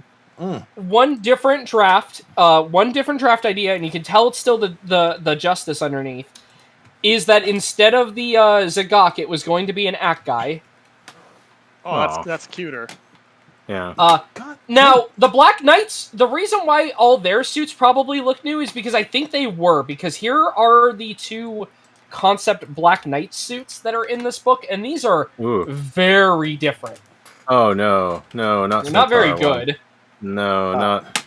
One different draft idea, and you can tell it's still the Justice underneath, is that instead of the Zagok, it was going to be an Act guy. Oh, that's cuter. Yeah. Now, the Black Knights, the reason why all their suits probably look new is because I think they were, because here are the two concept Black Knight suits that are in this book, and these are very different. Oh, no, not They're not very one. good. No, not...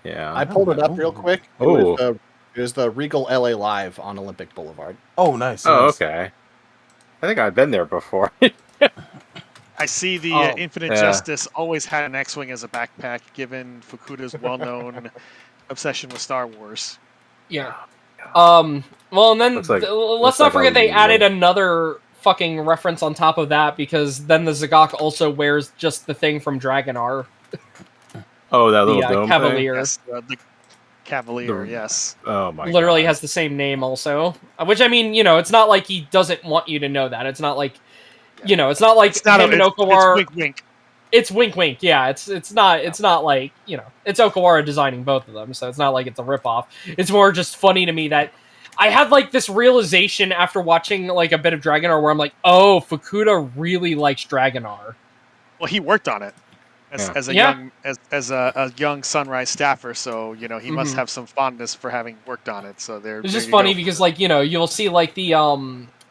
Yeah. I pulled it up real quick. Oh. It was the Regal LA Live on Olympic Boulevard. Oh, nice. Oh, nice. okay. I think I've been there before. I see the Infinite Justice always had an X-Wing as a backpack, given Fukuda's well-known obsession with Star Wars. Yeah. Well, and then let's not forget they added another fucking reference on top of that, because then the Zagok also wears just the thing from Dragonar. Oh, that little dome Cavalier. Yes, the Cavalier, yes. Oh my god. Literally has the same name also. Which, I mean, it's not like he doesn't want you to know that. It's not like, it's not like it's not him and Okawara... It's wink-wink. It's wink-wink, yeah. It's not like, it's Okawara designing both of them, so it's not like it's a ripoff. It's more just funny to me that I had, like, this realization after watching, like, a bit of Dragonar where I'm like, oh, Fukuda really likes Dragonar. Well, he worked on it as a young Sunrise staffer, so he must have some fondness for having worked on it. So it's just funny because, like, you'll see like the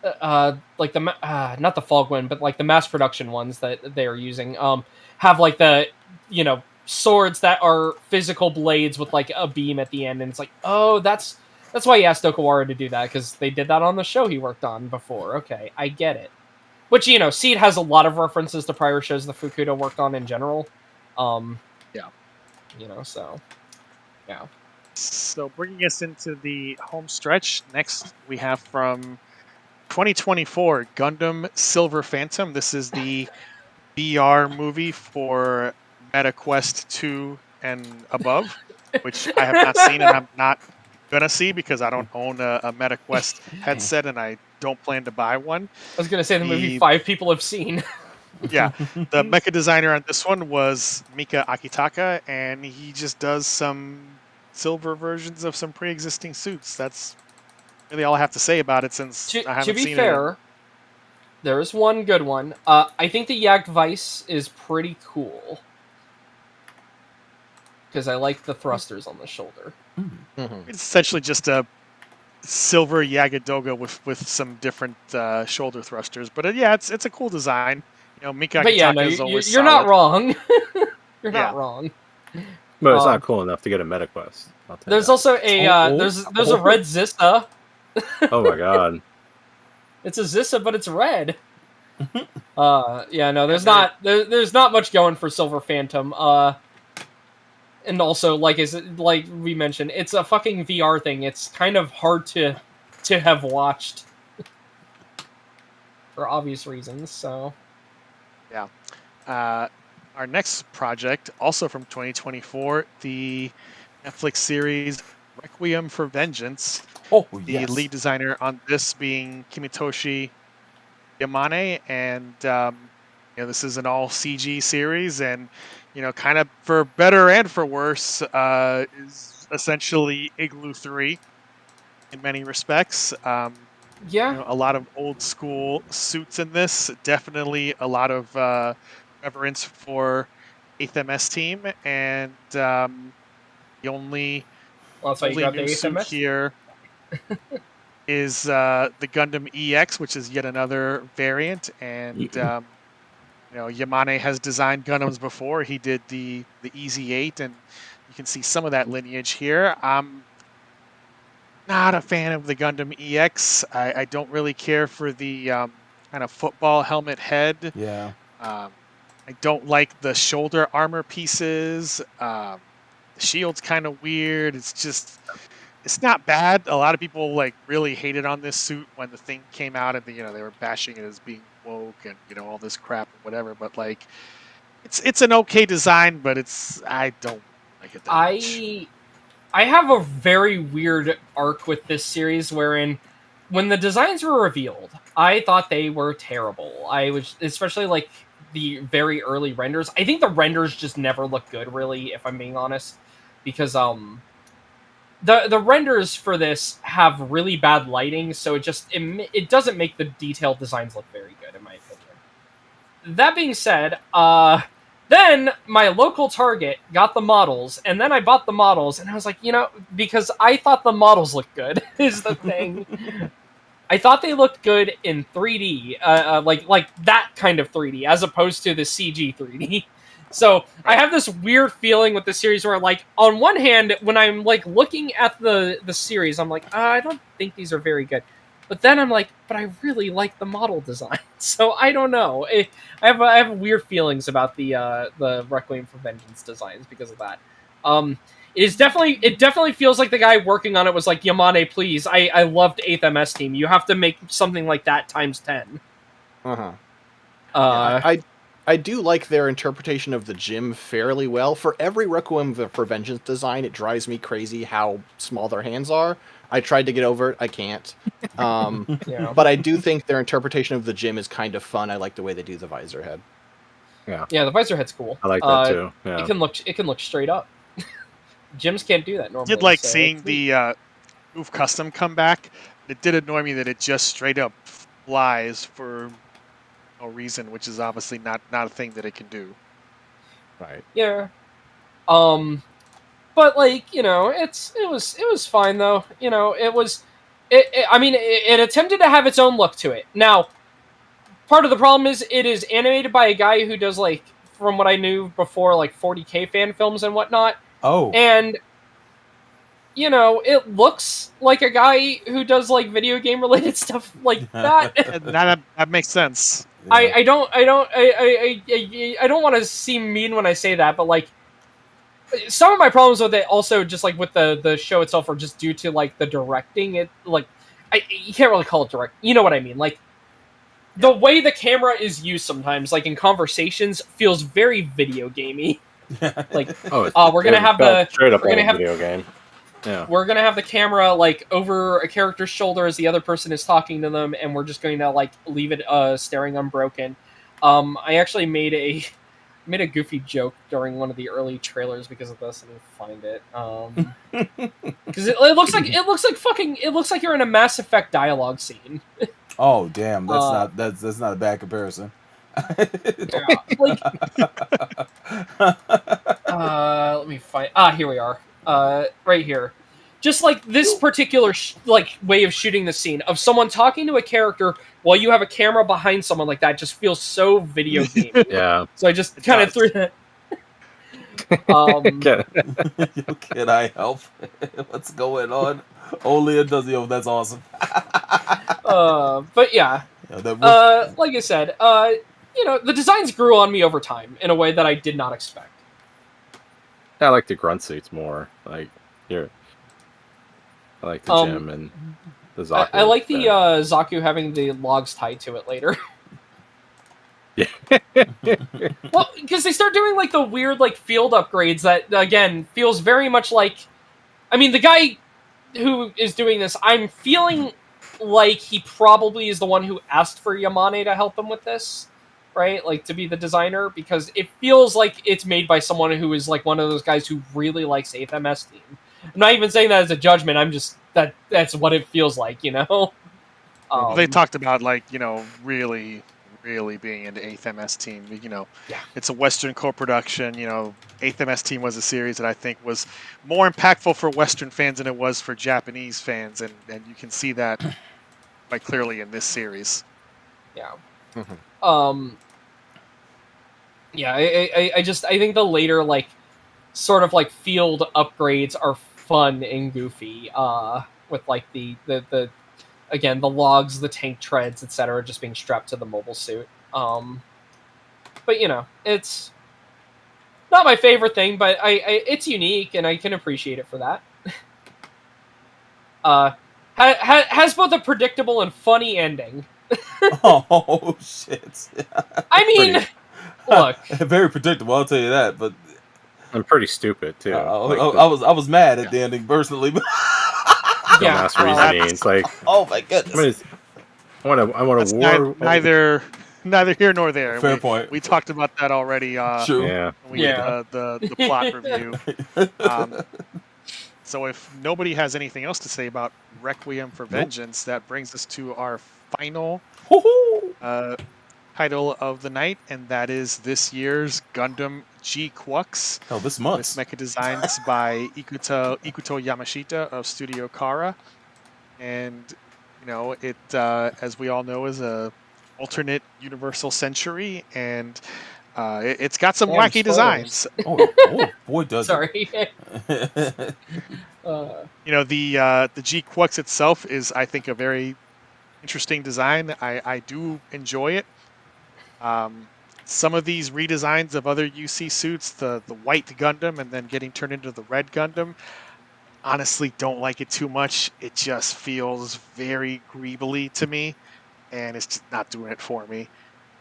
like the not the Fogwind, but like the mass production ones that they are using have like the swords that are physical blades with like a beam at the end, and it's like, oh, that's why he asked Okawara to do that, because they did that on the show he worked on before. Okay, I get it. Which, Seed has a lot of references to prior shows that Fukuda worked on in general. So, yeah. So, bringing us into the home stretch, next we have from 2024, Gundam Silver Phantom. This is the VR movie for MetaQuest 2 and above, which I have not seen and I'm not going to see because I don't own a MetaQuest headset and I don't plan to buy one. I was going to say the movie 5 people have seen. Yeah. The mecha designer on this one was Mika Akitaka, and he just does some silver versions of some pre-existing suits. That's really all I have to say about it since I haven't seen it. To be fair, there is one good one. I think the Jagd Weiss is pretty cool. Because I like the thrusters on the shoulder. It's essentially just a silver Yagadoga with some different shoulder thrusters, but it's a cool design. Mika Akitaka is always you're not wrong. You're not wrong. But it's not cool enough to get a MetaQuest. There's also a there's a red Zista. Oh my god. It's a Zista, but it's red. There's not much going for Silver Phantom. And also, like we mentioned, it's a fucking VR thing. It's kind of hard to have watched for obvious reasons. So, yeah. Our next project, also from 2024, the Netflix series Requiem for Vengeance. The lead designer on this being Kimitoshi Yamane, and this is an all CG series, and kind of for better and for worse, is essentially Igloo 3 in many respects. A lot of old school suits in this. Definitely a lot of reverence for 8th MS team, and the only new suit here. is the Gundam EX, which is yet another variant, and Yamane has designed Gundams before. He did the EZ8, and you can see some of that lineage here. I'm not a fan of the Gundam EX. I don't really care for the kind of football helmet head. Yeah. I don't like the shoulder armor pieces. The shield's kind of weird. It's not bad. A lot of people like really hated on this suit when the thing came out, and they were bashing it as being woke and all this crap and whatever. But like, it's an okay design, but I don't like it that much. I have a very weird arc with this series wherein when the designs were revealed, I thought they were terrible. I was especially like the very early renders. I think the renders just never look good, really, if I'm being honest, because the renders for this have really bad lighting, so it doesn't make the detailed designs look very good, in my opinion. That being said, then my local Target got the models, and then I bought the models, and I was like, because I thought the models looked good, is the thing. I thought they looked good in 3D, like that kind of 3D, as opposed to the CG 3D. So I have this weird feeling with the series where, like, on one hand, when I'm like looking at the series, I'm like, I don't think these are very good. But then I'm like, but I really like the model design. So I don't know. I have weird feelings about the Requiem for Vengeance designs because of that. It definitely feels like the guy working on it was like, Yamane, please, I loved 8th MS Team. You have to make something like that times 10. I do like their interpretation of the gym fairly well. For every Requiem for Vengeance design, it drives me crazy how small their hands are. I tried to get over it. I can't. But I do think their interpretation of the gym is kind of fun. I like the way they do the visor head. Yeah, the visor head's cool. I like that too. Yeah. It can look straight up. Gyms can't do that normally. I did like seeing the Move Custom come back. It did annoy me that it just straight up flies for no reason, which is obviously not a thing that it can do. Right. Yeah. But like, it was fine though. It attempted to have its own look to it. Now, part of the problem is it is animated by a guy who does, like, from what I knew before, like 40K fan films and whatnot. Oh. And it looks like a guy who does like video game related stuff like that. that makes sense. Yeah. I don't want to seem mean when I say that, but like some of my problems with it also just like with the show itself are just due to like the directing. It like you can't really call it direct. You know what I mean? Like the way the camera is used sometimes, like in conversations, feels very video gamey. Like we're gonna have video game. Yeah. We're gonna have the camera like over a character's shoulder as the other person is talking to them, and we're just going to like leave it staring unbroken. I actually made a goofy joke during one of the early trailers because of this. Let me find it. Because it looks like you're in a Mass Effect dialogue scene. Oh damn! That's not a bad comparison. Let me find. Here we are. Right here. Just like this particular way of shooting the scene of someone talking to a character while you have a camera behind someone like that just feels so video game. Yeah. So I just kind of threw that. Can I help? What's going on? Only it does. That's awesome. But yeah. Like I said, the designs grew on me over time in a way that I did not expect. I like the grunt suits more. Like here, I like the gym and the Zaku. I like the Zaku having the logs tied to it later. Yeah. Well, because they start doing like the weird like field upgrades that again feels very much like. I mean, the guy who is doing this, I'm feeling like he probably is the one who asked for Yamane to help him with this. Right, like to be the designer, because it feels like it's made by someone who is like one of those guys who really likes 8th MS Team. I'm not even saying that as a judgment. I'm just that's what it feels like, They talked about like really really being into 8th MS Team. Yeah. It's a Western co-production. 8th MS Team was a series that I think was more impactful for Western fans than it was for Japanese fans, and you can see that quite clearly in this series. Yeah. Yeah, I think the later sort of field upgrades are fun and goofy. With the again, the logs, the tank treads, etc., just being strapped to the mobile suit. But it's not my favorite thing, but it's unique and I can appreciate it for that. Has both a predictable and funny ending. Oh shit! I mean, look, very predictable. I'll tell you that, but I'm pretty stupid too. I was mad at the ending personally. Dumbass reasoning. It's like, oh my goodness! I want a war. Neither here nor there. Fair point. We talked about that already. True. Yeah. When we did the plot review. So if nobody has anything else to say about Requiem for Vengeance, that brings us to our final title of the night, and that is this year's Gundam G-Quux. Oh, this month. With mecha designs by Ikuto Yamashita of Studio Kara. And, it, as we all know, is a alternate universal century, and it's got some wacky designs. Oh boy, does Sorry. The G-Quux itself is, I think, a very interesting design. I do enjoy it. Some of these redesigns of other UC suits, the white Gundam and then getting turned into the red Gundam, honestly don't like it too much. It just feels very greebly to me, and it's just not doing it for me.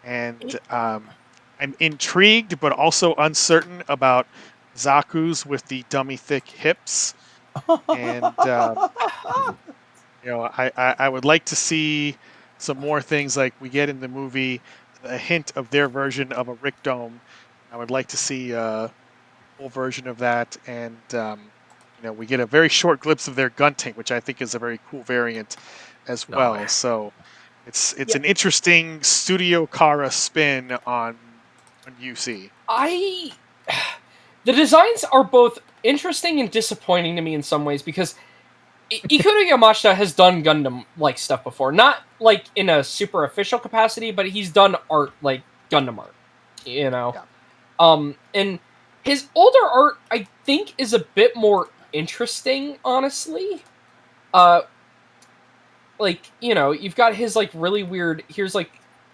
And I'm intrigued, but also uncertain about Zaku's with the dummy thick hips. And I would like to see some more things like we get in the movie, a hint of their version of a Rick Dome. I would like to see a full version of that, and we get a very short glimpse of their gun tank, which I think is a very cool variant as well. So it's an interesting Studio Kara spin on UC. The designs are both interesting and disappointing to me in some ways, because Ikuto Yamashita has done Gundam stuff before, not in a super official capacity, but he's done art like Gundam art, Yeah. And his older art I think is a bit more interesting, honestly. You've got his really weird. Here's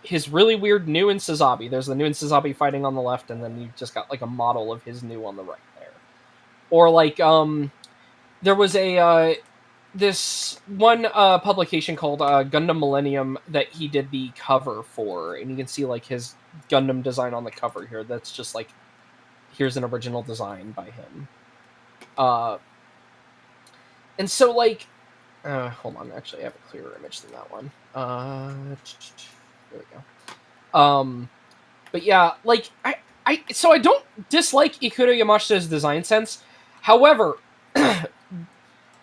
his really weird Nu and Sazabi. There's the Nu and Sazabi fighting on the left, and then you've just got a model of his Nu on the right there. Or there was a this one publication called Gundam Millennium that he did the cover for, and you can see his Gundam design on the cover here. That's just here's an original design by him. And so hold on, actually I have a clearer image than that one. There we go. But yeah, so I don't dislike Ikuto Yamashita's design sense. However,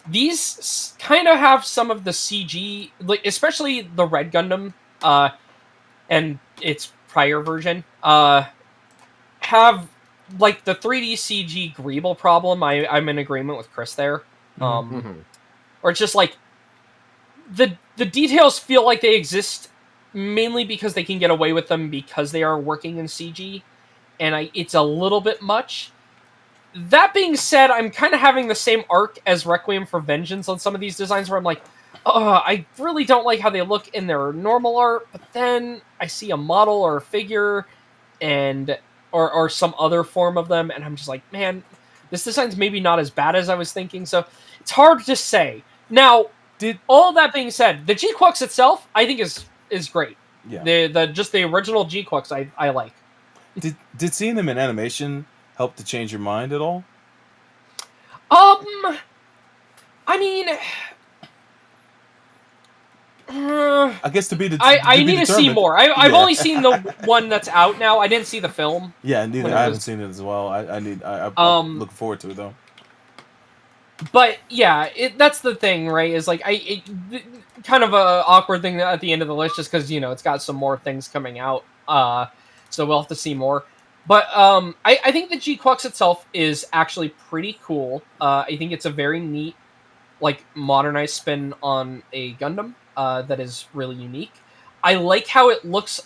these kind of have some of the CG, especially the Red Gundam, and its prior version, have the 3D CG greeble problem. I'm in agreement with Chris there. Or it's just the details feel like they exist mainly because they can get away with them because they are working in CG, and it's a little bit much. That being said, I'm kind of having the same arc as Requiem for Vengeance on some of these designs where I'm I really don't like how they look in their normal art, but then I see a model or a figure or some other form of them, and I'm just man, this design's maybe not as bad as I was thinking, so it's hard to say. Now, all that being said, the G-Quux itself, I think is great. Yeah. The original G-Quux I like. Did seeing them in animation help to change your mind at all? I mean, I guess to be I need to see more. I've only seen the one that's out now. I didn't see the film. Yeah, neither. I haven't seen it as well. I'm looking forward to it though. But yeah, that's the thing, right? Is like kind of a awkward thing at the end of the list, just because it's got some more things coming out. So we'll have to see more. But I think the G-Quux itself is actually pretty cool. I think it's a very neat, like, modernized spin on a Gundam that is really unique. I like how it looks.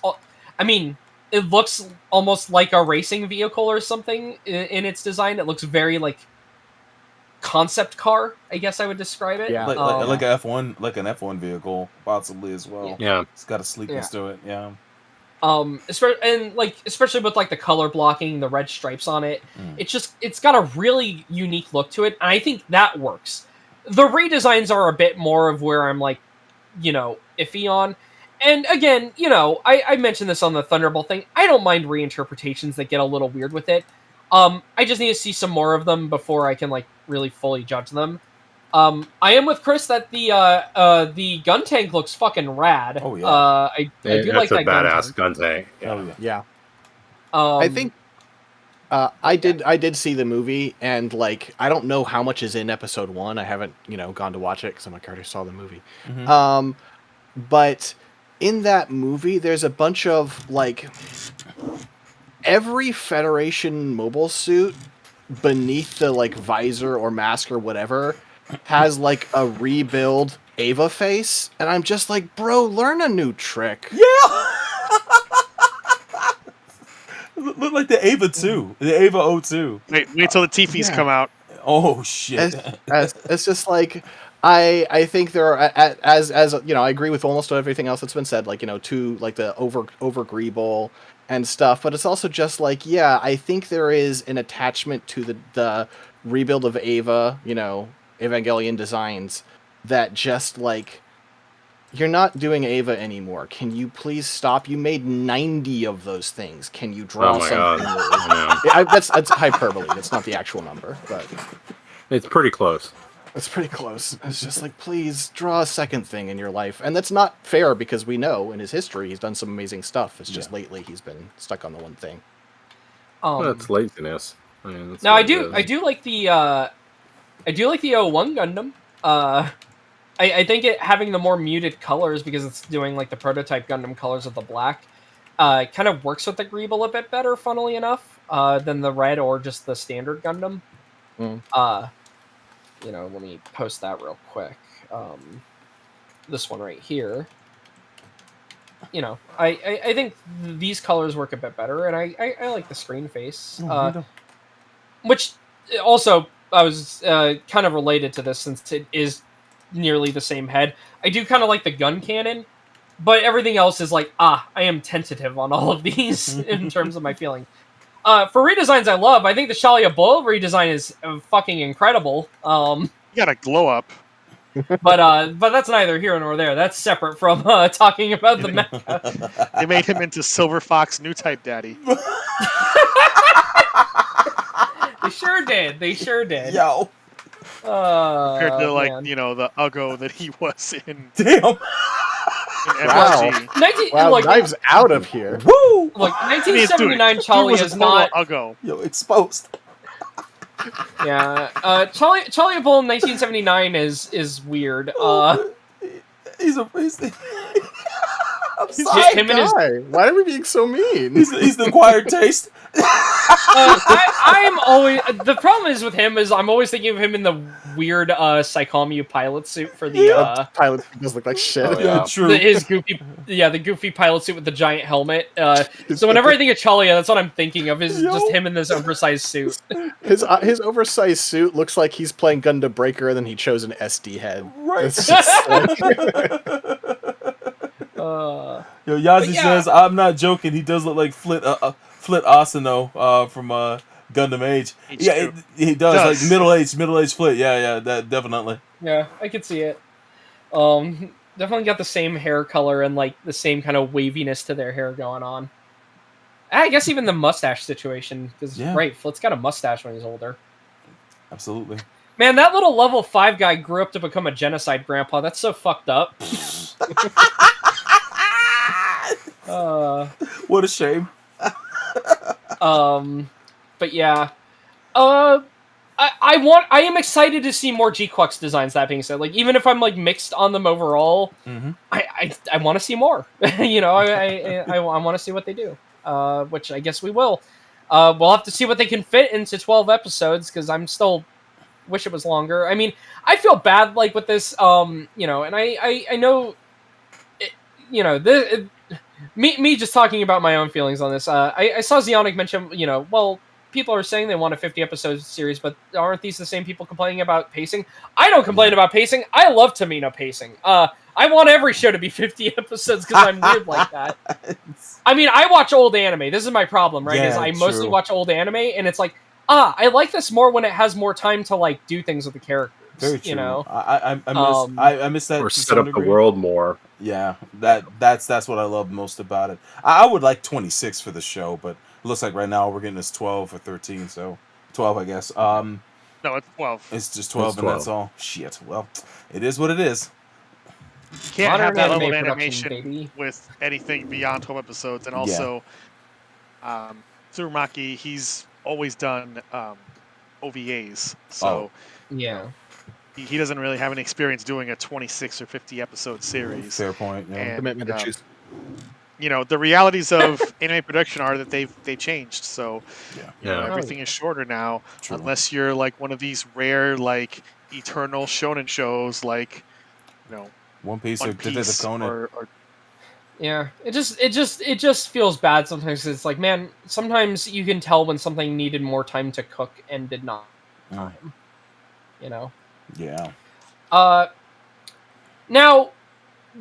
I mean, it looks almost like a racing vehicle or something in its design. It looks very like concept car, I guess I would describe it. Yeah. Like an F1 vehicle, possibly as well. Yeah, it's got a sleekness to it. Yeah. Especially with like the color blocking, the red stripes on it, it's got a really unique look to it, and I think that works. The redesigns are a bit more of where I'm like, iffy on. And again, I mentioned this on the Thunderbolt thing. I don't mind reinterpretations that get a little weird with it. I just need to see some more of them before I can like really fully judge them. I am with Chris that the gun tank looks fucking rad. Oh yeah, I do like that badass gun tank. Yeah. Oh Yeah. I think I did see the movie, and like I don't know how much is in episode 1. I haven't gone to watch it because I'm like I already saw the movie. Mhm. But in that movie, there's a bunch of like every Federation mobile suit beneath the like visor or mask or whatever has like a rebuild Ava face, and I'm just like, bro, learn a new trick. Yeah. Look like the Ava 2, the Ava 02. Wait till the Tifis come out. Oh shit! It's just like I think there are as I agree with almost everything else that's been said, like to like the over Greeble and stuff, but it's also just like I think there is an attachment to the rebuild of Ava, Evangelion designs that just like you're not doing Ava anymore. Can you please stop? You made 90 of those things. Can you draw something? That's hyperbole. That's not the actual number, but it's pretty close. It's pretty close. It's just like, please draw a second thing in your life. And that's not fair because we know in his history he's done some amazing stuff. It's just lately he's been stuck on the one thing. That's laziness. I do like the 01 Gundam. I think having the more muted colors, because it's doing like the prototype Gundam colors of the black, kind of works with the Greeble a bit better, funnily enough, than the red or just the standard Gundam. Let me post that real quick. This one right here. I think these colors work a bit better, and I like the screen face. Which also, I was kind of related to this since it is nearly the same head. I do kind of like the gun cannon, but everything else is like, I am tentative on all of these in terms of my feeling. For redesigns I love, I think the Shalia Bull redesign is fucking incredible. You got a glow up. But that's neither here nor there. That's separate from talking about the Mecha. They made him into Silver Fox New Type Daddy. They sure did. Yo. Compared to the Uggo that he was in. Damn. Wow, Knives out of here. Woo! Look, 1979 Charlie is not Uggo. Yo, exposed. Yeah, Charlie Bull in 1979 is weird. He's I'm sorry. Him and his... Why are we being so mean? He's the acquired taste. I'm always the problem is with him is I'm always thinking of him in the weird Psychomu pilot suit for the pilot does look like shit. Oh, yeah. True. The goofy pilot suit with the giant helmet. So whenever I think of Chalia, that's what I'm thinking of is just him in this oversized suit. His oversized suit looks like he's playing Gundam Breaker, and then he chose an SD head. Right. It's just Yo, Yazi says, I'm not joking. He does look like Flit Asano from Gundam Age. He does. Like middle-aged Flit. Yeah, that definitely. Yeah, I could see it. Definitely got the same hair color and like the same kind of waviness to their hair going on. I guess even the mustache situation, because Flit's got a mustache when he's older. Absolutely. Man, that little level 5 guy grew up to become a genocide grandpa. That's so fucked up. What a shame. But yeah. I I am excited to see more G-Quux designs. That being said, like even if I'm like mixed on them overall, I want to see more. You know, I want to see what they do. Which I guess we will. We'll have to see what they can fit into 12 episodes because I'm still wish it was longer. I mean, I feel bad like with this, you know, and I know, you know, me just talking about my own feelings on this. I saw Zionic mention, you know, well, people are saying they want a 50 episode series, but aren't these the same people complaining about pacing? I don't complain about pacing. I love Tamino pacing. I want every show to be 50 episodes because I'm weird like that. I mean, I watch old anime. This is my problem, right? Yeah, is I mostly watch old anime, and it's like, I like this more when it has more time to like do things with the characters. Very true. You know, I miss that. Or set up the world more. Yeah, that's what I love most about it. I would like 26 for the show, but it looks like right now we're getting this 12 or 13, so 12, I guess. No, it's 12. It's just 12, It's and that's all. Shit. Well, it is what it is. You can't Modern have that anime level of production, animation baby. with anything beyond 12 episodes, and also, Tsurumaki, he's always done OVAs, so yeah. he doesn't really have any experience doing a 26 or 50 episode series. Fair point. Yeah. And, Commitment issues. you know, the realities of anime production are that they changed. So you know, Yeah. everything is shorter now, True. unless you're like one of these rare like eternal shonen shows, like you know, One Piece One or Detective Piece Conan. or Yeah, it just feels bad sometimes. It's like, man, sometimes you can tell when something needed more time to cook and did not time. You know. Yeah. Now,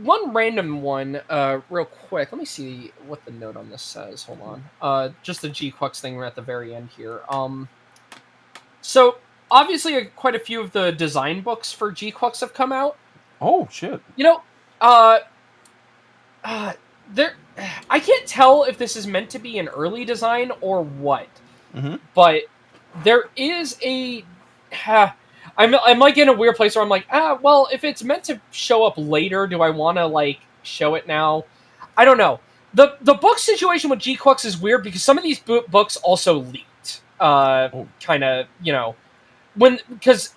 one random one, real quick. Let me see what the note on this says. Hold on. Just the G-Quux thing at the very end here. So obviously, quite a few of the design books for G-Quux have come out. Oh shit. You know, there, I can't tell if this is meant to be an early design or what, but there is a. I'm like in a weird place where I'm like, well, if it's meant to show up later, do I want to like show it now? I don't know. The book situation with G-Quux is weird because some of these books also leaked. Kind of, you know, because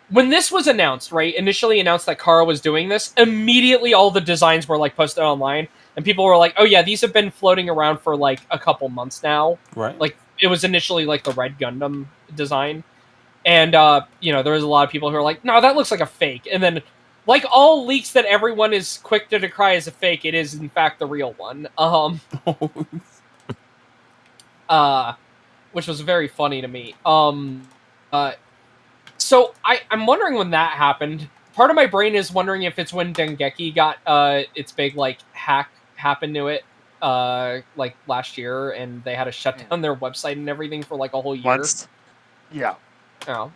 when this was announced, right, initially announced that Kara was doing this, immediately all the designs were like posted online, and people were like, "Oh yeah, these have been floating around for like a couple months now." Right. Like it was initially like the Red Gundam design, and you know there was a lot of people who were like, "No, that looks like a fake," and then. Like all leaks that everyone is quick to decry as a fake, it is in fact the real one. Which was very funny to me. So I'm wondering when that happened. Part of my brain is wondering if it's when Dengeki got its big like hack happen to it like last year, and they had to shut down their website and everything for like a whole year. once. Yeah. Oh.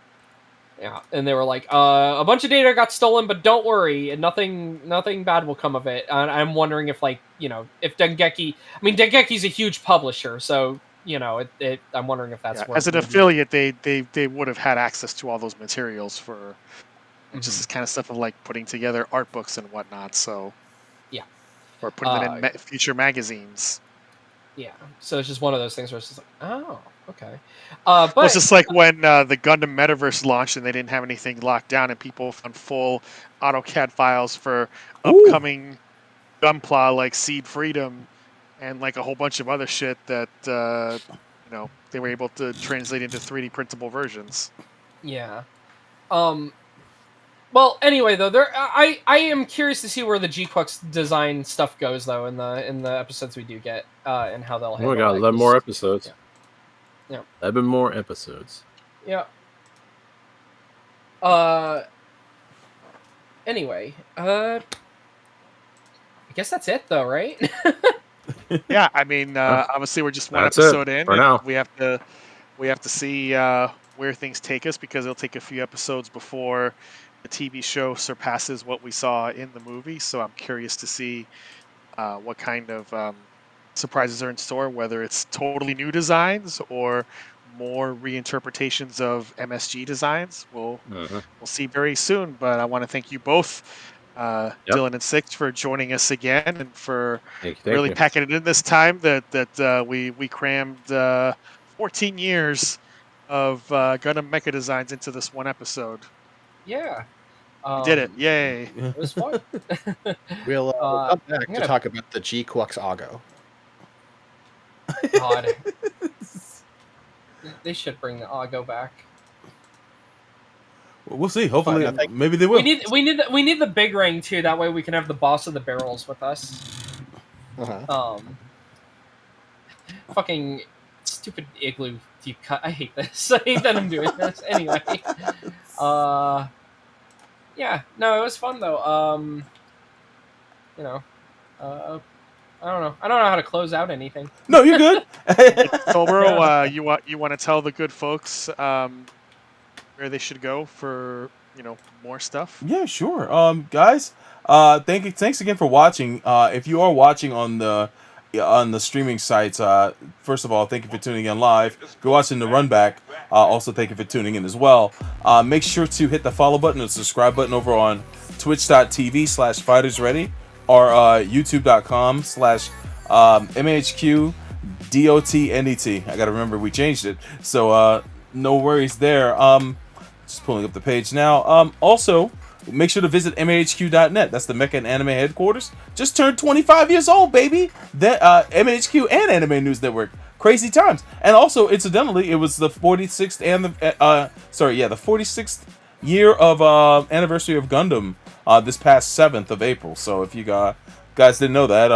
Yeah, and they were like, a bunch of data got stolen, but don't worry, and nothing bad will come of it. And I'm wondering if, like, you know, if Dengeki's a huge publisher, so you know, I'm wondering if that's as an affiliate, they would have had access to all those materials for just this kind of stuff of like putting together art books and whatnot. So yeah, or putting them in future magazines. Yeah, so it's just one of those things where it's just like, oh, okay. But it's just like when the Gundam Metaverse launched and they didn't have anything locked down, and people found full AutoCAD files for upcoming Gunpla like Seed Freedom and like a whole bunch of other shit that you know they were able to translate into 3D printable versions. Yeah. Well, anyway, though, I am curious to see where the G-Quux design stuff goes, though, in the episodes we do get, and how they'll handle. Oh my god, 11 more episodes. Yeah. 11 more episodes. Yeah. Anyway, I guess that's it, though, right? Yeah, I mean, obviously we're just one episode in. For now. We have to see where things take us because it'll take a few episodes before the TV show surpasses what we saw in the movie. So I'm curious to see what kind of surprises are in store, whether it's totally new designs or more reinterpretations of MSG designs. We'll see very soon. But I want to thank you both, Dylan and Six, for joining us again and for really packing it in this time that we crammed 14 years of Gundam Mecha designs into this one episode. Yeah. We did it! Yay! It was fun. We'll come back to talk about the G-Quux Augo. God. They should bring the Augo back. We'll see. Hopefully, maybe they will. We need the big ring too. That way we can have the boss of the barrels with us. Fucking stupid igloo deep cut. I hate this. I hate that I'm doing this. Anyway. Yeah. No, it was fun though. You know. I don't know. I don't know how to close out anything. No, you're good. Tobro, you want to tell the good folks where they should go for more stuff? Yeah, sure. Guys, thanks again for watching. If you are watching on the streaming sites, first of all, thank you for tuning in live. If you're watching the run back, also thank you for tuning in as well. Make sure to hit the follow button and subscribe button over on twitch.tv/fightersready or youtube.com/MAHQ DOTNET. I gotta remember we changed it, so no worries there. Just pulling up the page now. Also, make sure to visit MAHQ.net. That's the Mecha and Anime headquarters. Just turned 25 years old, baby. That MAHQ and Anime News Network. Crazy times. And also, incidentally, it was the 46th and the 46th year of anniversary of Gundam. This past 7th of April. So if you guys didn't know that,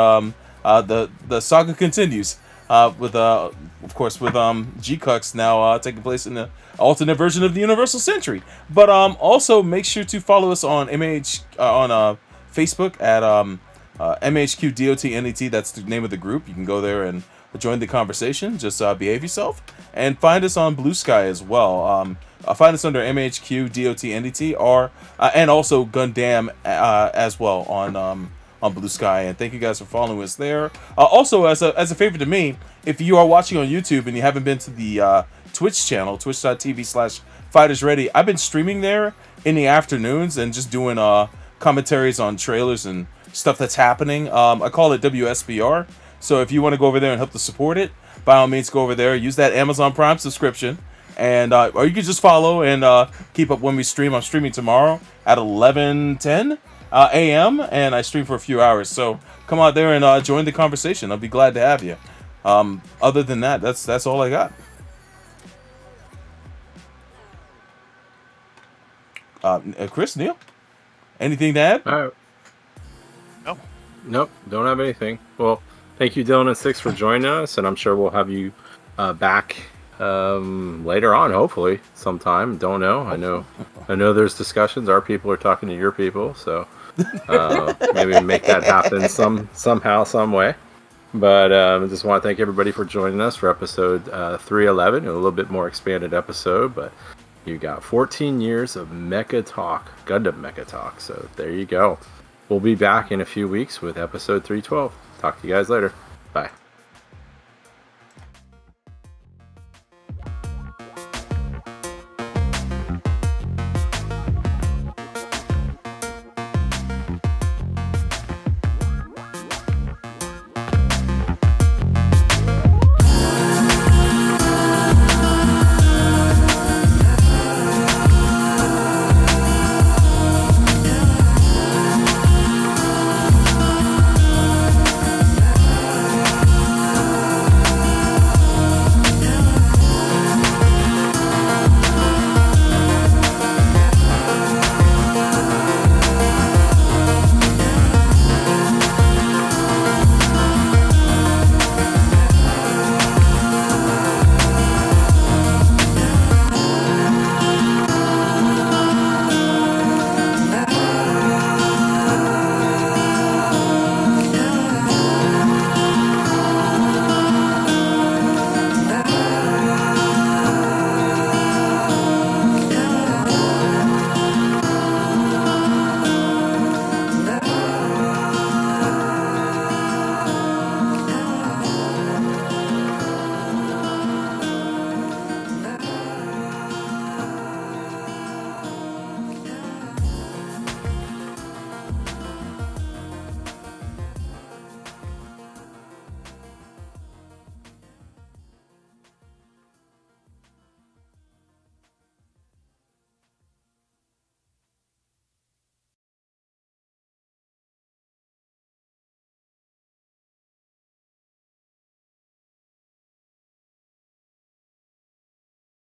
the saga continues. With of course with G-Quux now taking place in the alternate version of the Universal Century. But also make sure to follow us on Facebook at MAHQ DOTNET. That's the name of the group. You can go there and join the conversation. Just behave yourself, and find us on Blue Sky as well. Find us under MAHQ DOTNET and also Gundam as well on Blue Sky, and thank you guys for following us there. Also, as a favor to me, if you are watching on YouTube and you haven't been to the Twitch channel, twitch.tv/fightersready, I've been streaming there in the afternoons and just doing commentaries on trailers and stuff that's happening. I call it WSBR. So if you want to go over there and help to support it, by all means, go over there. Use that Amazon Prime subscription, and or you can just follow and keep up when we stream. I'm streaming tomorrow at 11:10 a.m. and I stream for a few hours. So come out there and join the conversation. I'll be glad to have you. Other than that, that's all I got. Chris, Neil, anything to add? Nope, don't have anything. Well, thank you, Dylan and Six, for joining us, and I'm sure we'll have you back later on, hopefully sometime. Don't know. I know there's discussions. Our people are talking to your people, so maybe make that happen somehow, some way. But I just want to thank everybody for joining us for episode 311, a little bit more expanded episode, but you got 14 years of Mecha Talk, Gundam Mecha Talk. So there you go. We'll be back in a few weeks with episode 312. Talk to you guys later. Bye.